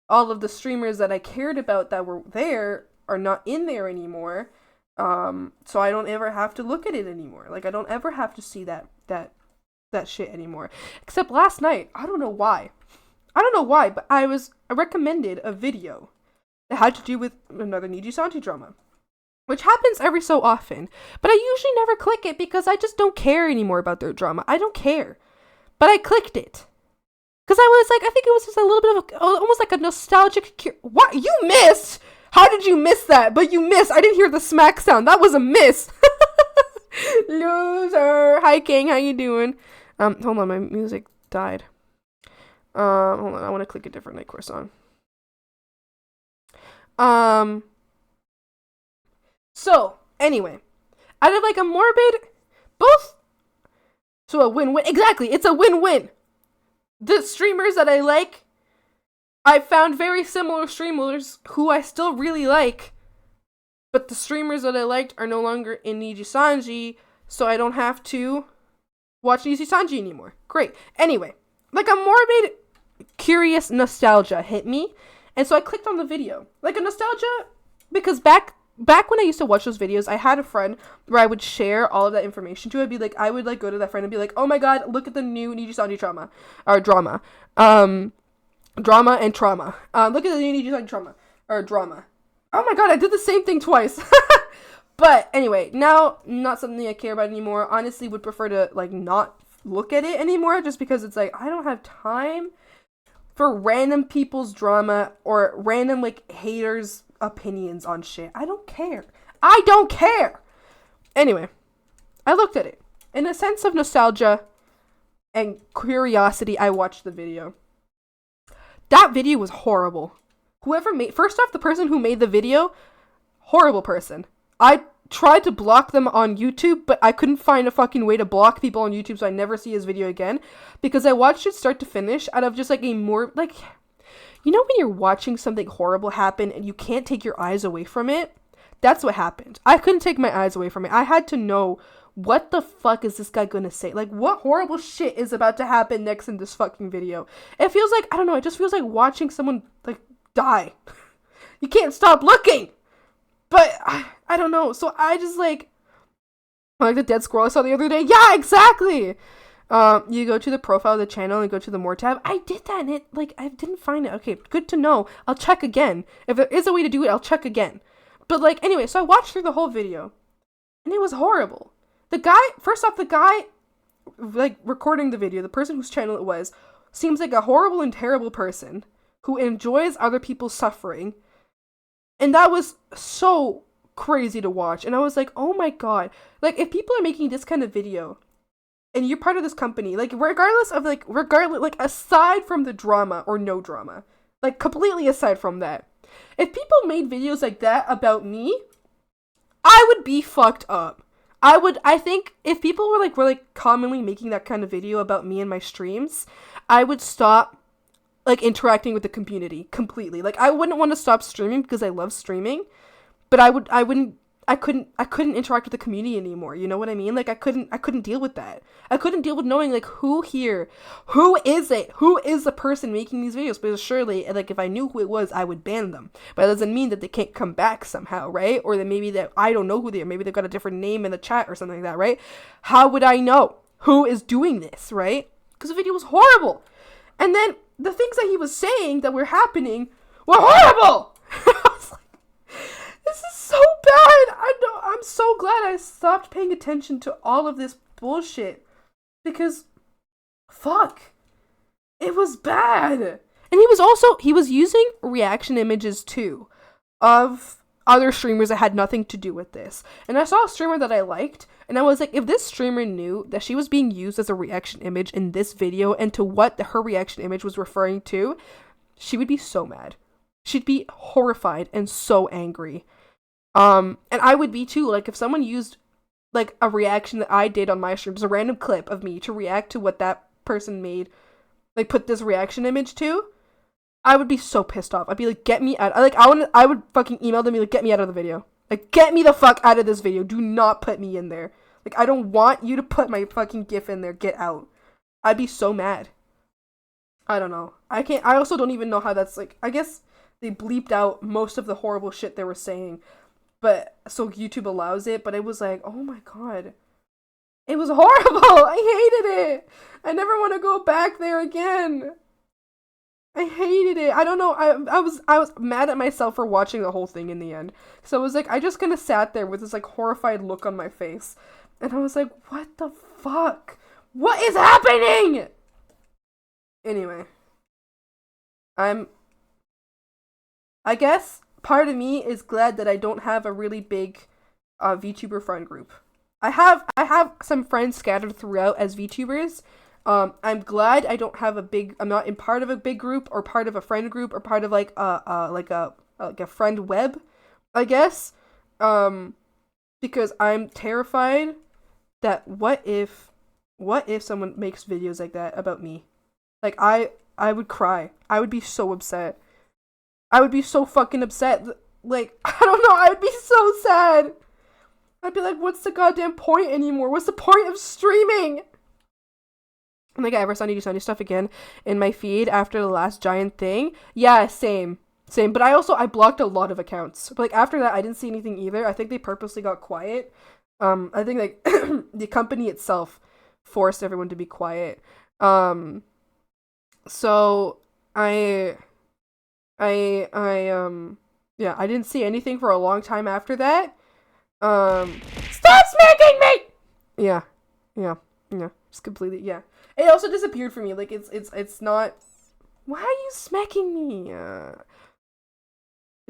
of the streamers that I cared about that were there are not in there anymore, so I don't ever have to look at it anymore. I don't ever have to see that shit anymore. Except last night, I don't know why, but I recommended a video that had to do with another Nijisanji drama, which happens every so often, but I usually never click it because I just don't care anymore about their drama. I don't care, but I clicked it because I was I think it was just a little bit of almost like a nostalgic. What you missed? How did you miss that? But you missed. I didn't hear the smack sound. That was a miss. Loser. Hi King, how you doing? Hold on, my music died. Hold on, I want to click a different Nightcore song. So, anyway, out of a morbid, so a win-win, exactly, it's a win-win. The streamers that I like, I found very similar streamers who I still really like, but the streamers that I liked are no longer in Nijisanji, so I don't have to watch Nijisanji anymore. Great. Anyway, a morbid, curious nostalgia hit me. And so I clicked on the video. A nostalgia, because back when I used to watch those videos, I had a friend where I would share all of that information to. I would go to that friend and be like, oh my god, look at the new Nijisanji drama. Drama and trauma. Look at the new Nijisanji drama. Oh my god, I did the same thing twice. But anyway, now, not something I care about anymore. Honestly, would prefer to, not look at it anymore, just because it's I don't have time for random people's drama or random haters' opinions on shit. I don't care. Anyway, I looked at it. In a sense of nostalgia and curiosity, I watched the video. That video was horrible. First off, the person who made the video, horrible person. I tried to block them on YouTube, but I couldn't find a fucking way to block people on YouTube, so I never see his video again, because I watched it start to finish out of just a more, when you're watching something horrible happen and you can't take your eyes away from it? That's what happened. I couldn't take my eyes away from it. I had to know, what the fuck is this guy gonna say? What horrible shit is about to happen next in this fucking video? It feels I don't know, it just feels like watching someone, die. You can't stop looking! But, I don't know, so I just like the dead squirrel I saw the other day. Yeah, exactly! You go to the profile of the channel and go to the more tab. I did that and it, I didn't find it. Okay, good to know. I'll check again. If there is a way to do it, I'll check again. But, anyway, so I watched through the whole video. And it was horrible. The guy, recording the video, the person whose channel it was, seems like a horrible and terrible person who enjoys other people's suffering. And that was so crazy to watch. And I was like, oh my god. If people are making this kind of video, and you're part of this company, regardless, aside from the drama or no drama, completely aside from that, if people made videos like that about me, I would be fucked up. I think if people were like commonly making that kind of video about me and my streams, I would stop like interacting with the community completely. Like I wouldn't want to stop streaming because I love streaming, but I couldn't interact with the community anymore. You know what I mean? Like I couldn't deal with that. I couldn't deal with knowing like who is the person making these videos, because surely like if I knew who it was, I would ban them. But that doesn't mean that they can't come back somehow, right? Or that maybe that I don't know who they are. Maybe they've got a different name in the chat or something like that, right? How would I know who is doing this, right? Because the video was horrible. And then the things that he was saying that were happening were horrible. I was like, this is so bad. I'm so glad I stopped paying attention to all of this bullshit, because fuck, it was bad. And he was using reaction images too of other streamers that had nothing to do with this. And I saw a streamer that I liked, and I was like, if this streamer knew that she was being used as a reaction image in this video and to what her reaction image was referring to, she would be so mad. She'd be horrified and so angry. And I would be too. Like if someone used like a reaction that I did on my stream, just a random clip of me to react to what that person made, like put this reaction image to, I would be so pissed off. I'd be like, get me out. Like I would fucking email them and be like, get me out of the video. Like get me the fuck out of this video. Do not put me in there. Like I don't want you to put my fucking GIF in there. Get out. I'd be so mad. I don't know. I also don't even know how that's like, I guess they bleeped out most of the horrible shit they were saying. But so YouTube allows it, but it was like, oh my god, it was horrible. I hated it. I never want to go back there again. I hated it. I don't know. I was mad at myself for watching the whole thing in the end. So I was like, I just kind of sat there with this like horrified look on my face, and I was like, what the fuck? What is happening? Anyway, I guess part of me is glad that I don't have a really big VTuber friend group. I have some friends scattered throughout as VTubers. I'm glad I don't have I'm not in part of a big group or part of a friend group or part of like a friend web, I guess. Because I'm terrified that what if someone makes videos like that about me? Like I would cry. I would be so upset. I would be so fucking upset. Like, I don't know, I would be so sad. I'd be like, what's the goddamn point anymore? What's the point of streaming? I'm like, I ever saw any Sunny stuff again in my feed after the last giant thing? Yeah, same. But I blocked a lot of accounts. But like after that, I didn't see anything either. I think they purposely got quiet. I think like the company itself forced everyone to be quiet. So yeah, I didn't see anything for a long time after that. Stop smacking me! Yeah, just completely, yeah. It also disappeared from me, like, it's not, why are you smacking me?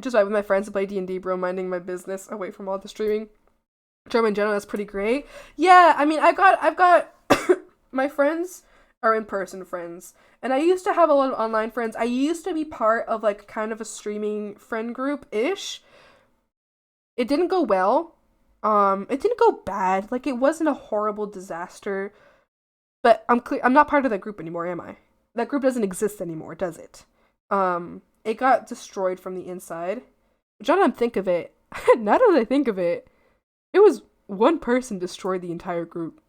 Just with my friends to play D&D, bro, minding my business away from all the streaming. German in general, that's pretty great. Yeah, I mean, I've got, my friends are in-person friends, and I used to have a lot of online friends. I used to be part of like kind of a streaming friend group-ish. It didn't go well. It didn't go bad. Like it wasn't a horrible disaster. But I'm not part of that group anymore, am I? That group doesn't exist anymore, does it? It got destroyed from the inside. Which now that I think of it, it was one person destroyed the entire group.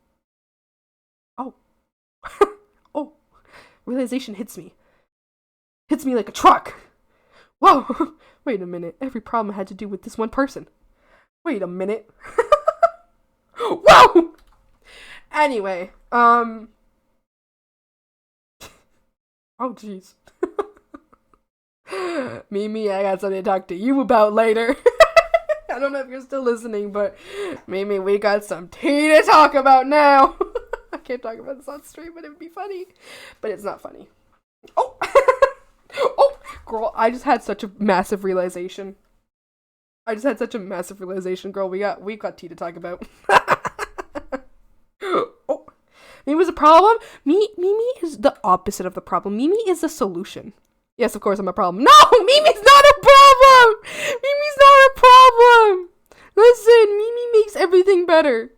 Oh. Oh. Realization hits me. Hits me like a truck. Whoa. Wait a minute. Every problem had to do with this one person. Wait a minute. Whoa! Anyway, oh jeez. Mimi, I got something to talk to you about later. I don't know if you're still listening, but Mimi, we got some tea to talk about now. I can't talk about this on stream, but it would be funny. But it's not funny. Oh! Oh! Girl, I just had such a massive realization. Girl. We've got tea to talk about. Oh, Mimi was a problem? Mimi is the opposite of the problem. Mimi is the solution. Yes, of course I'm a problem. No! Mimi's not a problem! Mimi's not a problem! Listen, Mimi makes everything better.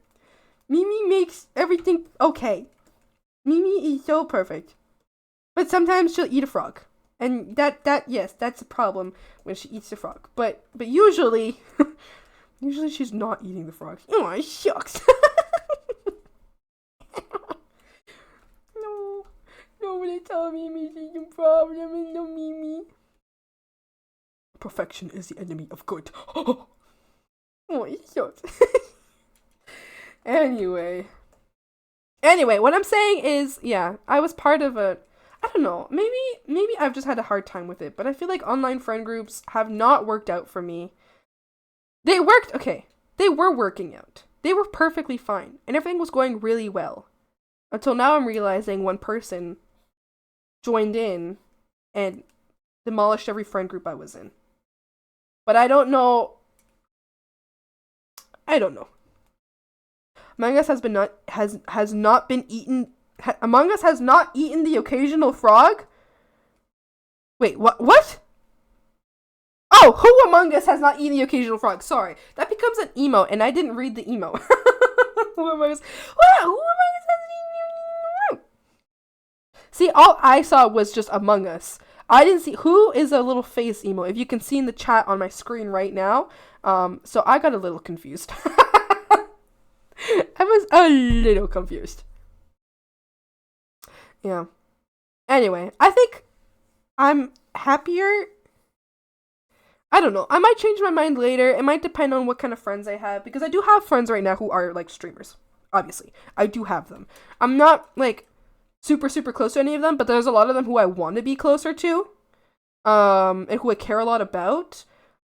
Mimi makes everything okay. Mimi is so perfect. But sometimes she'll eat a frog. And yes, that's a problem when she eats the frog. But usually, usually she's not eating the frog. Oh, shucks. No, nobody tell Mimi's eating problem and no Mimi. Perfection is the enemy of good. Oh, shucks. Anyway, what I'm saying is, yeah, I was part of a, I don't know, maybe I've just had a hard time with it, but I feel like online friend groups have not worked out for me. They were working out. They were perfectly fine, and everything was going really well. Until now I'm realizing one person joined in and demolished every friend group I was in. But I don't know. Among Us has not eaten the occasional frog? Wait, what? Oh, who among us has not eaten the occasional frog? Sorry. That becomes an emo, and I didn't read the emo. Who among us hasn't eaten? See, all I saw was just Among Us. I didn't see who is a little face emo. If you can see in the chat on my screen right now. So I got a little confused. I was a little confused. Yeah. Anyway, I think I'm happier. I don't know. I might change my mind later. It might depend on what kind of friends I have. Because I do have friends right now who are, like, streamers. Obviously. I do have them. I'm not, like, super close to any of them. But there's a lot of them who I want to be closer to. And who I care a lot about.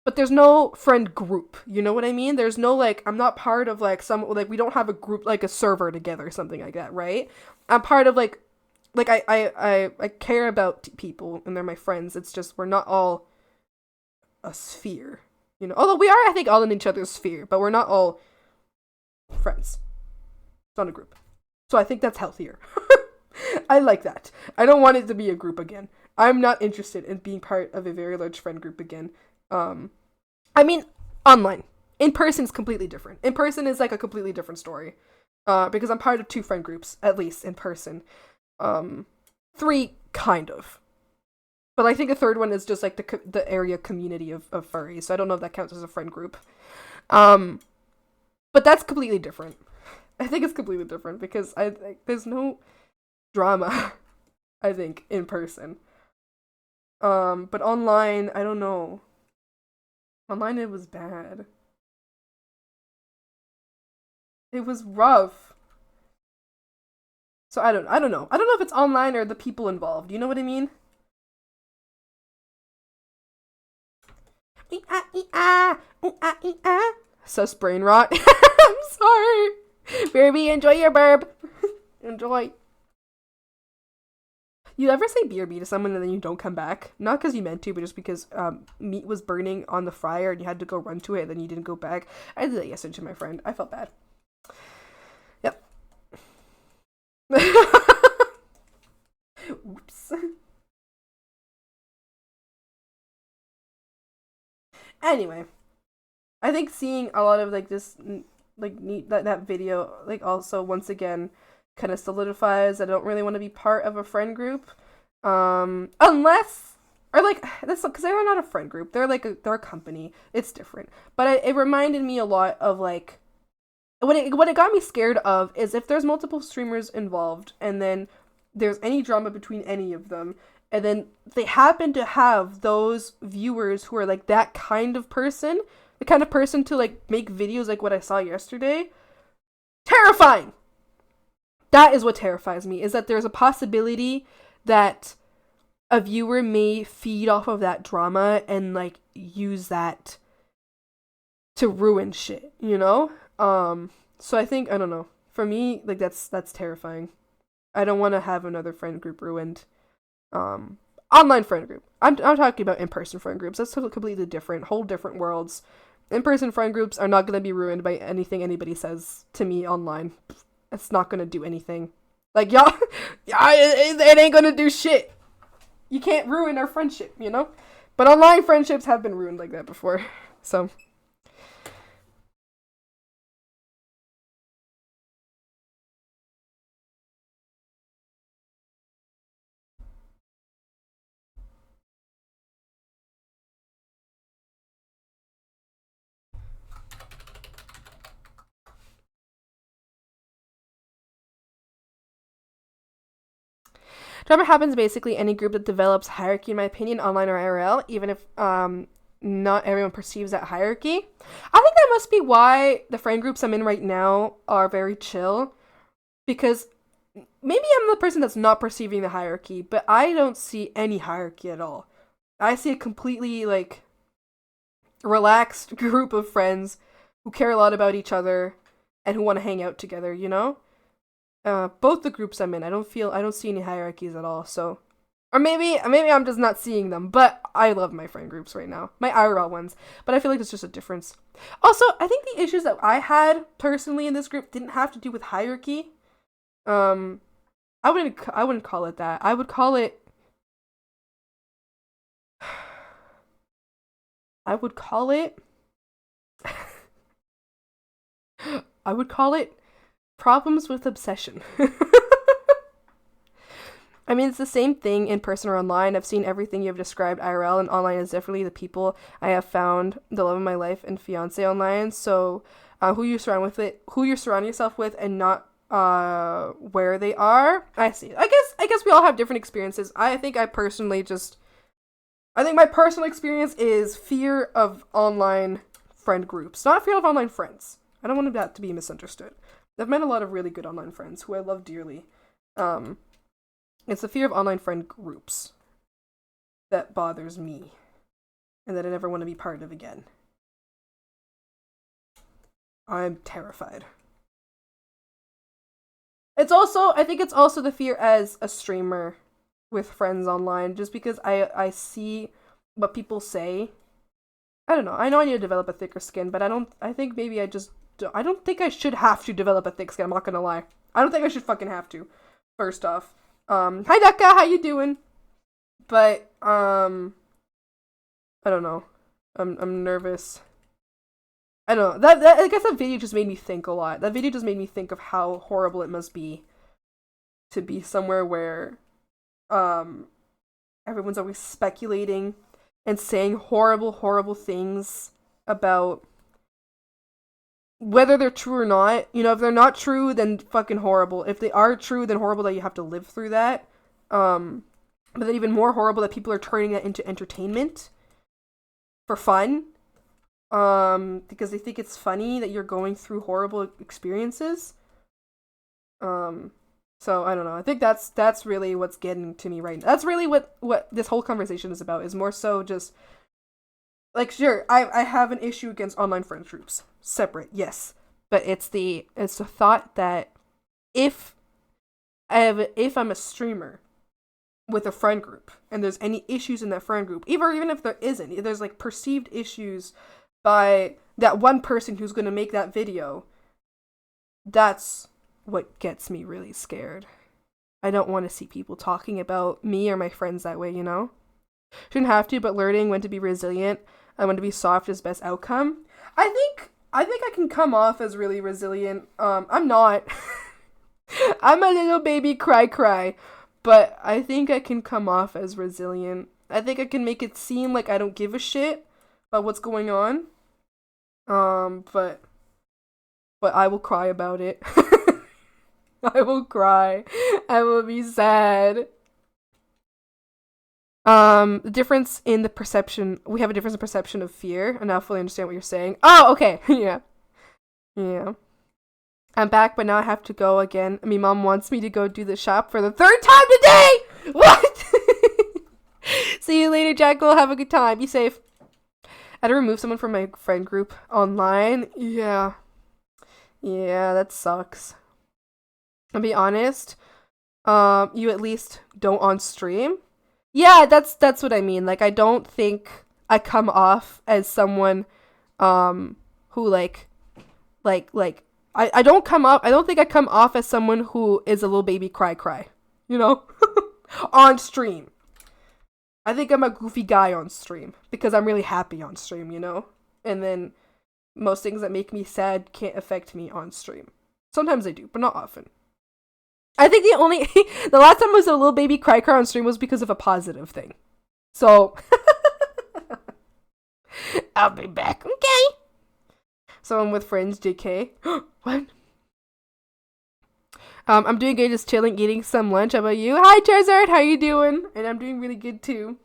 But there's no friend group, you know what I mean? There's no, like, I'm not part of, like, we don't have a group, like, a server together or something like that, right? I'm part of, like, I care about people, and they're my friends. It's just, we're not all a sphere, you know? Although we are, I think, all in each other's sphere, but we're not all friends. It's not a group. So I think that's healthier. I like that. I don't want it to be a group again. I'm not interested in being part of a very large friend group again. I mean, online. In person is completely different. In person is like a completely different story. Because I'm part of 2 friend groups, at least, in person. 3, kind of. But I think a 3rd one is just like the area community of furries, so I don't know if that counts as a friend group. But that's completely different. I think it's completely different, because there's no drama, I think, in person. But online, I don't know. Online, it was bad. It was rough. So I don't know. I don't know if it's online or the people involved. You know what I mean? Sus brain rot. I'm sorry. Baby, enjoy your burp. Enjoy. You ever say BRB to someone and then you don't come back? Not because you meant to, but just because meat was burning on the fryer and you had to go run to it and then you didn't go back. I did that yesterday to my friend. I felt bad. Yep. Oops. Anyway, I think seeing a lot of like this, like neat that video, like also once again, kind of solidifies that I don't really want to be part of a friend group, unless, or like that's because they're not a friend group. They're like they're a company. It's different. But it reminded me a lot of like what it got me scared of is if there's multiple streamers involved and then there's any drama between any of them. And then they happen to have those viewers who are like that kind of person, the kind of person to like make videos like what I saw yesterday. Terrifying! That is what terrifies me, is that there's a possibility that a viewer may feed off of that drama and like use that to ruin shit, you know? So I think, I don't know. For me, like that's terrifying. I don't want to have another friend group ruined. Online friend group. I'm talking about in-person friend groups. That's completely different. Whole different worlds. In-person friend groups are not going to be ruined by anything anybody says to me online. It's not going to do anything. Like, y'all, it ain't going to do shit. You can't ruin our friendship, you know? But online friendships have been ruined like that before. So... Drama happens basically any group that develops hierarchy, in my opinion, online or IRL, even if not everyone perceives that hierarchy. I think that must be why the friend groups I'm in right now are very chill, because maybe I'm the person that's not perceiving the hierarchy, but I don't see any hierarchy at all. I see a completely, like, relaxed group of friends who care a lot about each other and who want to hang out together, you know? Both the groups I'm in, I don't see any hierarchies at all, so. Or maybe I'm just not seeing them, but I love my friend groups right now. My IRL ones. But I feel like it's just a difference. Also, I think the issues that I had personally in this group didn't have to do with hierarchy. I wouldn't call it that. I would call it problems with obsession. I mean, it's the same thing in person or online. I've seen everything you have described IRL, and online is definitely the people I have found the love of my life and fiance online. So, who you surround yourself with, and not where they are. I see. I guess we all have different experiences. I think my personal experience is fear of online friend groups, not fear of online friends. I don't want that to be misunderstood. I've met a lot of really good online friends who I love dearly. It's the fear of online friend groups that bothers me and that I never want to be part of again. I'm terrified. I think it's also the fear as a streamer with friends online, just because I see what people say. I don't know. I know I need to develop a thicker skin, but I don't think I should have to develop a thick skin. I'm not gonna lie. I don't think I should fucking have to. First off. Hi Daka, how you doing? But, I don't know. I'm nervous. I don't know. I guess that video just made me think a lot. That video just made me think of how horrible it must be to be somewhere where, everyone's always speculating and saying horrible, horrible things about whether they're true or not. You know, if they're not true, then fucking horrible. If they are true, then horrible that you have to live through that. But then even more horrible that people are turning that into entertainment for fun. Because they think it's funny that you're going through horrible experiences. So I don't know. I think that's really what's getting to me right now. That's really what this whole conversation is about, is more so just, like, sure, I have an issue against online friend groups. Separate, yes. But it's the thought that if I'm a streamer with a friend group and there's any issues in that friend group, even if there isn't, if there's like perceived issues by that one person who's going to make that video, that's what gets me really scared. I don't want to see people talking about me or my friends that way, you know? Shouldn't have to, but learning when to be resilient and when to be soft is best outcome. I think I can come off as really resilient. I'm not. I'm a little baby cry, but I think I can come off as resilient. I think I can make it seem like I don't give a shit about what's going on. But I will cry about it. I will cry. I will be sad. The difference in the perception, we have a difference in perception of fear, and I fully understand what you're saying. Oh, okay. Yeah. I'm back, but now I have to go again. My mom wants me to go do the shop for the third time today! What? See you later, Jackal. Have a good time. Be safe. I had to remove someone from my friend group online. Yeah, that sucks. I'll be honest. You at least don't on stream. Yeah, that's what I mean. Like, I don't think I come off as someone, who I don't think I come off as someone who is a little baby cry, you know, on stream. I think I'm a goofy guy on stream because I'm really happy on stream, you know, and then most things that make me sad can't affect me on stream. Sometimes they do, but not often. I think the last time I was a little baby cry on stream was because of a positive thing. So, I'll be back, okay? So I'm with friends, JK. What? I'm doing good, just chilling, eating some lunch. How about you? Hi, Charizard. How you doing? And I'm doing really good too.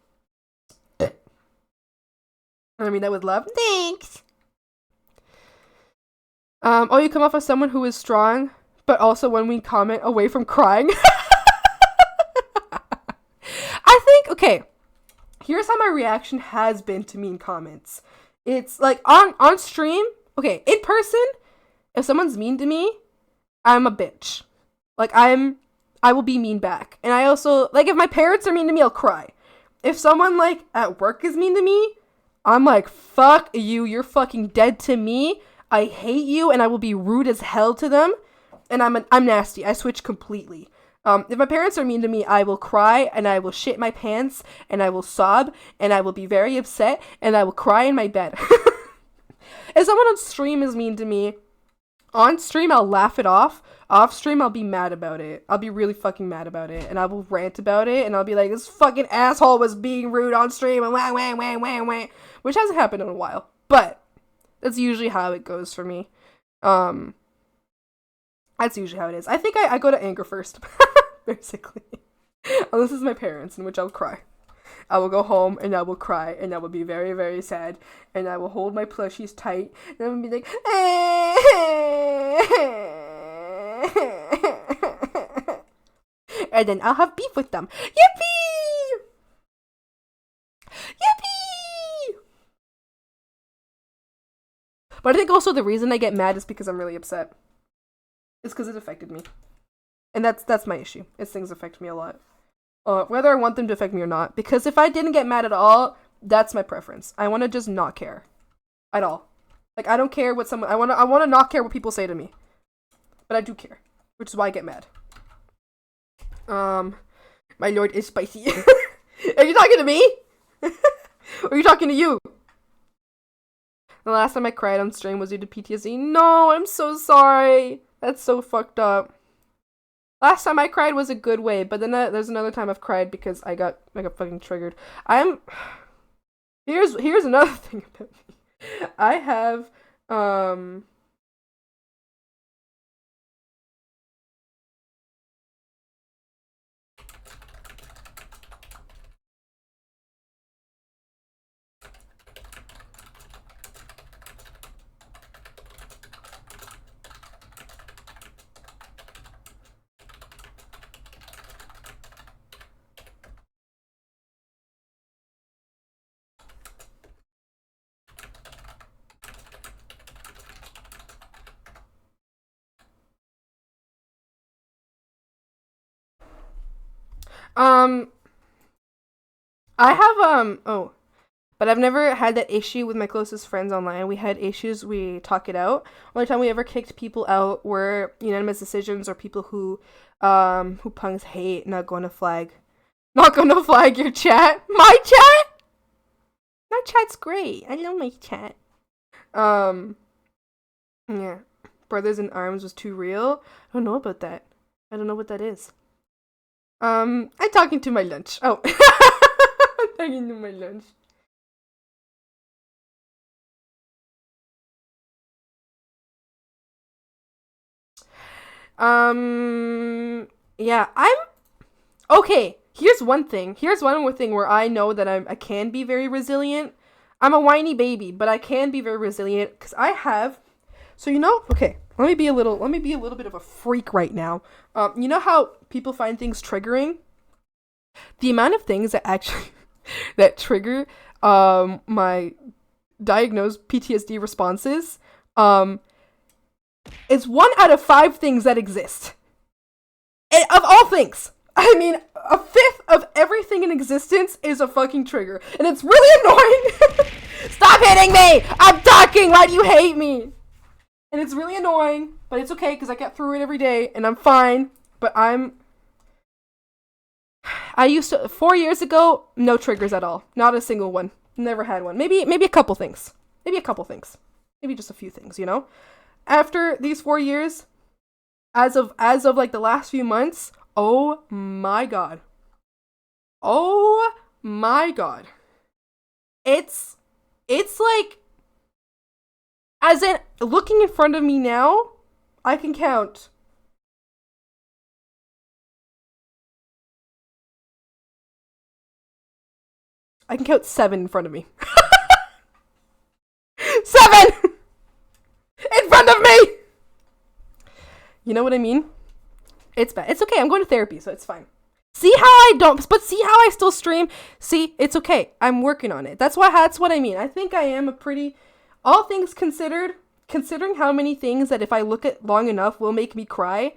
I mean that with love. Thanks. Oh, you come off as someone who is strong, but also when we comment away from crying. I think, okay, here's how my reaction has been to mean comments. It's like on stream, okay, in person, if someone's mean to me, I'm a bitch. Like I will be mean back. And I also, like if my parents are mean to me, I'll cry. If someone like at work is mean to me, I'm like, fuck you, you're fucking dead to me. I hate you, and I will be rude as hell to them. And I'm nasty. I switch completely. If my parents are mean to me, I will cry, and I will shit my pants, and I will sob, and I will be very upset, and I will cry in my bed. If someone on stream is mean to me, on stream I'll laugh it off. Off stream I'll be mad about it. I'll be really fucking mad about it, and I will rant about it, and I'll be like, this fucking asshole was being rude on stream, and wah, wah, wah, wah, wah. Which hasn't happened in a while, but that's usually how it goes for me. That's usually how it is. I think I go to anger first, basically. Unless it's my parents, in which I'll cry. I will go home, and I will cry, and I will be very, very sad, and I will hold my plushies tight, and I will be like, and then I'll have beef with them. Yippee! Yippee! But I think also the reason I get mad is because I'm really upset. It's because it affected me. And that's my issue. Is things affect me a lot. Whether I want them to affect me or not. Because if I didn't get mad at all, that's my preference. I want to just not care. At all. Like, I don't care what someone... I want to not care what people say to me. But I do care. Which is why I get mad. My lord is spicy. Are you talking to me? Or are you talking to you? The last time I cried on stream was due to PTSD. No, I'm so sorry. That's so fucked up. Last time I cried was a good way, but then there's another time I've cried because I got fucking triggered. Here's another thing about me. I have but I've never had that issue with my closest friends online. We had issues, we talk it out. Only time we ever kicked people out were unanimous decisions or people who punks hate. Not gonna flag your chat. My chat? My chat's great. I love my chat. Yeah. Brothers in Arms was too real. I don't know about that. I don't know what that is. I'm talking to my lunch. Oh. I'm talking to my lunch. Yeah, okay, here's one more thing where I know that I can be very resilient. I'm a whiny baby, but I can be very resilient because I have, so okay, let me be a little bit of a freak right now. You know how people find things triggering? The amount of things that actually, that trigger, my diagnosed PTSD responses, it's 1 out of 5 things that exist. And of all things. I mean, a fifth of everything in existence is a fucking trigger. And it's really annoying. Stop hitting me! I'm talking! Why do you hate me? And it's really annoying, but it's okay because I get through it every day and I'm fine. But I used to, 4 years ago, no triggers at all. Not a single one. Never had one. Maybe a couple things. Maybe just a few things, After these 4 years, as of like the last few months, oh my god. Oh my god. It's like, as in, looking in front of me now, I can count I can count 7 in front of me. 7 in front of me. You know what I mean? It's bad. It's okay. I'm going to therapy, so it's fine. See how I don't, but see how I still stream? See, it's okay. I'm working on it. That's what I mean. I think I am a pretty, all things considered, considering how many things that if I look at long enough will make me cry,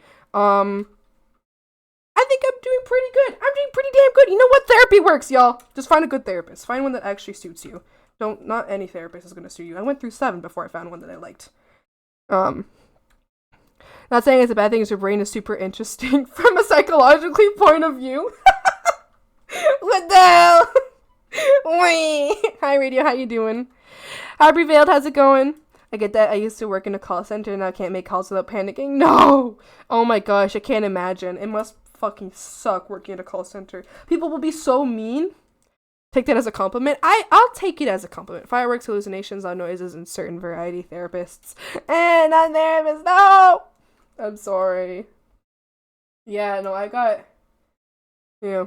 I think I'm doing pretty good. I'm doing pretty damn good. You know what? Therapy works, y'all. Just find a good therapist. Find one that actually suits you. Not any therapist is going to suit you. I went through 7 before I found one that I liked. Not saying it's a bad thing, your brain is super interesting from a psychologically point of view. What the hell? Wait. Hi, Radio. How you doing? Happy Veiled, how's it going? I get that. I used to work in a call center and I can't make calls without panicking. No! Oh my gosh, I can't imagine. It must fucking suck working at a call center. People will be so mean. Take that as a compliment. I'll take it as a compliment. Fireworks, hallucinations, loud noises, and certain variety therapists. And not therapists. No! I'm sorry. Yeah, no, I got... Yeah.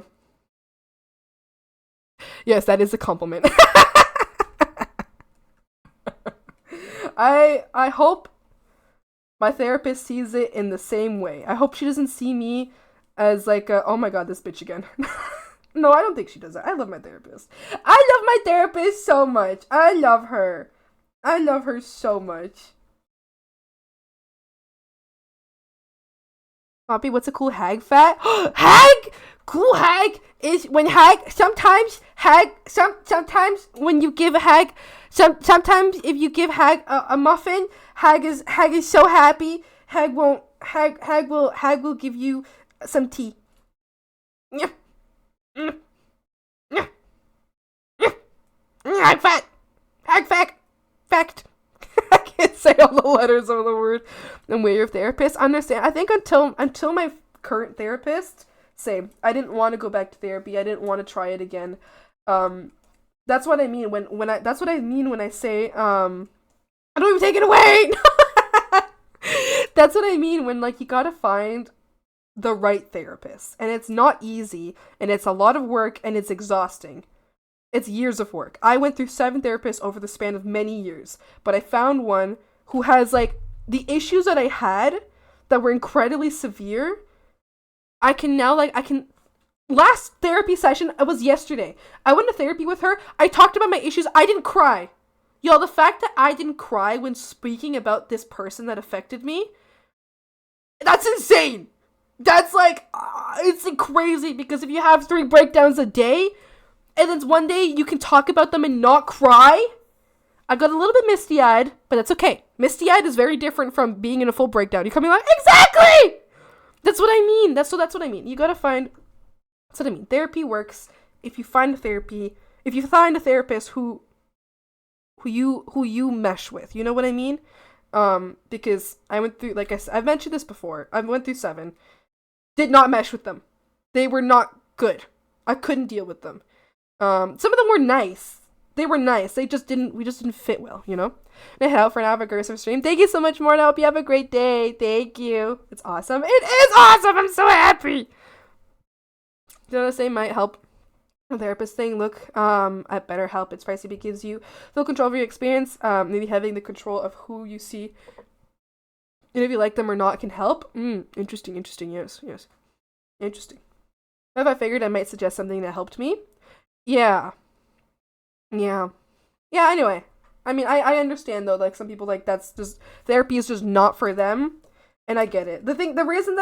Yes, that is a compliment. I hope my therapist sees it in the same way. I hope she doesn't see me as like a, oh my god, this bitch again. No, I don't think she does that. I love my therapist. I love my therapist so much. I love her. I love her so much. Poppy, what's a cool hag fat? Hag! Cool hag is when sometimes when you give a hag, sometimes if you give hag a muffin, hag is so happy. Hag will give you some tea. Yeah. Hag fat. Hag fact. I can't say all the letters of the word. And where your therapist understand. I think until my current therapist, same. I didn't want to go back to therapy. I didn't want to try it again. That's what I mean when I say I don't even take it away. That's what I mean when like you gotta find the right therapist, and it's not easy, and it's a lot of work, and it's exhausting. It's years of work. I went through 7 therapists over the span of many years, but I found one who has like the issues that I had that were incredibly severe. Last therapy session, it was yesterday. I went to therapy with her. I talked about my issues. I didn't cry. Y'all, the fact that I didn't cry when speaking about this person that affected me, that's insane. That's like, it's crazy, because if you have 3 breakdowns a day, and then one day you can talk about them and not cry, I got a little bit misty-eyed, but that's okay. Misty-eyed is very different from being in a full breakdown. You're coming like, exactly! That's what I mean. That's what I mean. You gotta find, that's what I mean. Therapy works if you find a therapist who you mesh with. You know what I mean? Because I went through, like I said, I've mentioned this before. I went through 7. Did not mesh with them. They were not good. I couldn't deal with them. Some of them were nice. They were nice. We just didn't fit well, you know? And help for an aggressive stream. Thank you so much, Morn. I hope you have a great day. Thank you. It's awesome. It is awesome. I'm so happy. The other say might help. A therapist thing, look at BetterHelp. It's pricey, but it gives you full control of your experience. Maybe having the control of who you see, and if you like them or not, can help. Interesting. Yes. Interesting. If I figured I might suggest something that helped me. Yeah. Anyway, I mean, I understand though. Like some people, like that's just therapy is just not for them, and I get it. The reason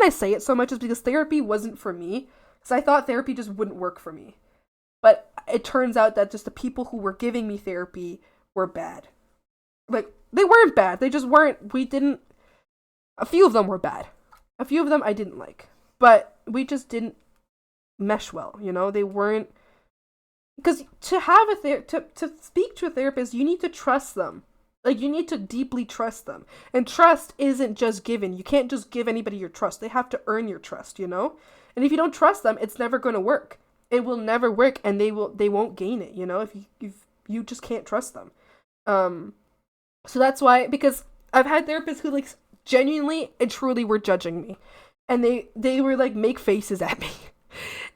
I say it so much is because therapy wasn't for me. Because I thought therapy just wouldn't work for me. But it turns out that just the people who were giving me therapy were bad. Like, they weren't bad. They just weren't, a few of them were bad. A few of them I didn't like. But we just didn't mesh well, you know? They weren't, because to speak to a therapist, you need to trust them. Like, you need to deeply trust them. And trust isn't just given. You can't just give anybody your trust. They have to earn your trust, you know? And if you don't trust them, it's never going to work. It will never work, and they won't gain it, you know, if you just can't trust them. So that's why, because I've had therapists who, like, genuinely and truly were judging me. And they were, like, make faces at me.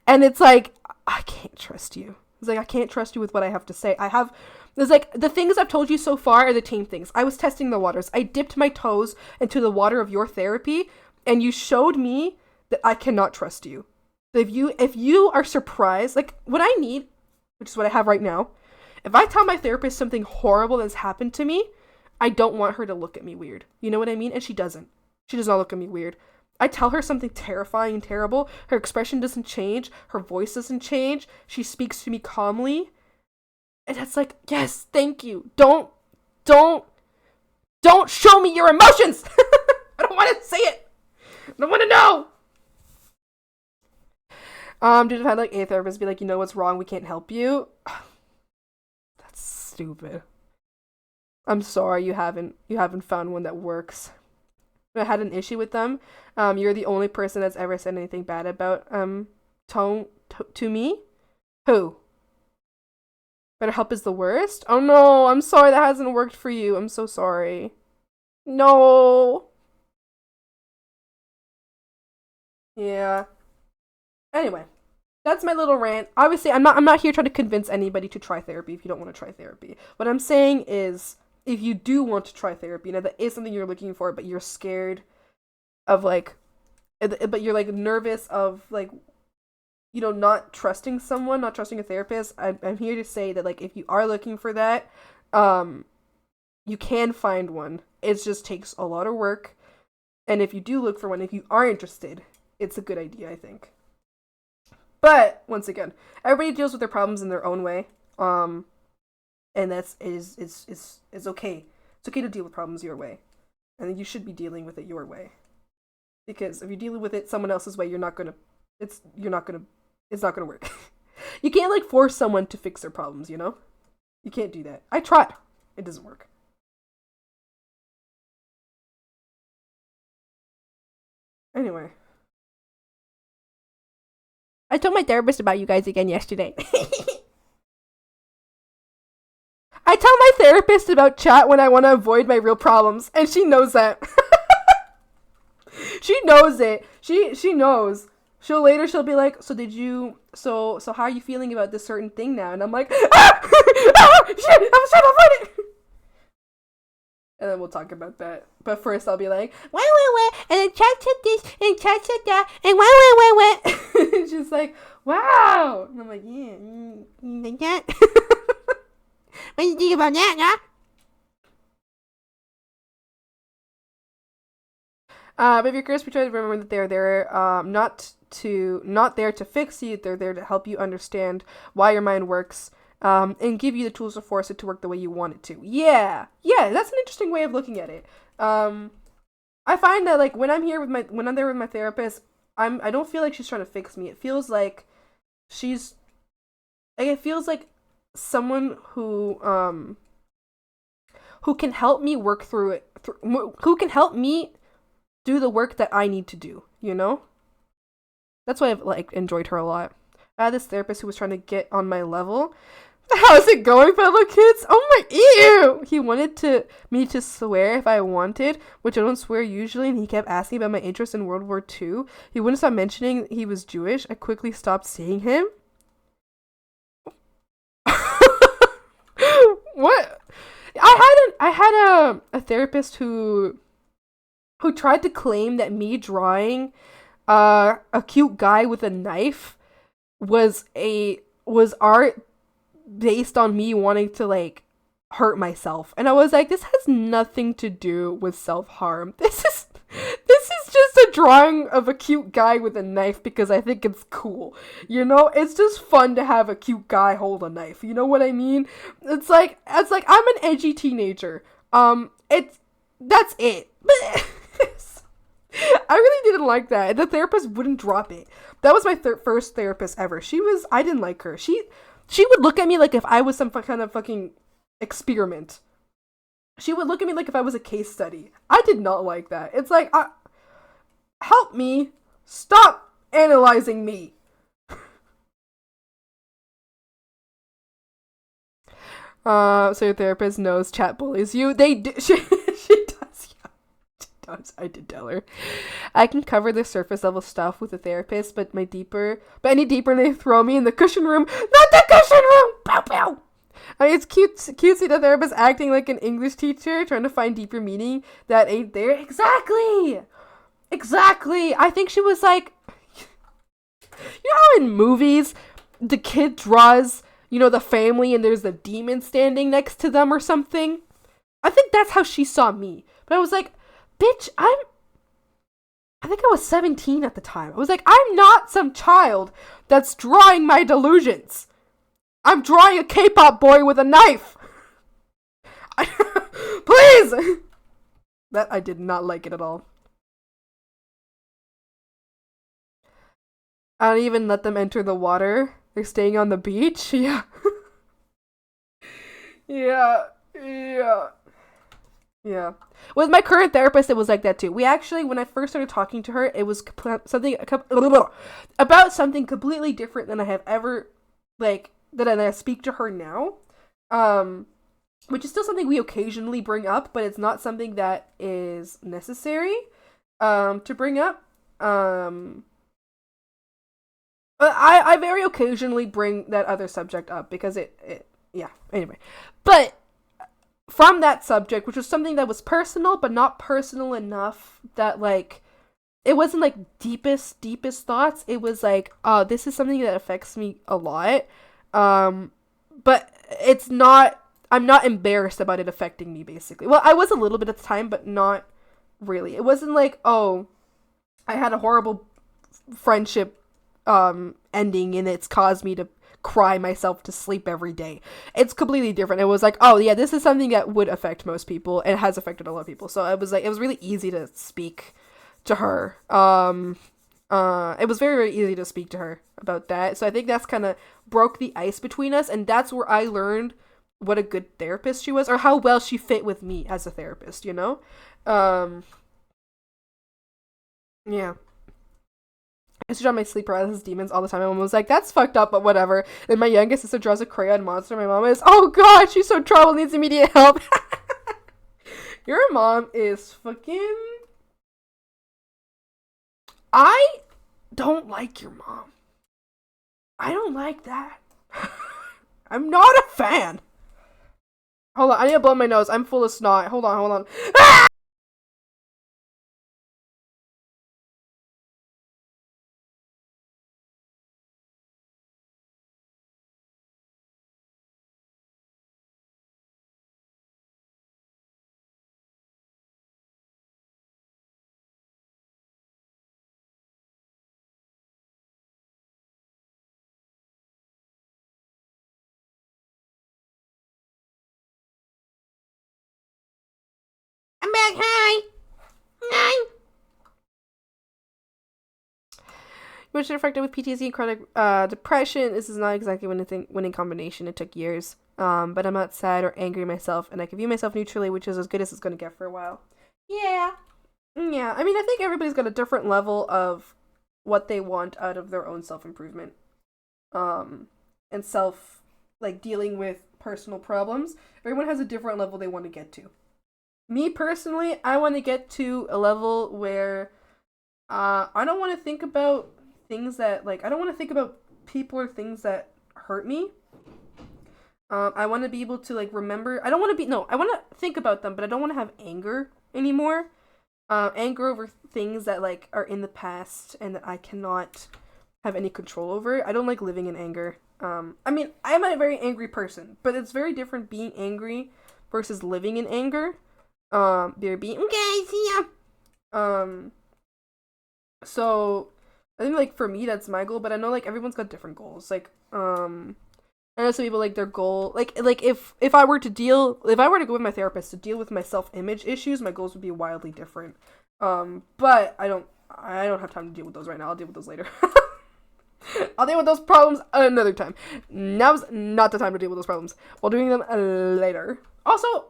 And it's like, I can't trust you. It's like, I can't trust you with what I have to say. It's like, the things I've told you so far are the tame things. I was testing the waters. I dipped my toes into the water of your therapy, and you showed me that I cannot trust you. If you are surprised, like, what I need, which is what I have right now, if I tell my therapist something horrible that's happened to me, I don't want her to look at me weird. You know what I mean? And she doesn't. She does not look at me weird. I tell her something terrifying and terrible. Her expression doesn't change. Her voice doesn't change. She speaks to me calmly. And it's like, yes, thank you. Don't show me your emotions. I don't want to say it. I don't want to know. Dude, I've had like a therapist be like, you know what's wrong? We can't help you. That's stupid. I'm sorry you haven't found one that works. I had an issue with them. You're the only person that's ever said anything bad about to me. Who? BetterHelp is the worst? Oh no, I'm sorry that hasn't worked for you. I'm so sorry. No. Yeah. Anyway, that's my little rant. Obviously, I'm not here trying to convince anybody to try therapy if you don't want to try therapy. What I'm saying is, if you do want to try therapy, now that is something you're looking for, but you're scared of like, but you're like nervous of like, you know, not trusting someone, not trusting a therapist. I'm here to say that like, if you are looking for that, you can find one. It just takes a lot of work. And if you do look for one, if you are interested, it's a good idea, I think. But once again, everybody deals with their problems in their own way. And that's is okay. It's okay to deal with problems your way. And you should be dealing with it your way. Because if you're dealing with it someone else's way, it's not gonna work. You can't like force someone to fix their problems, you know? You can't do that. I tried. It doesn't work. Anyway. I told my therapist about you guys again yesterday. I tell my therapist about chat when I want to avoid my real problems, and she knows that. She knows it. She knows. She'll be like, so how are you feeling about this certain thing now? And I'm like, shit, I'm trying to avoid it. And then we'll talk about that. But first I'll be like, wait, and then chat said this, and chat said that, and wait. And she's like, wow. And I'm like, yeah, like that. What do you think about that, huh? But if you're curious, we try to remember that they're there, not there to fix you. They're there to help you understand why your mind works, and give you the tools to force it to work the way you want it to. Yeah, that's an interesting way of looking at it. I find that like when I'm there with my therapist, I don't feel like she's trying to fix me. It feels like it feels like someone who can help me work through it, who can help me do the work that I need to do, you know? That's why I've like enjoyed her a lot. I had this therapist who was trying to get on my level. How's it going, fellow kids? Oh my, ew! He wanted me to swear if I wanted, which I don't swear usually, and he kept asking about my interest in World War II. He wouldn't stop mentioning he was Jewish. I quickly stopped seeing him. What? I had a therapist who tried to claim that me drawing a cute guy with a knife was art based on me wanting to like hurt myself. And I was like, this has nothing to do with self-harm. This is just a drawing of a cute guy with a knife because I think it's cool. You know, it's just fun to have a cute guy hold a knife. You know what I mean? It's like I'm an edgy teenager. That's it. I really didn't like that. The therapist wouldn't drop it. That was my first therapist ever. I didn't like her. She would look at me like if I was some kind of fucking experiment. She would look at me like if I was a case study. I did not like that. It's like, help me. Stop analyzing me. So your therapist knows chat bullies you. They do. She does, yeah. I did tell her. I can cover the surface level stuff with a therapist, but any deeper and they throw me in the cushion room. Not the cushion room! Pow pow! I mean, it's cute to see the therapist acting like an English teacher, trying to find deeper meaning that ain't there. Exactly! I think she was like, you know how in movies, the kid draws, you know, the family and there's the demon standing next to them or something? I think that's how she saw me. But I was like, bitch, I think I was 17 at the time. I was like, I'm not some child that's drawing my delusions. I'm drawing a K-pop boy with a knife. Please! That, I did not like it at all. I don't even let them enter the water. They're staying on the beach. Yeah. Yeah. With my current therapist, it was like that too. We actually, when I first started talking to her, it was about something completely different than I have ever, like, that I speak to her now. Which is still something we occasionally bring up, but it's not something that is necessary, to bring up. I very occasionally bring that other subject up because yeah, anyway. But from that subject, which was something that was personal, but not personal enough that, like, it wasn't, like, deepest thoughts. It was like, oh, this is something that affects me a lot. But it's not, I'm not embarrassed about it affecting me, basically. Well, I was a little bit at the time, but not really. It wasn't like, oh, I had a horrible friendship ending and it's caused me to cry myself to sleep every day. It's completely different. It was like, oh yeah, this is something that would affect most people. It has affected a lot of people. So it was like, it was really easy to speak to her. It was very, very easy to speak to her about that. So I think that's kind of broke the ice between us, and that's where I learned what a good therapist she was, or how well she fit with me as a therapist, you know? Yeah. I used to draw my sleep paralysis demons all the time. My mom was like, that's fucked up, but whatever. And my youngest sister draws a crayon monster. My mom is, oh god, she's so troubled, needs immediate help. Your mom is fucking... I don't like your mom. I don't like that. I'm not a fan. Hold on, I need to blow my nose. I'm full of snot. Hold on. Ah! I'm back. Hi. Which are affected with PTSD and chronic depression. This is not exactly winning combination. It took years. But I'm not sad or angry myself, and I can view myself neutrally, which is as good as it's going to get for a while. Yeah. I mean, I think everybody's got a different level of what they want out of their own self-improvement. And dealing with personal problems. Everyone has a different level they want to get to. Me, personally, I want to get to a level where I don't want to think about things that, like, I don't want to think about people or things that hurt me. I want to be able to, like, remember. I want to think about them, but I don't want to have anger anymore. Anger over things that, like, are in the past and that I cannot have any control over. I don't like living in anger. I mean, I'm a very angry person, but it's very different being angry versus living in anger. They're being, okay, see ya. So, I think, like, for me, that's my goal, but I know, like, everyone's got different goals. Like, I know some people, like, their goal, like, if I were to go with my therapist to deal with my self-image issues, my goals would be wildly different. But I don't have time to deal with those right now. I'll deal with those later. I'll deal with those problems another time. Now's not the time to deal with those problems. While doing them later. Also,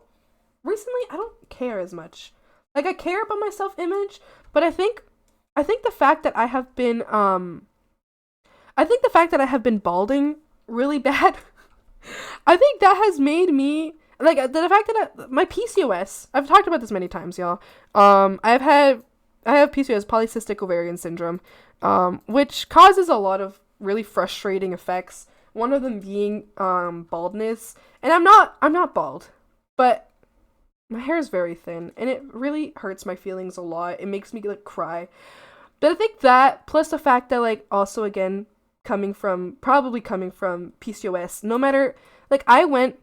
recently, I don't care as much. Like, I care about my self-image, but I think the fact that I have been, balding really bad, I think that has made me Like, the fact that my PCOS, I've talked about this many times, y'all. I have PCOS, polycystic ovarian syndrome, which causes a lot of really frustrating effects. One of them being baldness, and I'm not bald, but my hair is very thin, and it really hurts my feelings a lot. It makes me like cry. But I think that, plus the fact that, like, also again probably coming from PCOS, no matter, like, I went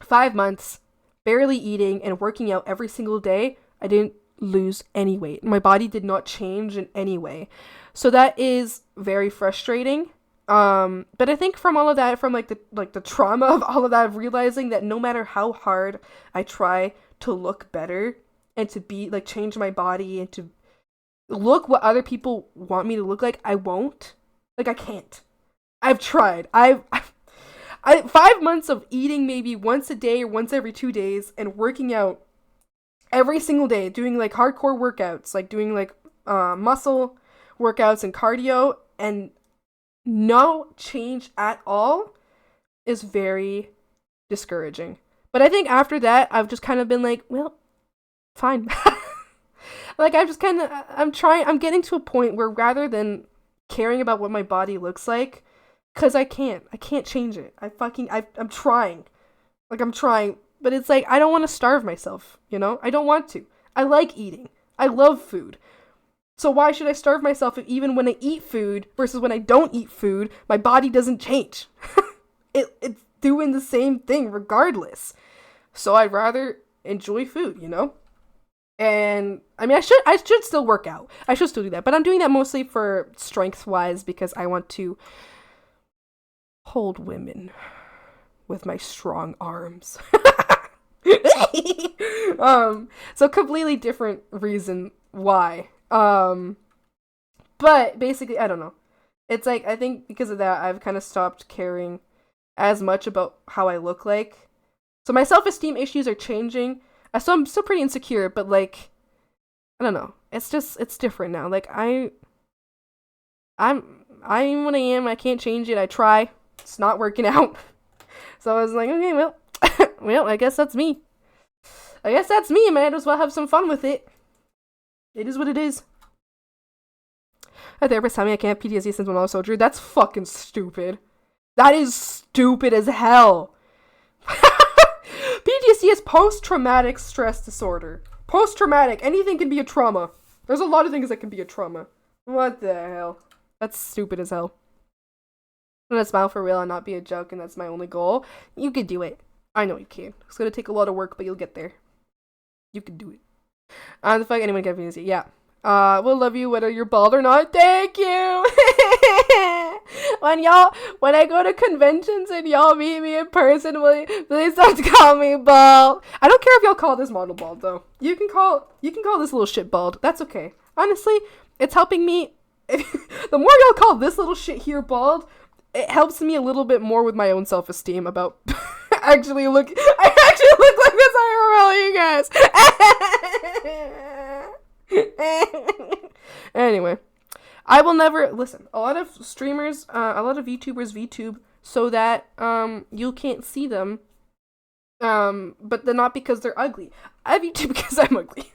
5 months barely eating and working out every single day. I didn't lose any weight. My body did not change in any way. So that is very frustrating. But I think from all of that, from the trauma of all of that, of realizing that no matter how hard I try to look better and to be like change my body and to look what other people want me to look like, I won't. Like, I can't. I've tried. I 5 months of eating maybe once a day or once every 2 days and working out every single day, doing like hardcore workouts, like doing like muscle workouts and cardio, and no change at all is very discouraging. But I think after that, I've just kind of been like, well, fine. Like, I'm getting to a point where rather than caring about what my body looks like, because I can't change it. I'm trying. Like, I'm trying, but it's like, I don't want to starve myself, you know? I don't want to. I like eating. I love food. So why should I starve myself if even when I eat food versus when I don't eat food, my body doesn't change? It's doing the same thing regardless. So I'd rather enjoy food, you know? And I mean, I should still work out. I should still do that, but I'm doing that mostly for strength-wise because I want to hold women with my strong arms. So completely different reason why. But basically, I don't know. It's like, I think because of that, I've kind of stopped caring as much about how I look like. So my self-esteem issues are changing. So I'm still pretty insecure, but like, I don't know. It's different now. Like, I'm what I am. I can't change it. I try. It's not working out. So I was like, okay, well, well, I guess that's me. I might as well have some fun with it. It is what it is. A therapist telling me I can't have PTSD since when I was soldier. That's fucking stupid. That is stupid as hell. PTSD is post-traumatic stress disorder. Post-traumatic. Anything can be a trauma. There's a lot of things that can be a trauma. What the hell? That's stupid as hell. I'm gonna smile for real and not be a joke, and that's my only goal. You could do it. I know you can. It's gonna take a lot of work, but you'll get there. You can do it. The fuck anyone can PTSD? Yeah. We'll love you whether you're bald or not. Thank you. When I go to conventions and y'all meet me in person, please don't call me bald. I don't care if y'all call this model bald though. You can call this little shit bald. That's okay. Honestly, it's helping me. The more y'all call this little shit here bald, it helps me a little bit more with my own self-esteem about I actually look like this IRL, you guys. Anyway, I will never listen. A lot of streamers, a lot of YouTubers VTube so that you can't see them. But they're not because they're ugly. I VTube because I'm ugly.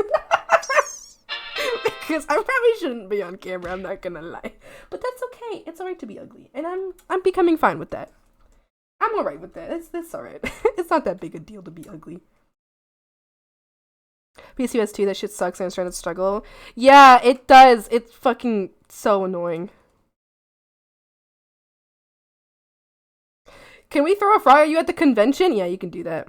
Because I probably shouldn't be on camera, I'm not gonna lie. But that's okay. It's alright to be ugly. And I'm becoming fine with that. I'm alright with that. It's alright. It's not that big a deal to be ugly. PCOS 2, that shit sucks and I'm trying to struggle. Yeah, it does. It's fucking so annoying. Can we throw a fry at you at the convention? Yeah, you can do that.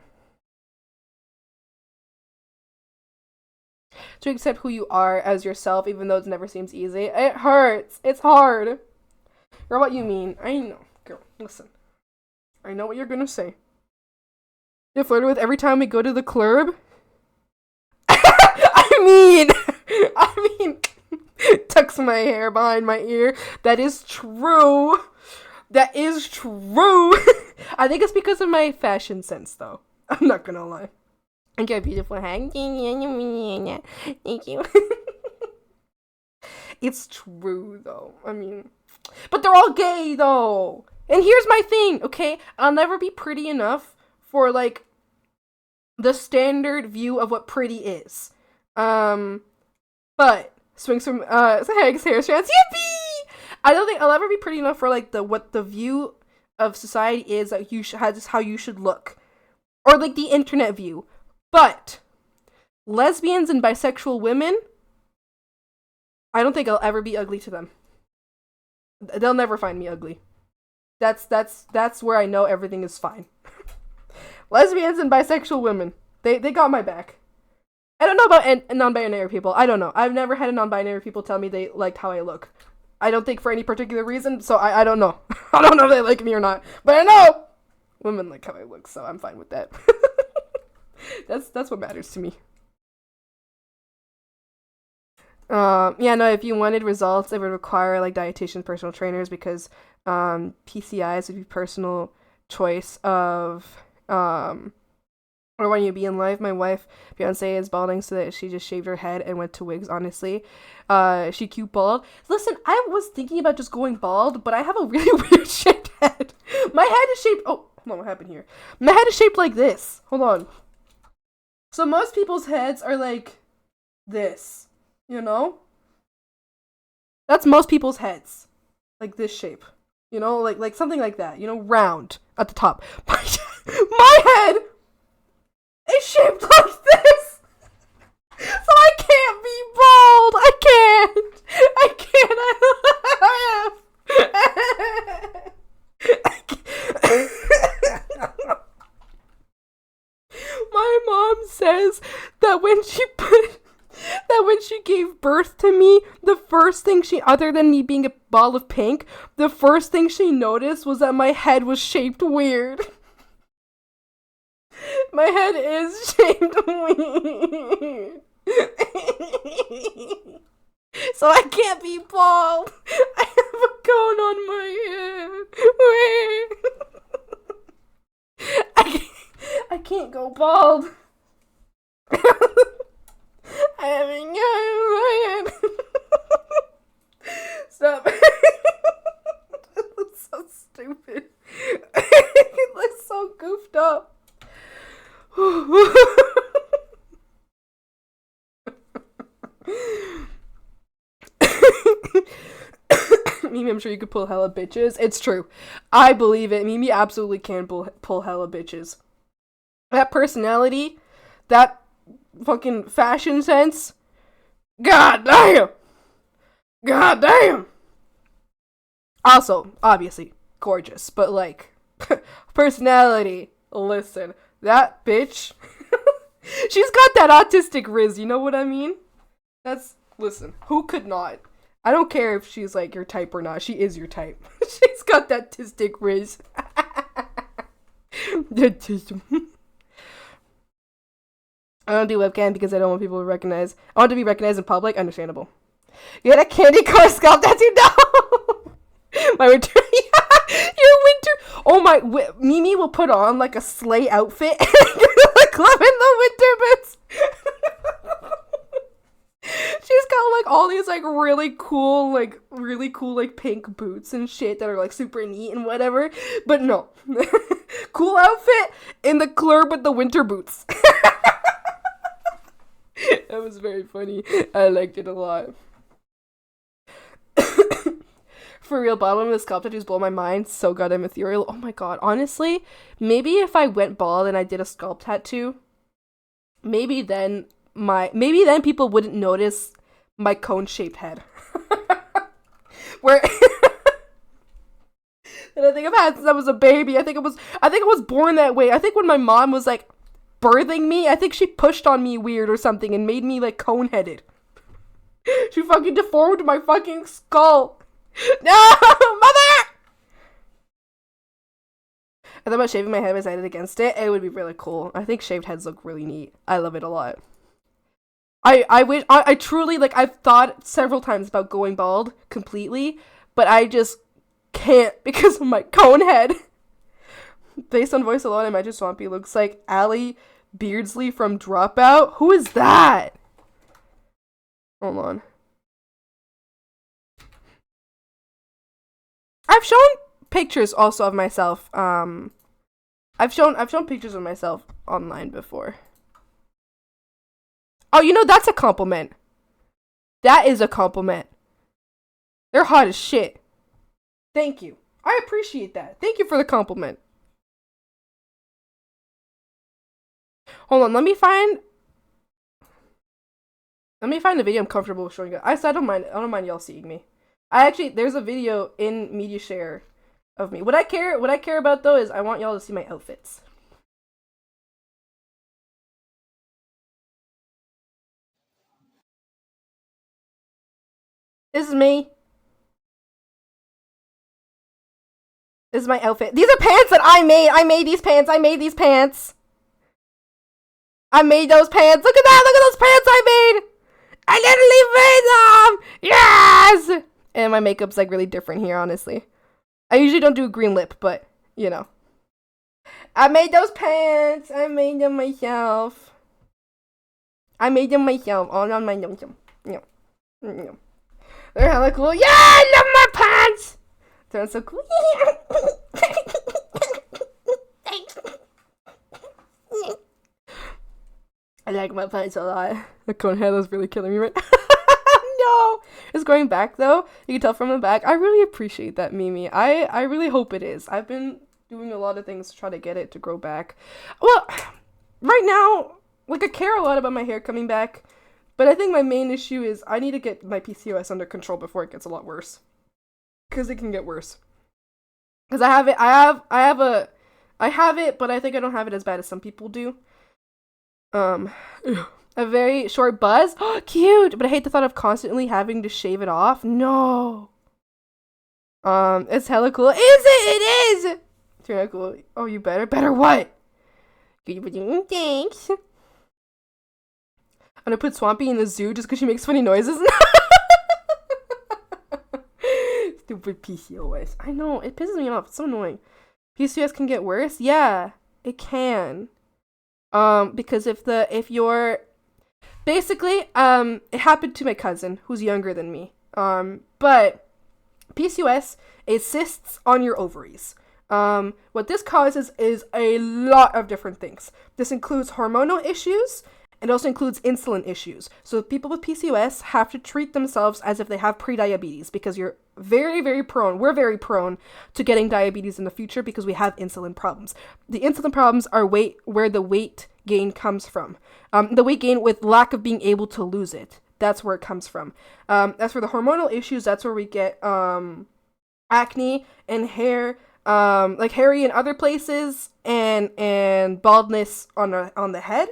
To accept who you are as yourself, even though it never seems easy. It hurts. It's hard. Girl, what you mean? I know. Girl, listen. I know what you're gonna say. You flirted with every time we go to the club? I mean, tucks my hair behind my ear. That is true. That is true. I think it's because of my fashion sense, though. I'm not gonna lie. I got a beautiful hand. Thank you. It's true, though. I mean, but they're all gay, though. And here's my thing, okay? I'll never be pretty enough for, like, the standard view of what pretty is. But swings from Hank's hair strands. Yippee! I don't think I'll ever be pretty enough for like what the view of society is that you should has how you should look, or like the internet view. But lesbians and bisexual women, I don't think I'll ever be ugly to them. They'll never find me ugly. That's where I know everything is fine. Lesbians and bisexual women, they got my back. I don't know about non-binary people. I don't know. I've never had a non-binary people tell me they liked how I look. I don't think for any particular reason, so I don't know. I don't know if they like me or not. But I know women like how I look, so I'm fine with that. That's what matters to me. Yeah, no, if you wanted results, it would require like dietitians, personal trainers, because PCIs would be personal choice of or when you be in life. My wife, Beyonce, is balding, so that she just shaved her head and went to wigs, honestly. She cute bald. Listen, I was thinking about just going bald, but I have a really weird shaped head. My head is shaped, oh, hold on, what happened here? My head is shaped like this. Hold on. So most people's heads are like this, you know? That's most people's heads. Like this shape. You know, like something like that, you know, round at the top. My head is shaped like this, so I can't be bald. I can't. My mom says that when she gave birth to me, the first thing other than me being a ball of pink, the first thing she noticed was that my head was shaped weird. My head is shaped weird. So I can't be bald. I have a cone on my head. I can't go bald. I haven't got my head. Stop. It looks so stupid. It looks so goofed up. Mimi, I'm sure you could pull hella bitches. It's true. I believe it. Mimi absolutely can pull hella bitches. That personality, that fucking fashion sense. God damn. God damn. Also, obviously, gorgeous. But like, personality. Listen, that bitch. She's got that autistic riz, you know what I mean? Listen, who could not? I don't care if she's like your type or not. She is your type. She's got that autistic riz. I don't do webcam because I don't want people to recognize. I want to be recognized in public. Understandable. Get a candy corn scalp tattoo. No. My winter. Your winter. Oh my. Mimi will put on like a sleigh outfit and like club in the winter boots. She's got like all these like really cool like pink boots and shit that are like super neat and whatever. But no. Cool outfit in the club with the winter boots. That was very funny. I liked it a lot. For real, bottom of the scalp tattoos blow my mind. So goddamn ethereal. Oh my god. Honestly, maybe if I went bald and I did a scalp tattoo, maybe then people wouldn't notice my cone-shaped head. Where and I think I've had since I was a baby. I think I was born that way. I think when my mom was like birthing me, I think she pushed on me weird or something and made me like cone-headed. She fucking deformed my fucking skull. No, mother! I thought about shaving my head, but I decided against it. It would be really cool. I think shaved heads look really neat. I love it a lot. I wish, I truly, like, I've thought several times about going bald completely, but I just can't because of my cone head. Based on voice alone, I imagine Swampy looks like Allie Beardsley from Dropout. Who is that? Hold on. I've shown pictures also of myself. I've shown pictures of myself online before. Oh, you know, that's a compliment. That is a compliment. They're hot as shit. Thank you. I appreciate that. Thank you for the compliment. Hold on, let me find the video I'm comfortable with showing you. I don't mind y'all seeing me. There's a video in media share of me. What I care about though is I want y'all to see my outfits. This is me. This is my outfit. These are pants that I made. I made these pants. I made these pants. I made those pants. Look at that. Look at those pants I made. I literally made them. Yes. And my makeup's like really different here, honestly. I usually don't do a green lip, but you know. I made those pants. I made them myself. All on my yum. They're hella cool. Yeah, I love my pants. They're so cool. I like my pants a lot. The cone hair is really killing me right now. No! It's going back though. You can tell from the back. I really appreciate that, Mimi. I really hope it is. I've been doing a lot of things to try to get it to grow back. Well, right now, like I care a lot about my hair coming back, but I think my main issue is I need to get my PCOS under control before it gets a lot worse. Because it can get worse. Because I have it, but I think I don't have it as bad as some people do. A very short buzz. Cute! But I hate the thought of constantly having to shave it off. No! It's hella cool. Is it? It is! It's really cool. Oh, you better? Better what? Thanks. I'm gonna put Swampy in the zoo just because she makes funny noises. Stupid PCOS. I know, it pisses me off. It's so annoying. PCOS can get worse? Yeah, it can. Because if you're basically, it happened to my cousin who's younger than me. But PCOS is cysts on your ovaries. What this causes is a lot of different things. This includes hormonal issues. It also includes insulin issues. So people with PCOS have to treat themselves as if they have prediabetes because you're very, very prone. We're very prone to getting diabetes in the future because we have insulin problems. The insulin problems are where the weight gain comes from. The weight gain with lack of being able to lose it. That's where it comes from. As for the hormonal issues, that's where we get acne and hair, like hairy in other places, and baldness on the head.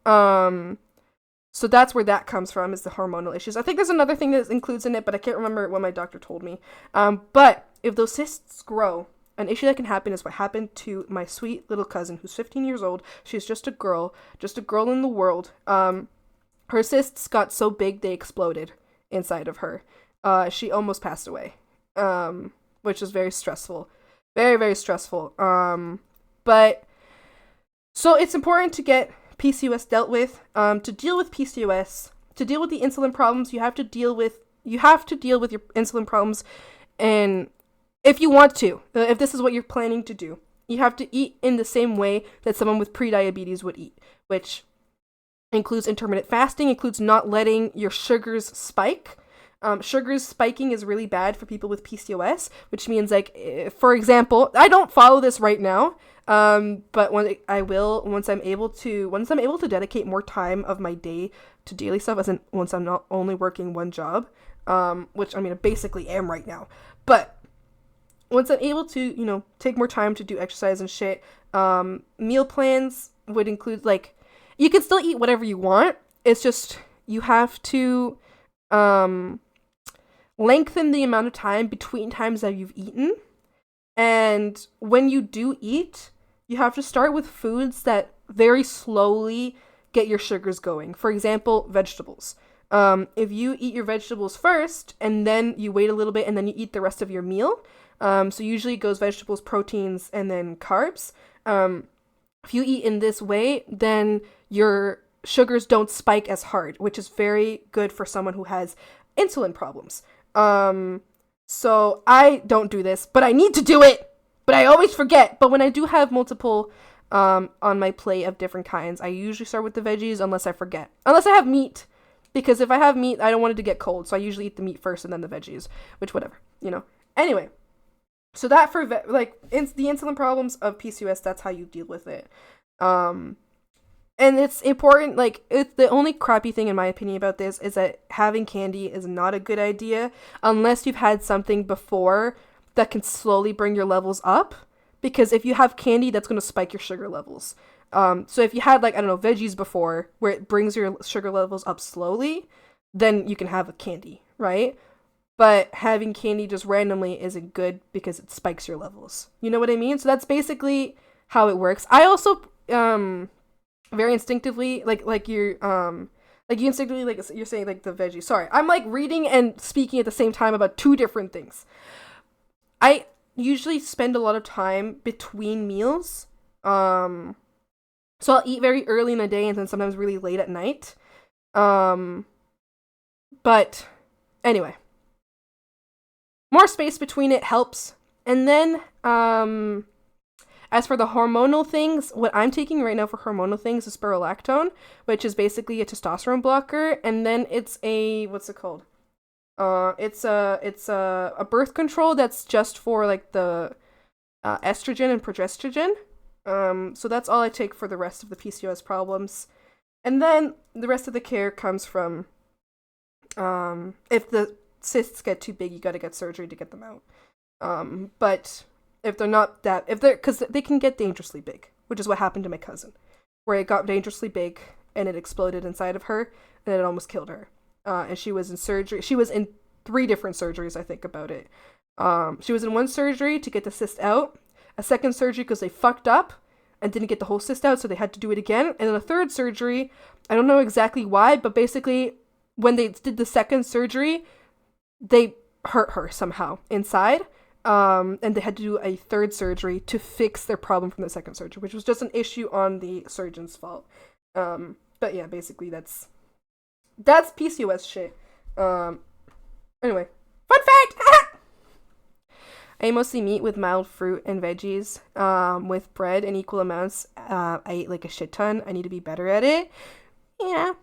So that's where that comes from, is the hormonal issues. I think there's another thing that includes in it, but I can't remember what my doctor told me. But if those cysts grow, an issue that can happen is what happened to my sweet little cousin who's 15 years old. She's just a girl in the world. Her cysts got so big they exploded inside of her. She almost passed away, which was very stressful. Very, very stressful. But so it's important to get PCOS dealt with. To deal with PCOS, to deal with the insulin problems, you have to deal with your insulin problems. And if you want to, if this is what you're planning to do, you have to eat in the same way that someone with prediabetes would eat, which includes intermittent fasting, includes not letting your sugars spike. Sugars spiking is really bad for people with PCOS, which means, like, for example, I don't follow this right now, but once I'm able to dedicate more time of my day to daily stuff, as in once I'm not only working one job, which I basically am right now, but once I'm able to, take more time to do exercise and shit, meal plans would include, like, you can still eat whatever you want. It's just, you have to, lengthen the amount of time between times that you've eaten. And when you do eat, you have to start with foods that very slowly get your sugars going. For example, vegetables. If you eat your vegetables first and then you wait a little bit and then you eat the rest of your meal, so usually it goes vegetables, proteins, and then carbs. If you eat in this way, then your sugars don't spike as hard, which is very good for someone who has insulin problems. So I don't do this, but I need to do it, but I always forget. But when I do have multiple on my plate of different kinds. I usually start with the veggies unless I forget. Unless I have meat. Because if I have meat, I don't want it to get cold. So I usually eat the meat first and then the veggies. Which, whatever. You know. Anyway. So that for, the insulin problems of PCOS, that's how you deal with it. And it's important, like, it's the only crappy thing in my opinion about this is that having candy is not a good idea unless you've had something before that can slowly bring your levels up. Because if you have candy, that's going to spike your sugar levels. So if you had, like, I don't know, veggies before, where it brings your sugar levels up slowly, then you can have a candy, right? But having candy just randomly isn't good because it spikes your levels. You know what I mean? So that's basically how it works. I also, very instinctively, like you instinctively, like you're saying, like the veggies. Sorry, I'm like reading and speaking at the same time about two different things. I usually spend a lot of time between meals. So I'll eat very early in the day and then sometimes really late at night. But anyway, more space between it helps. And then, as for the hormonal things, what I'm taking right now for hormonal things is spironolactone, which is basically a testosterone blocker, and then it's a, what's it called? It's a birth control that's just for like the estrogen and progesterone. So that's all I take for the rest of the PCOS problems. And then the rest of the care comes from if the cysts get too big, you got to get surgery to get them out. But if they're not that, because they can get dangerously big, which is what happened to my cousin, where it got dangerously big and it exploded inside of her and it almost killed her. And she was in surgery. She was in 3 different surgeries, I think, about it. She was in one surgery to get the cyst out, a second surgery because they fucked up and didn't get the whole cyst out, so they had to do it again. And then a third surgery, I don't know exactly why, but basically when they did the second surgery, they hurt her somehow inside. And they had to do a third surgery to fix their problem from the second surgery, which was just an issue on the surgeon's fault. But yeah, basically that's PCOS shit. Anyway, fun fact! I mostly meat with mild fruit and veggies, with bread in equal amounts. I eat like a shit ton. I need to be better at it. Yeah.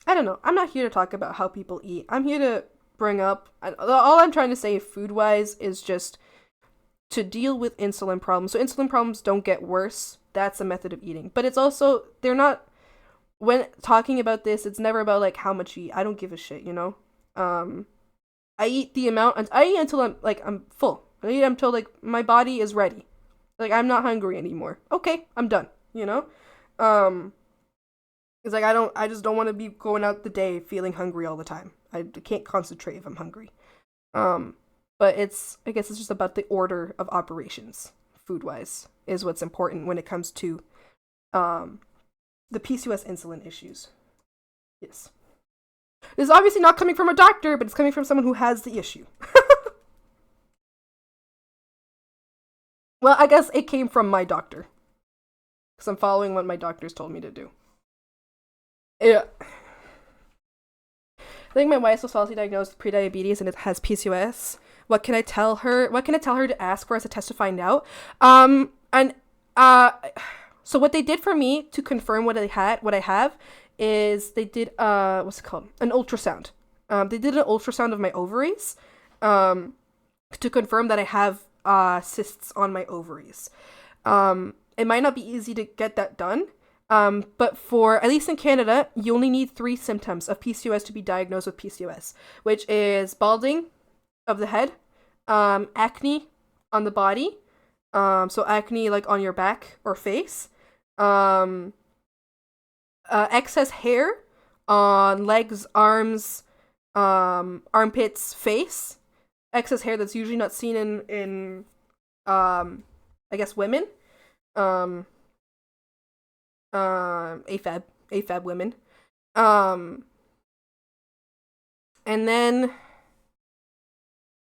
I don't know. I'm not here to talk about how people eat. I'm here to bring up, all I'm trying to say food-wise is just to deal with insulin problems. So insulin problems don't get worse. That's a method of eating. But it's also, they're not, when talking about this, it's never about like how much you eat. I don't give a shit, you know? I eat the amount, I eat until I'm full. I eat until like my body is ready. Like I'm not hungry anymore. Okay, I'm done, you know? It's like I just don't want to be going out the day feeling hungry all the time. I can't concentrate if I'm hungry. But I guess it's just about the order of operations, food-wise, is what's important when it comes to the PCOS insulin issues. Yes. This is obviously not coming from a doctor, but it's coming from someone who has the issue. Well, I guess it came from my doctor. Because I'm following what my doctors told me to do. Yeah. I think my wife was falsely diagnosed with prediabetes and it has PCOS. What can I tell her? What can I tell her to ask for as a test to find out? So what they did for me to confirm what I have, is they did what's it called? An ultrasound. They did an ultrasound of my ovaries, to confirm that I have cysts on my ovaries. It might not be easy to get that done. But for, at least in Canada, you only need 3 symptoms of PCOS to be diagnosed with PCOS, which is balding of the head, acne on the body, so acne like on your back or face, excess hair on legs, arms, armpits, face, excess hair that's usually not seen in I guess women, AFAB women. And then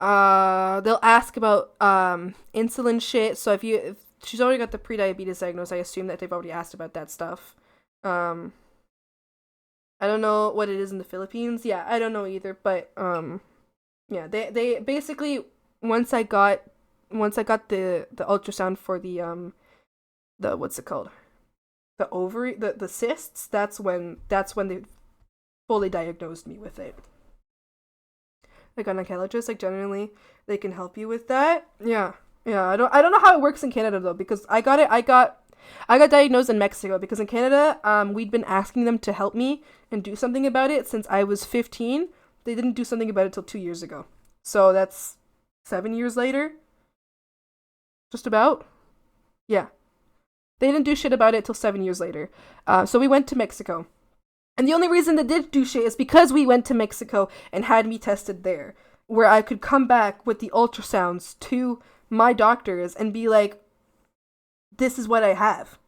they'll ask about insulin shit. So if she's already got the prediabetes diagnosis, I assume that they've already asked about that stuff. I don't know what it is in the Philippines. Yeah, I don't know either, but yeah, they basically once I got the ultrasound for the what's it called? The ovary, the cysts. That's when they fully diagnosed me with it. Like gynecologist, like generally they can help you with that. Yeah. I don't know how it works in Canada though, because I got diagnosed in Mexico, because in Canada, we'd been asking them to help me and do something about it since I was 15. They didn't do something about it till 2 years ago. So that's 7 years later. Just about. Yeah. They didn't do shit about it till 7 years later. So we went to Mexico. And the only reason they did do shit is because we went to Mexico and had me tested there, where I could come back with the ultrasounds to my doctors and be like, this is what I have.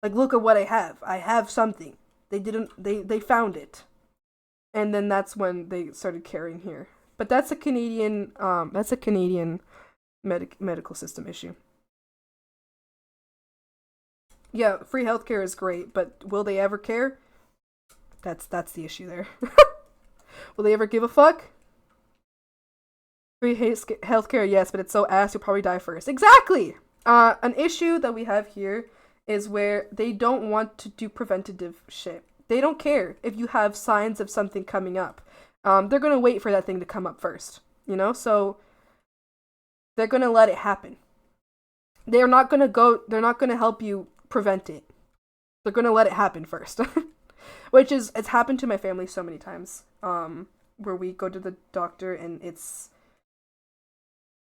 Like, look at what I have. I have something. They found it. And then that's when they started caring here. But that's a Canadian medical system issue. Yeah, free healthcare is great, but will they ever care? That's the issue there. Will they ever give a fuck? Free healthcare, yes, but it's so ass you'll probably die first. Exactly! An issue that we have here is where they don't want to do preventative shit. They don't care if you have signs of something coming up. They're gonna wait for that thing to come up first, you know? So they're gonna let it happen. They're not gonna help you prevent it. They're gonna let it happen first. Which is, it's happened to my family so many times. Where we go to the doctor and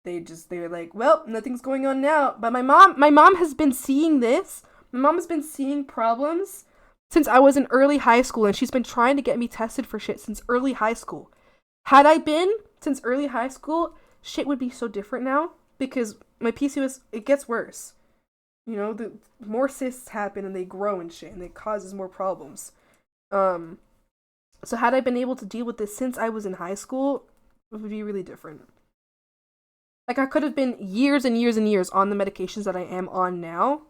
they're like, well, nothing's going on now. But my mom has been seeing this. My mom has been seeing problems since I was in early high school, and she's been trying to get me tested for shit since early high school. Had I been since early high school, shit would be so different now, because my PCOS, it gets worse. You know, the more cysts happen and they grow and shit, and it causes more problems. So had I been able to deal with this since I was in high school, it would be really different. Like, I could have been years and years and years on the medications that I am on now,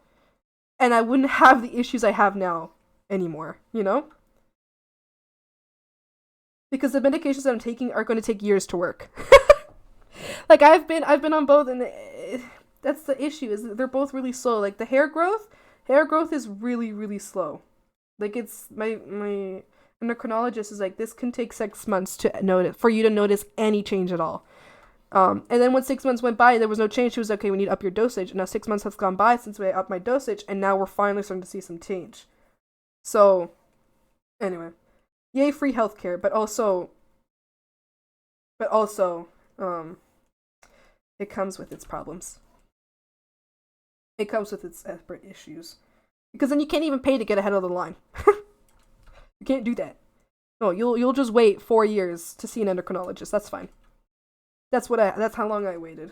and I wouldn't have the issues I have now anymore, you know? Because the medications that I'm taking are going to take years to work. Like, I've been on both, and that's the issue, is that they're both really slow. Like, the hair growth is really, really slow. Like, it's, my endocrinologist is like, this can take 6 months for you to notice any change at all. And then when 6 months went by, there was no change. She was like, okay, we need to up your dosage. And now 6 months has gone by since we upped my dosage, and now we're finally starting to see some change. So, anyway, yay, free healthcare, but also, it comes with its problems. It comes with its separate issues. Because then you can't even pay to get ahead of the line. You can't do that. No, you'll just wait 4 years to see an endocrinologist. That's fine. That's how long I waited.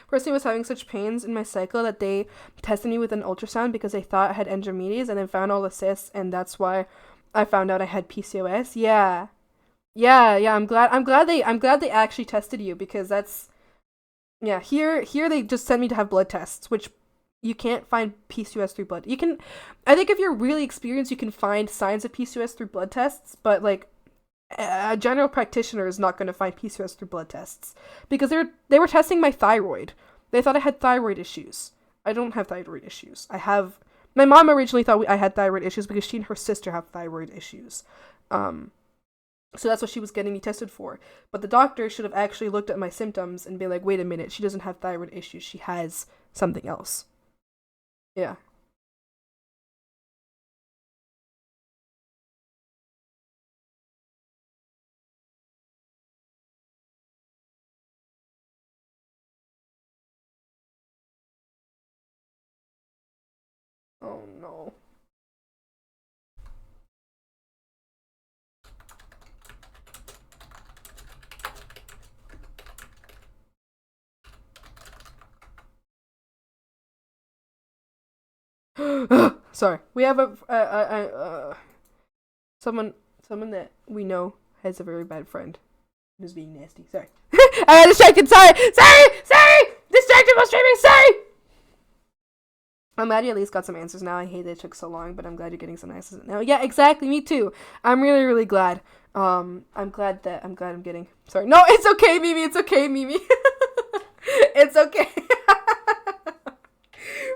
Personally, was having such pains in my cycle that they tested me with an ultrasound because they thought I had endometriosis, and then found all the cysts, and that's why I found out I had PCOS. Yeah. I'm glad they actually tested you, because that's, yeah, here they just sent me to have blood tests, which you can't find PCOS through blood. I think if you're really experienced, you can find signs of PCOS through blood tests, but like a general practitioner is not going to find PCOS through blood tests, because they were testing my thyroid. They thought I had thyroid issues. I don't have thyroid issues. My mom originally thought I had thyroid issues because she and her sister have thyroid issues. So that's what she was getting me tested for. But the doctor should have actually looked at my symptoms and been like, wait a minute, she doesn't have thyroid issues. She has something else. Yeah. Oh no. Sorry. We have someone that we know has a very bad friend who's being nasty. Sorry. I got distracted. Sorry. Distracted while streaming. Sorry. I'm glad you at least got some answers now. I hate that it took so long, but I'm glad you're getting some answers now. Yeah, exactly. Me too. I'm really, really glad. I'm glad I'm getting. Sorry. No, it's okay, Mimi. It's okay, Mimi. It's okay.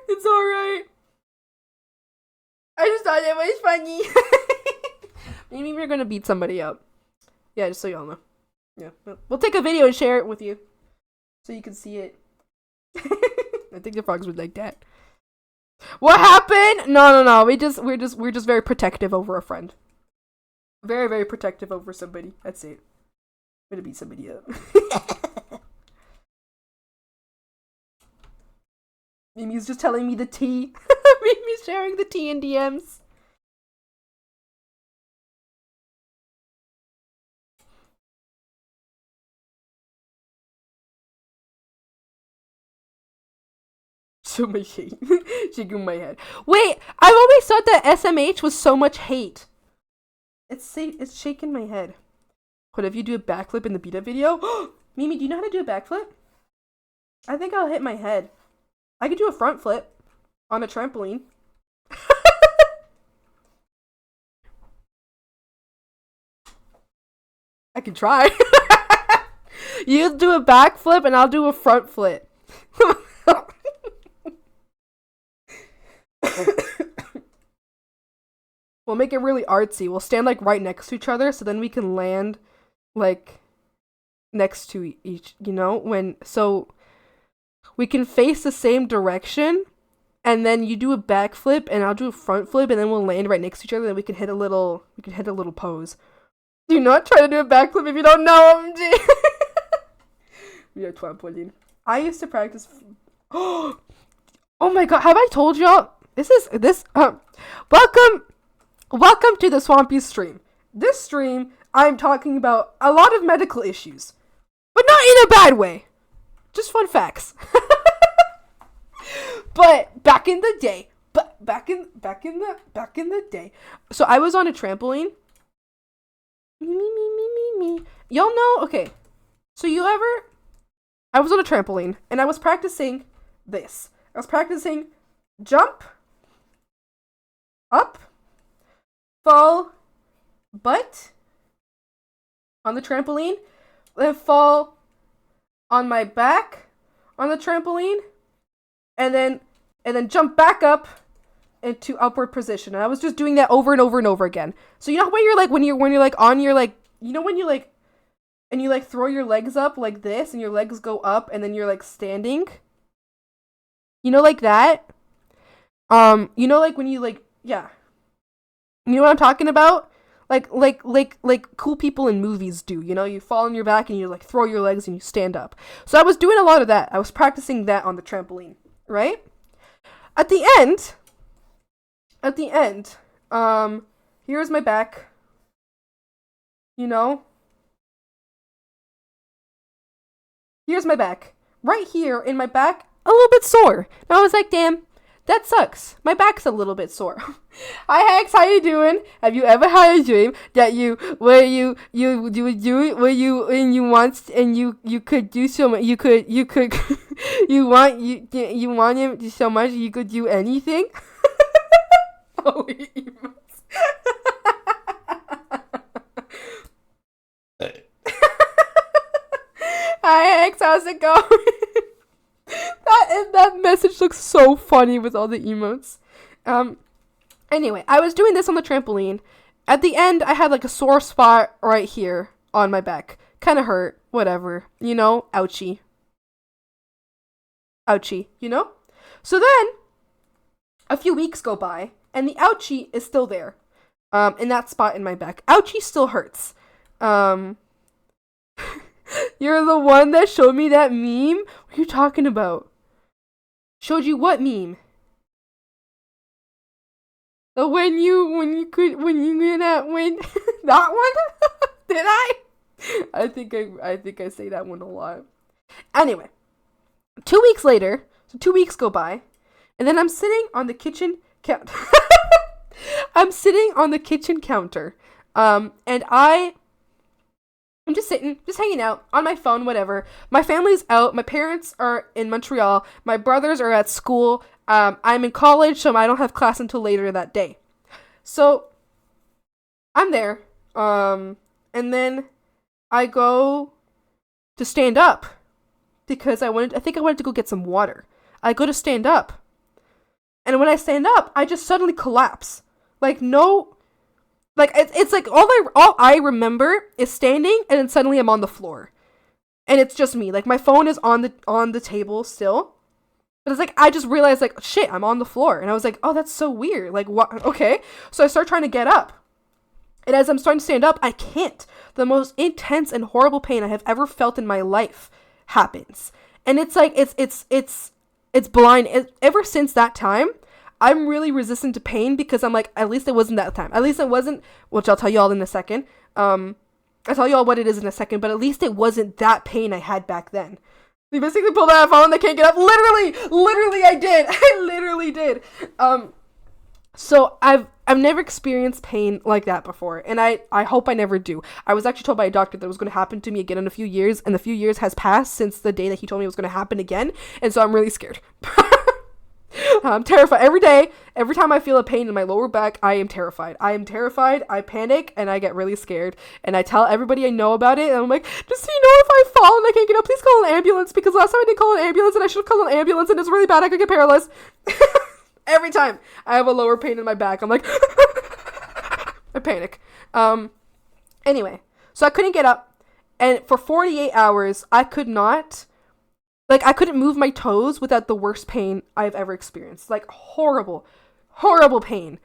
It's all right. I just thought it was funny. Maybe we're gonna beat somebody up. Yeah, just so y'all know. Yeah, we'll take a video and share it with you, so you can see it. I think the frogs would like that. What happened? No. We're just very protective over a friend. Very, very protective over somebody. That's it. I'm gonna beat somebody up. Mimi's just telling me the tea. Mimi's sharing the tea in DMs. So much hate. Shaking my head. Wait, I've always thought that SMH was so much hate. It's shaking my head. What if you do a backflip in the beta video? Mimi, do you know how to do a backflip? I think I'll hit my head. I could do a front flip on a trampoline. I can try. You do a backflip and I'll do a front flip. We'll make it really artsy. We'll stand like right next to each other so then we can land like next to each, you know, so we can face the same direction and then you do a backflip and I'll do a front flip and then we'll land right next to each other and we can hit a little pose. Do not try to do a backflip if you don't know, OMG. We are trampoline. I used to practice. Oh my god, have I told y'all? Welcome to the Swampy stream. This stream, I'm talking about a lot of medical issues, but not in a bad way. Just fun facts. But back in the day, so I was on a trampoline. Me. Y'all know, okay. So I was on a trampoline and I was practicing this. I was practicing jump, up, fall, butt on the trampoline, then fall on my back on the trampoline, and then jump back up into upward position. And I was just doing that over and over and over again. So you know when you're like on your like, you know when you like, and you like throw your legs up like this and your legs go up and then you're like standing, you know, like that. You know, like when you like, yeah, you know what I'm talking about? Like cool people in movies do, you know, you fall on your back and you like throw your legs and you stand up. So I was doing a lot of that. I was practicing that on the trampoline, right? At the end, here's my back, you know, here's my back, right here in my back, a little bit sore. And I was like, damn, that sucks. My back's a little bit sore. Hi Hex, how you doing? Have you ever had a dream that you could do so much, you want him so much you could do anything? Oh, Hi Hex, how's it going? That message looks so funny with all the emotes. Anyway, I was doing this on the trampoline. At the end, I had like a sore spot right here on my back. Kind of hurt. Whatever. You know? Ouchie. Ouchie. You know? So then, a few weeks go by, and the ouchie is still there. In that spot in my back. Ouchie still hurts. You're the one that showed me that meme? What are you talking about? Showed you what meme? The when you that one? Did I? I think I say that one a lot. Anyway, 2 weeks later, so 2 weeks go by, and then I'm sitting on the kitchen counter. I'm sitting on the kitchen counter, and I'm just sitting, just hanging out on my phone, whatever. My family's out. My parents are in Montreal. My brothers are at school. I'm in college, so I don't have class until later that day. So I'm there. And then I go to stand up because I think I wanted to go get some water. I go to stand up. And when I stand up, I just suddenly collapse. Like, no, like, it's like all I remember is standing, and then suddenly I'm on the floor. And it's just me. Like, my phone is on the table still. But it's like, I just realized, like, shit, I'm on the floor. And I was like, oh, that's so weird. Like, what? Okay. So I start trying to get up. And as I'm starting to stand up, I can't. The most intense and horrible pain I have ever felt in my life happens. And it's like, it's blind. Ever since that time, I'm really resistant to pain because I'm like, at least it wasn't that time. At least it wasn't, which I'll tell you all in a second. I'll tell you all what it is in a second, but at least it wasn't that pain I had back then. They basically pulled out a phone, they can't get up. Literally I did. I literally did. So I've never experienced pain like that before, and I hope I never do. I was actually told by a doctor that it was going to happen to me again in a few years, and the few years has passed since the day that he told me it was going to happen again, and so I'm really scared. I'm terrified. Every day, every time I feel a pain in my lower back, I am terrified. I panic, and I get really scared, and I tell everybody I know about it, and I'm like, just so you know, if I fall and I can't get up, please call an ambulance, because last time I didn't call an ambulance, and I should have called an ambulance, and it's really bad, I could get paralyzed. Every time I have a lower pain in my back, I'm like, I panic. Anyway, so I couldn't get up, and for 48 hours, I couldn't move my toes without the worst pain I've ever experienced. Like, horrible pain.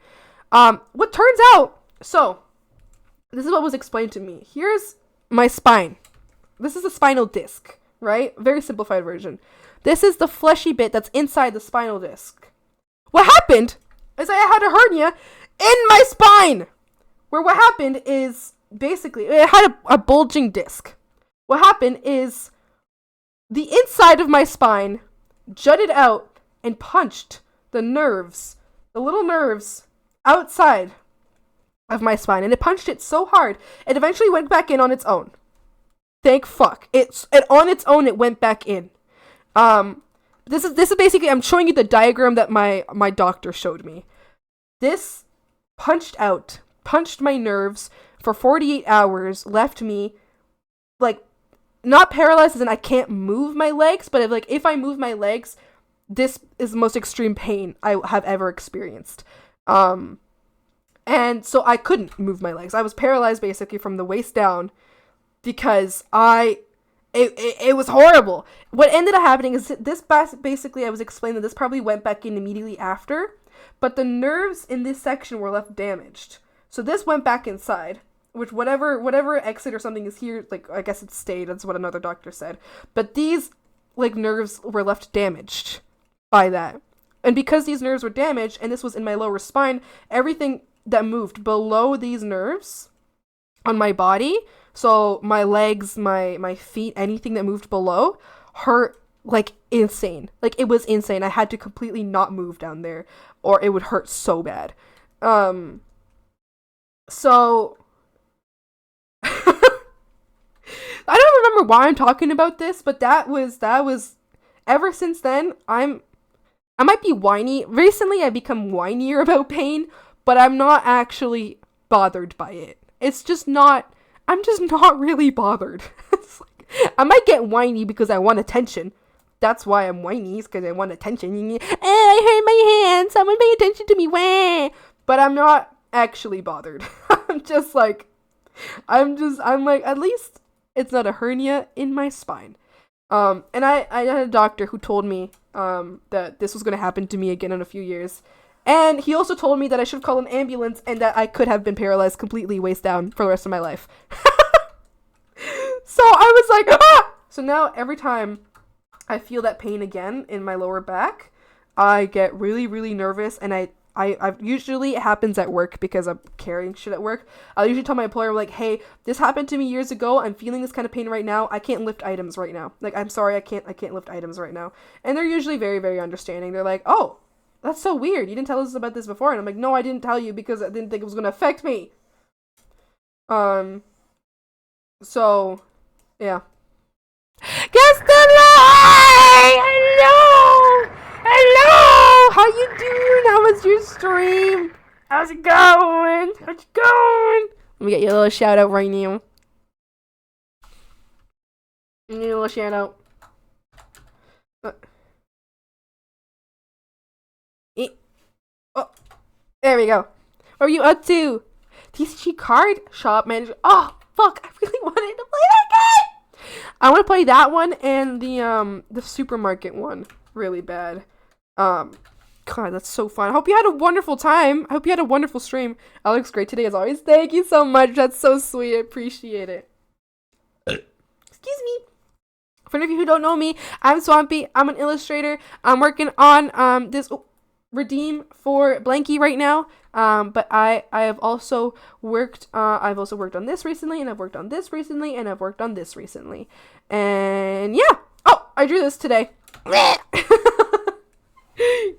What turns out, so, this is what was explained to me. Here's my spine. This is the spinal disc, right? Very simplified version. This is the fleshy bit that's inside the spinal disc. What happened is I had a hernia in my spine, where what happened is, basically, it had a bulging disc. What happened is the inside of my spine jutted out and punched the little nerves outside of my spine, and it punched it so hard, it eventually went back in on its own. Thank fuck. On its own, it went back in. This is basically, I'm showing you the diagram that my doctor showed me. This punched my nerves for 48 hours, left me, like, not paralyzed as in I can't move my legs, but if I move my legs, this is the most extreme pain I have ever experienced. And so I couldn't move my legs. I was paralyzed basically from the waist down because it was horrible. What ended up happening is this basically, I was explained that this probably went back in immediately after, but the nerves in this section were left damaged. So this went back inside, which whatever exit or something is here, like, I guess it stayed, that's what another doctor said. But these, like, nerves were left damaged by that. And because these nerves were damaged, and this was in my lower spine, everything that moved below these nerves on my body, so my legs, my feet, anything that moved below, hurt like insane. Like, it was insane. I had to completely not move down there, or it would hurt so bad. So I don't remember why I'm talking about this, but that was ever since then, I might be whiny. Recently I've become whinier about pain, but I'm not actually bothered by it. I'm just not really bothered. It's like, I might get whiny because I want attention. That's why I'm whiny, is because I want attention. I hurt my hand, someone pay attention to me, wah! But I'm not actually bothered. I'm like, at least it's not a hernia in my spine. And I had a doctor who told me that this was going to happen to me again in a few years. And he also told me that I should call an ambulance and that I could have been paralyzed completely waist down for the rest of my life. So I was like, ah! So now every time I feel that pain again in my lower back, I get really, really nervous, and I usually, it happens at work because I'm carrying shit at work. I'll usually tell my employer, like, hey, this happened to me years ago. I'm feeling this kind of pain right now. I can't lift items right now. Like, I'm sorry, I can't lift items right now. And they're usually very, very understanding. They're like, oh, that's so weird. You didn't tell us about this before. And I'm like, no, I didn't tell you because I didn't think it was going to affect me. So, yeah. Guess the lie! Hello! you doing? How was your stream? How's it going? How's it going? Let me get you a little shout out right now. I need a little shout out. Oh, there we go. What are you up to? TCG card shop manager. Oh, fuck. I really wanted to play that game. I want to play that one and the supermarket one really bad. God, that's so fun. I hope you had a wonderful time. I hope you had a wonderful stream. Alex, great today as always. Thank you so much. That's so sweet. I appreciate it. Excuse me. For any of you who don't know me, I'm Swampy. I'm an illustrator. I'm working on this redeem for Blanky right now. But I have also worked on this recently, and I've worked on this recently, and I've worked on this recently. And yeah. Oh, I drew this today.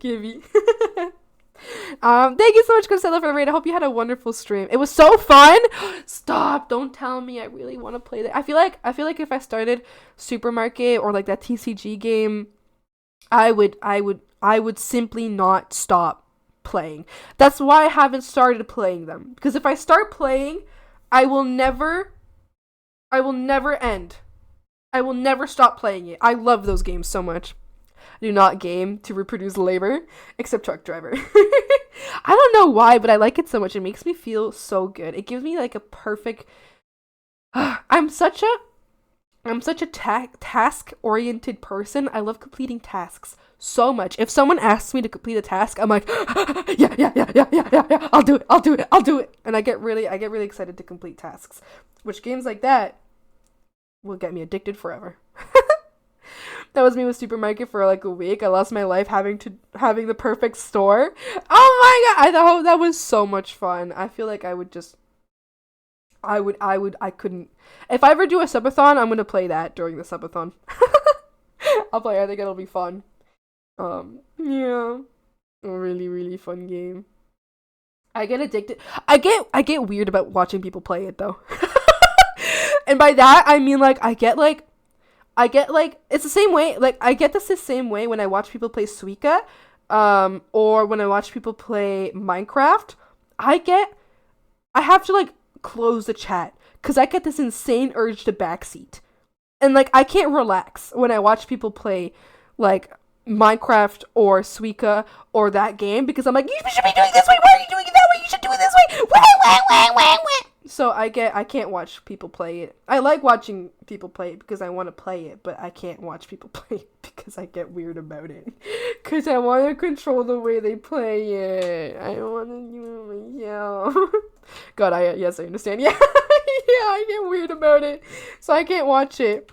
Gibby. Thank you so much, Costello, for the raid. I hope you had a wonderful stream. It was so fun. Stop! Don't tell me. I really want to play that. I feel like if I started Supermarket or like that TCG game, I would simply not stop playing. That's why I haven't started playing them. Because if I start playing, I will never end. I will never stop playing it. I love those games so much. Do not game to reproduce labor, except truck driver. I don't know why, but I like it so much. It makes me feel so good. It gives me like a perfect. I'm such a task-oriented person. I love completing tasks so much. If someone asks me to complete a task, I'm like, yeah. I'll do it. And I get really excited to complete tasks. Which games like that will get me addicted forever. That was me with Supermarket for like a week. I lost my life having the perfect store. Oh my god, I thought that was so much fun. I feel like I couldn't. If I ever do a subathon, I'm gonna play that during the subathon. I'll play it. I think it'll be fun. Yeah, a really, really fun game. I get addicted. I get weird about watching people play it though. And by that I mean like I get like it's the same way, like I get this the same way when I watch people play Suika, or when I watch people play Minecraft. I have to like close the chat because I get this insane urge to backseat, and like I can't relax when I watch people play like Minecraft or Suika or that game because I'm like, you should be doing this way. Why are you doing it that way? You should do it this way. Wait. So I can't watch people play it. I like watching people play it because I want to play it, but I can't watch people play it because I get weird about it. Because I want to control the way they play it. I don't want to do it myself. God, yes, I understand. Yeah, I get weird about it. So I can't watch it.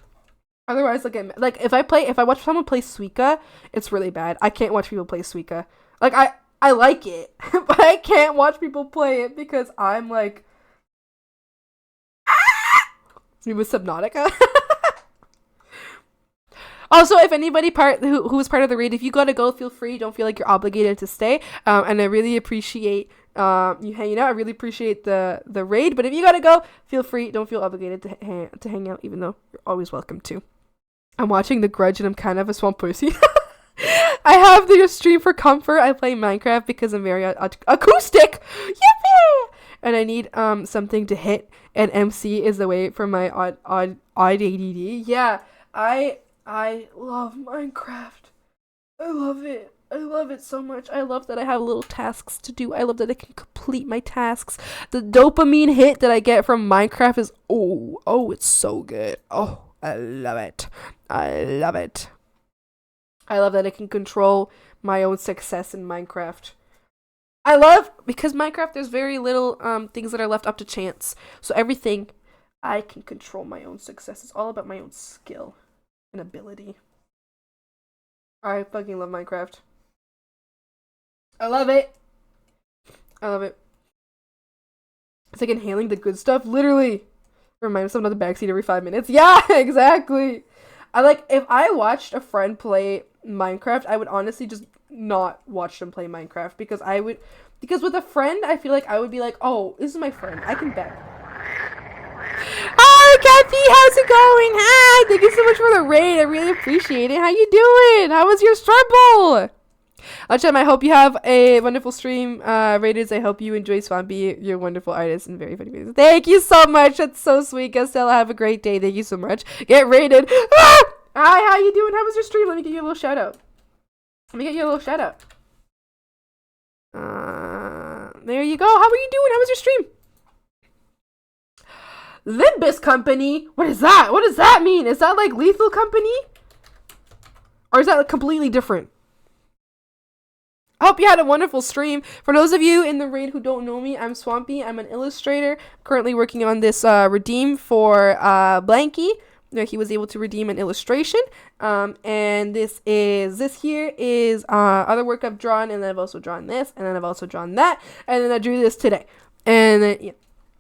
Otherwise, like if I watch someone play Suika, it's really bad. I can't watch people play Suika. Like I like it, but I can't watch people play it because I'm like, me with Subnautica. Also, if anybody who was part of the raid, if you gotta go, feel free. Don't feel like you're obligated to stay. And I really appreciate you hanging out. I really appreciate the raid. But if you gotta go, feel free. Don't feel obligated to hang out, even though you're always welcome to. I'm watching The Grudge and I'm kind of a swamp pussy. I have the stream for comfort. I play Minecraft because I'm very acoustic. Yippee! And I need something to hit, and MC is the way for my odd ADD. Yeah, I love Minecraft. I love it. I love it so much. I love that I have little tasks to do. I love that I can complete my tasks. The dopamine hit that I get from Minecraft is it's so good. Oh, I love it. I love it. I love that I can control my own success in Minecraft. I love, because Minecraft, there's very little things that are left up to chance. So everything, I can control my own success. It's all about my own skill and ability. I fucking love Minecraft. I love it. I love it. It's like inhaling the good stuff. Literally. Remind myself of the backseat every 5 minutes. Yeah, exactly. If I watched a friend play Minecraft, I would honestly just not watch them play Minecraft because with a friend, I feel like I would be like, oh, this is my friend. I can bet. Hi, Kathy. How's it going? Hi. Thank you so much for the raid. I really appreciate it. How you doing? How was your struggle? Achem, I hope you have a wonderful stream. Raiders, I hope you enjoy Swampy. You're a wonderful artist and very funny videos. Thank you so much. That's so sweet. Gastella, have a great day. Thank you so much. Get raided. Ah! Hi, how you doing? How was your stream? Let me give you a little shout out. There you go. How are you doing? How was your stream? Limbus Company? What is that? What does that mean? Is that like Lethal Company? Or is that like completely different? I hope you had a wonderful stream. For those of you in the raid who don't know me, I'm Swampy. I'm an illustrator. I'm currently working on this redeem for Blanky. He was able to redeem an illustration. And this here is other work I've drawn, and then I've also drawn this, and then I've also drawn that, and then I drew this today. And then,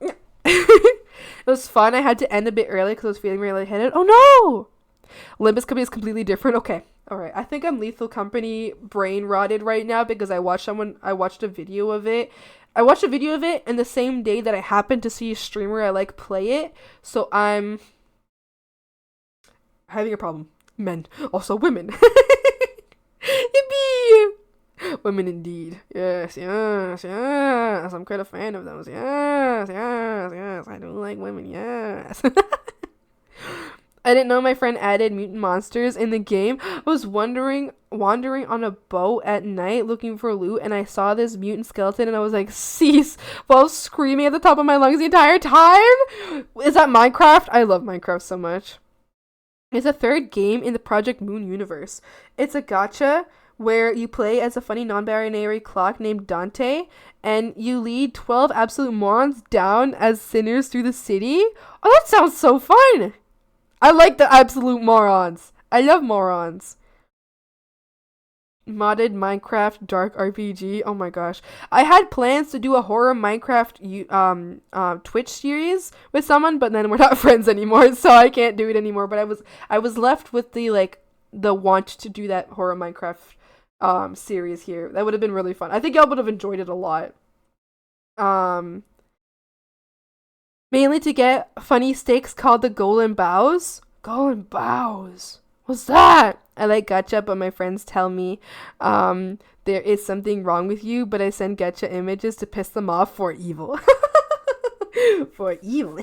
yeah. It was fun. I had to end a bit early because I was feeling really headed. Oh no! Olympus Company is completely different. Okay. Alright. I think I'm Lethal Company brain rotted right now because I watched a video of it. I watched a video of it in the same day that I happened to see a streamer I like play it. So I'm having a problem. Men. Also women. Yippee! Women indeed. Yes, yes, yes. I'm quite a fan of those. Yes, yes, yes. I do like women. Yes. I didn't know my friend added mutant monsters in the game. I was wandering on a boat at night looking for loot, and I saw this mutant skeleton, and I was like, cease, while screaming at the top of my lungs the entire time. Is that Minecraft? I love Minecraft so much. It's a third game in the Project Moon universe. It's a gacha where you play as a funny non-binary clock named Dante, and you lead 12 absolute morons down as sinners through the city. Oh, that sounds so fun! I like the absolute morons. I love morons. Modded Minecraft Dark RPG. Oh my gosh. I had plans to do a horror Minecraft Twitch series with someone, but then we're not friends anymore, so I can't do it anymore. But I was left with the want to do that horror Minecraft series here. That would have been really fun. I think y'all would have enjoyed it a lot. Mainly to get funny stakes called the Golden Bows. Golden Bows. What's that? I like gacha, but my friends tell me there is something wrong with you, but I send gacha images to piss them off for evil. For evil.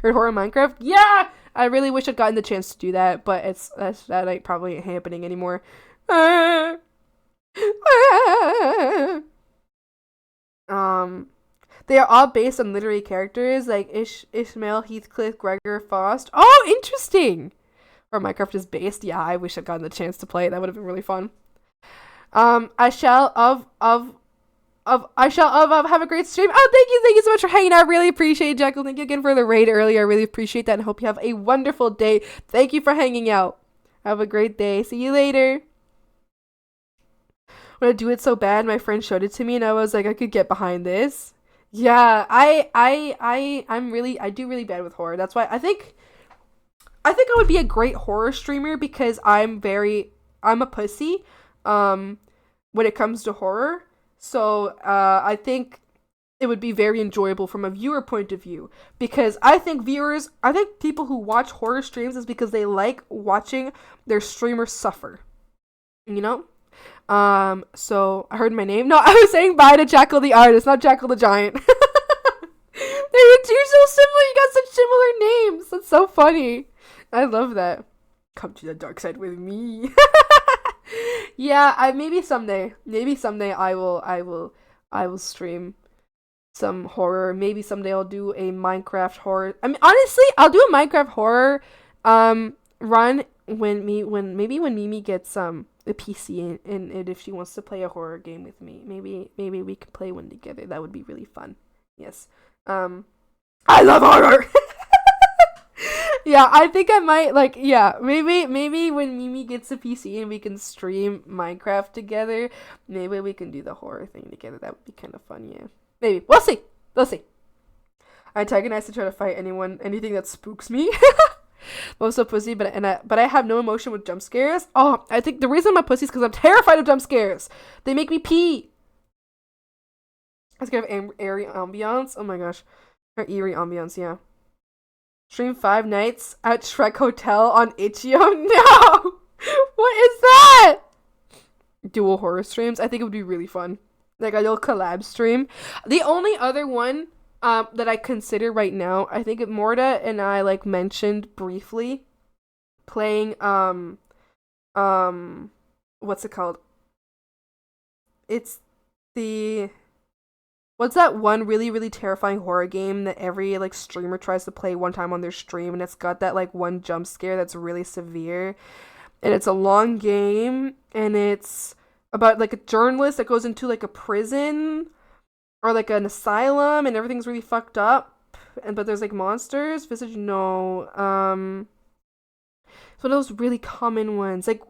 Or horror Minecraft? Yeah! I really wish I'd gotten the chance to do that, but that ain't probably ain't happening anymore. They are all based on literary characters like Ishmael, Heathcliff, Gregor, Faust. Oh, interesting! Or Minecraft is based. Yeah, I wish I'd gotten the chance to play it. That would have been really fun. I shall have a great stream. Oh, thank you so much for hanging out. Really appreciate it, Jekyll. Thank you again for the raid earlier. I really appreciate that and hope you have a wonderful day. Thank you for hanging out. Have a great day. See you later. When I do it so bad, my friend showed it to me and I was like, I could get behind this. Yeah, I do really bad with horror. That's why I think I would be a great horror streamer because I'm a pussy when it comes to horror. So I think it would be very enjoyable from a viewer point of view because I think people who watch horror streams is because they like watching their streamer suffer. You know? So I heard my name. No, I was saying bye to Jackal the artist, not Jackal the giant. You're so similar. You got such similar names. That's so funny. I love that. Come to the dark side with me. Yeah, maybe someday I will stream some horror. Maybe someday I'll do a Minecraft horror. I mean, honestly, I'll do a Minecraft horror run when Mimi gets a PC and if she wants to play a horror game with me. Maybe we can play one together. That would be really fun. Yes. I love horror. Yeah, I think I might maybe when Mimi gets a PC and we can stream Minecraft together, maybe we can do the horror thing together. That would be kind of fun, yeah. Maybe. We'll see. I antagonize to try to fight anything that spooks me. I'm so pussy, but I have no emotion with jump scares. Oh, I think the reason I'm a pussy is because I'm terrified of jump scares. They make me pee. I'm scared of airy ambiance. Oh my gosh. Or eerie ambiance, yeah. Stream 5 nights at Shrek Hotel on Itch.io. No! What is that? dual horror streams. I think it would be really fun. Like a little collab stream. The only other one that I consider right now, I think Morta and I like mentioned briefly playing what's it called? It's the what's that one really, really terrifying horror game that every like streamer tries to play one time on their stream, and it's got that like one jump scare that's really severe, and it's a long game, and it's about like a journalist that goes into like a prison or like an asylum, and everything's really fucked up, and but there's like monsters. Visage, no. It's one of those really common ones, like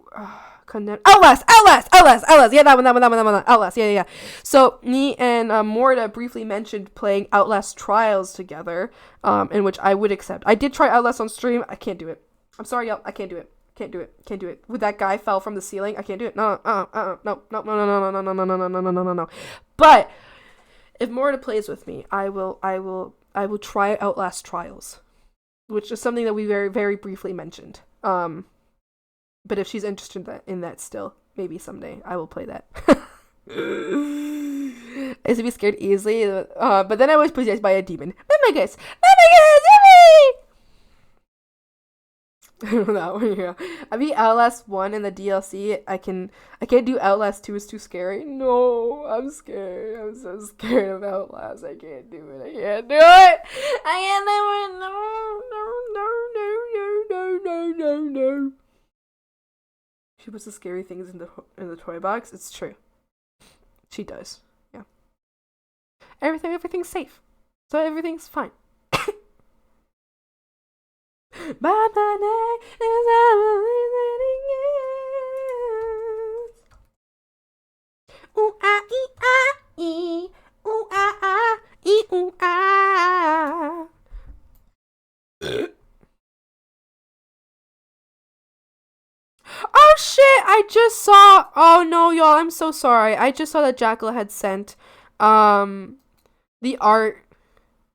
Outlast. Yeah, that one. Outlast. Yeah. So me and Morta briefly mentioned playing Outlast Trials together, in which I would accept. I did try Outlast on stream. I can't do it. I'm sorry, y'all. I can't do it. Can't do it. With that guy fell from the ceiling. I can't do it. No. But if Morta plays with me, I will try Outlast Trials, which is something that we very, very briefly mentioned. But if she's interested in that still, maybe someday I will play that. I used to be scared easily, but then I was possessed by a demon. Oh my gosh, I don't know that one, yeah. I beat Outlast 1 in the DLC. I can't do Outlast 2, it's too scary. No, I'm scared. I'm so scared of Outlast. I can't do it. No. She puts the scary things in the toy box. It's true. She does. Yeah. Everything's safe. So everything's fine. But the neck is everything is. Ooh ah ee ah ee. Ooh ah ah ee ooh ah. Oh shit, I just saw, oh no y'all, I'm so sorry. I just saw that Jackal had sent the art.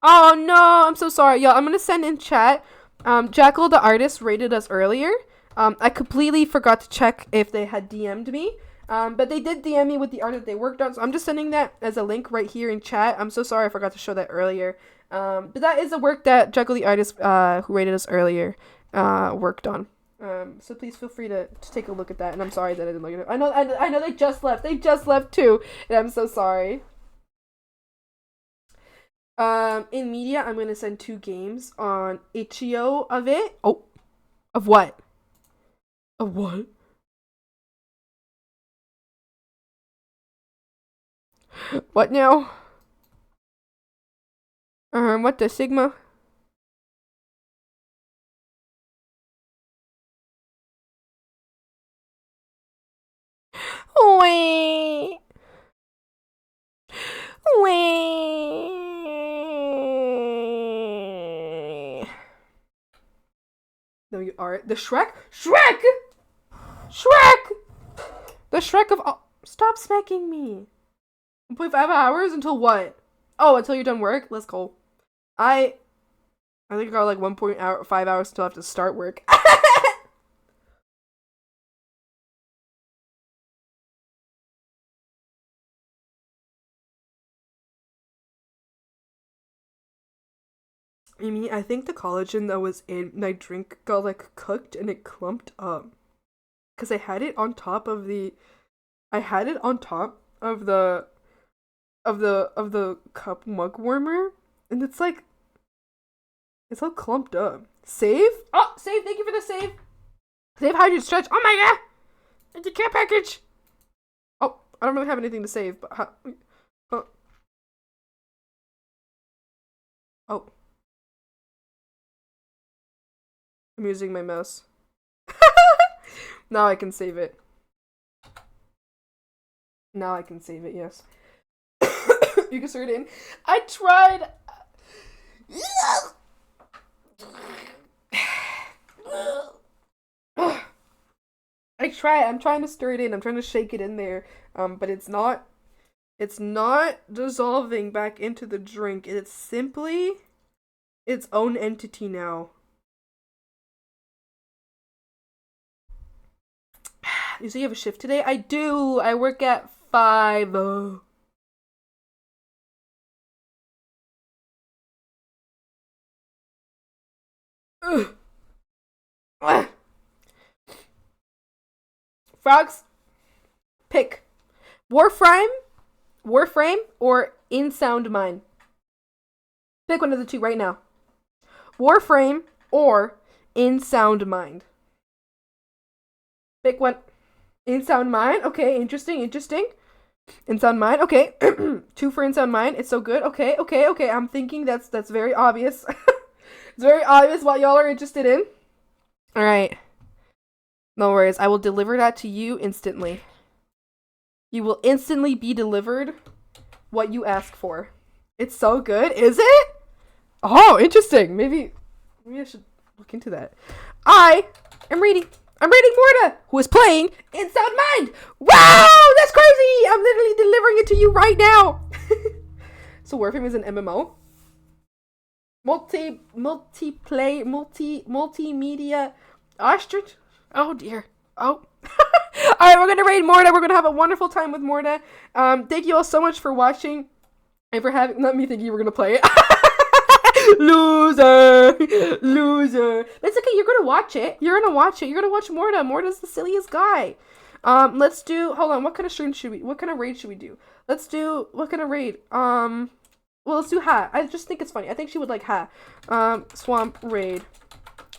Oh no, I'm so sorry y'all. I'm gonna send in chat. Jackal the artist rated us earlier. I completely forgot to check if they had DM'd me. But they did DM me with the art that they worked on, so I'm just sending that as a link right here in chat. I'm so sorry I forgot to show that earlier. But that is the work that Jackal the artist who rated us earlier worked on. So please feel free to take a look at that, and I'm sorry that I didn't look at it. I know they just left. They just left too, and I'm so sorry. In media, I'm gonna send 2 games on itch.io of it. Oh, of what? Of what? What now? What the Sigma? Wait. No, you are the Shrek. The Shrek of all. Stop smacking me. 1.5 hours until what? Oh, until you're done work. Let's go. I think I got like 1.5 hours until I have to start work. I mean, I think the collagen that was in my drink got like cooked and it clumped up. Cause I had it on top of the cup mug warmer, and it's like it's all clumped up. Save? Oh, save! Thank you for the save. Save hydrate stretch. Oh my god! It's a care package. Oh, I don't really have anything to save, but oh. I'm using my mouse. Now I can save it. Yes. You can stir it in. I tried. I'm trying to stir it in. I'm trying to shake it in there. But it's not dissolving back into the drink. It's simply its own entity now. You say you have a shift today? I do. I work at 5. Frogs, pick Warframe, or In Sound Mind. Pick one of the two right now. Warframe or In Sound Mind. Pick one. In Sound Mind. Okay, interesting. In Sound Mind. Okay, 2 for In Sound Mind. It's so good. Okay. I'm thinking that's very obvious. It's very obvious what y'all are interested in. All right. No worries. I will deliver that to you instantly. You will instantly be delivered what you ask for. It's so good. Is it? Oh, interesting. Maybe I should look into that. I'm reading Morta, who is playing In Sound Mind. Wow, that's crazy. I'm literally delivering it to you right now. So Warframe is an MMO. Multimedia ostrich. Oh dear. Oh. Alright, we're gonna raid Morta. We're gonna have a wonderful time with Morta. Thank you all so much for watching and for having, not me thinking you were gonna play it. Loser. That's okay, you're gonna watch it. You're gonna watch Morta. Morta's the silliest guy. Let's do, hold on, what kind of raid should we do? What kind of raid? Well, let's do Ha. I just think it's funny. I think she would like Ha. Swamp raid.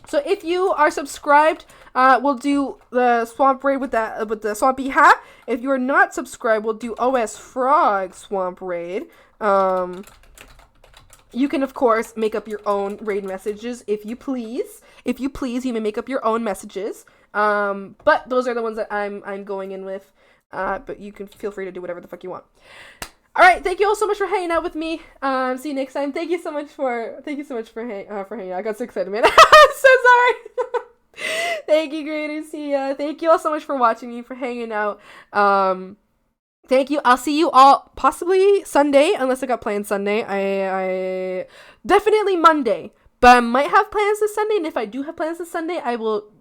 So if you are subscribed, we'll do the swamp raid with the swampy Ha. If you are not subscribed, we'll do OS Frog swamp raid. You can of course make up your own raid messages if you please. You may make up your own messages. But those are the ones that I'm going in with. But you can feel free to do whatever the fuck you want. All right, thank you all so much for hanging out with me. See you next time. Thank you so much for hanging out. I got so excited, man. I'm so sorry. Thank you, Greater. See ya. Thank you all so much for watching me, for hanging out. Thank you. I'll see you all possibly Sunday, unless I got plans Sunday. I definitely Monday, but I might have plans this Sunday. And if I do have plans this Sunday, I will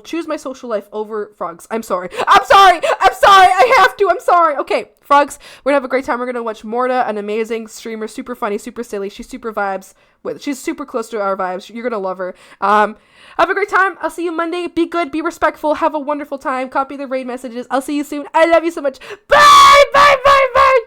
choose my social life over Frogs. I'm sorry. I have to. I'm sorry. Okay, Frogs, we're gonna have a great time. We're gonna watch Morta, an amazing streamer, super funny, super silly. She's super vibes. She's super close to our vibes. You're gonna love her. Have a great time. I'll see you Monday. Be good. Be respectful. Have a wonderful time. Copy the raid messages. I'll see you soon. I love you so much. Bye.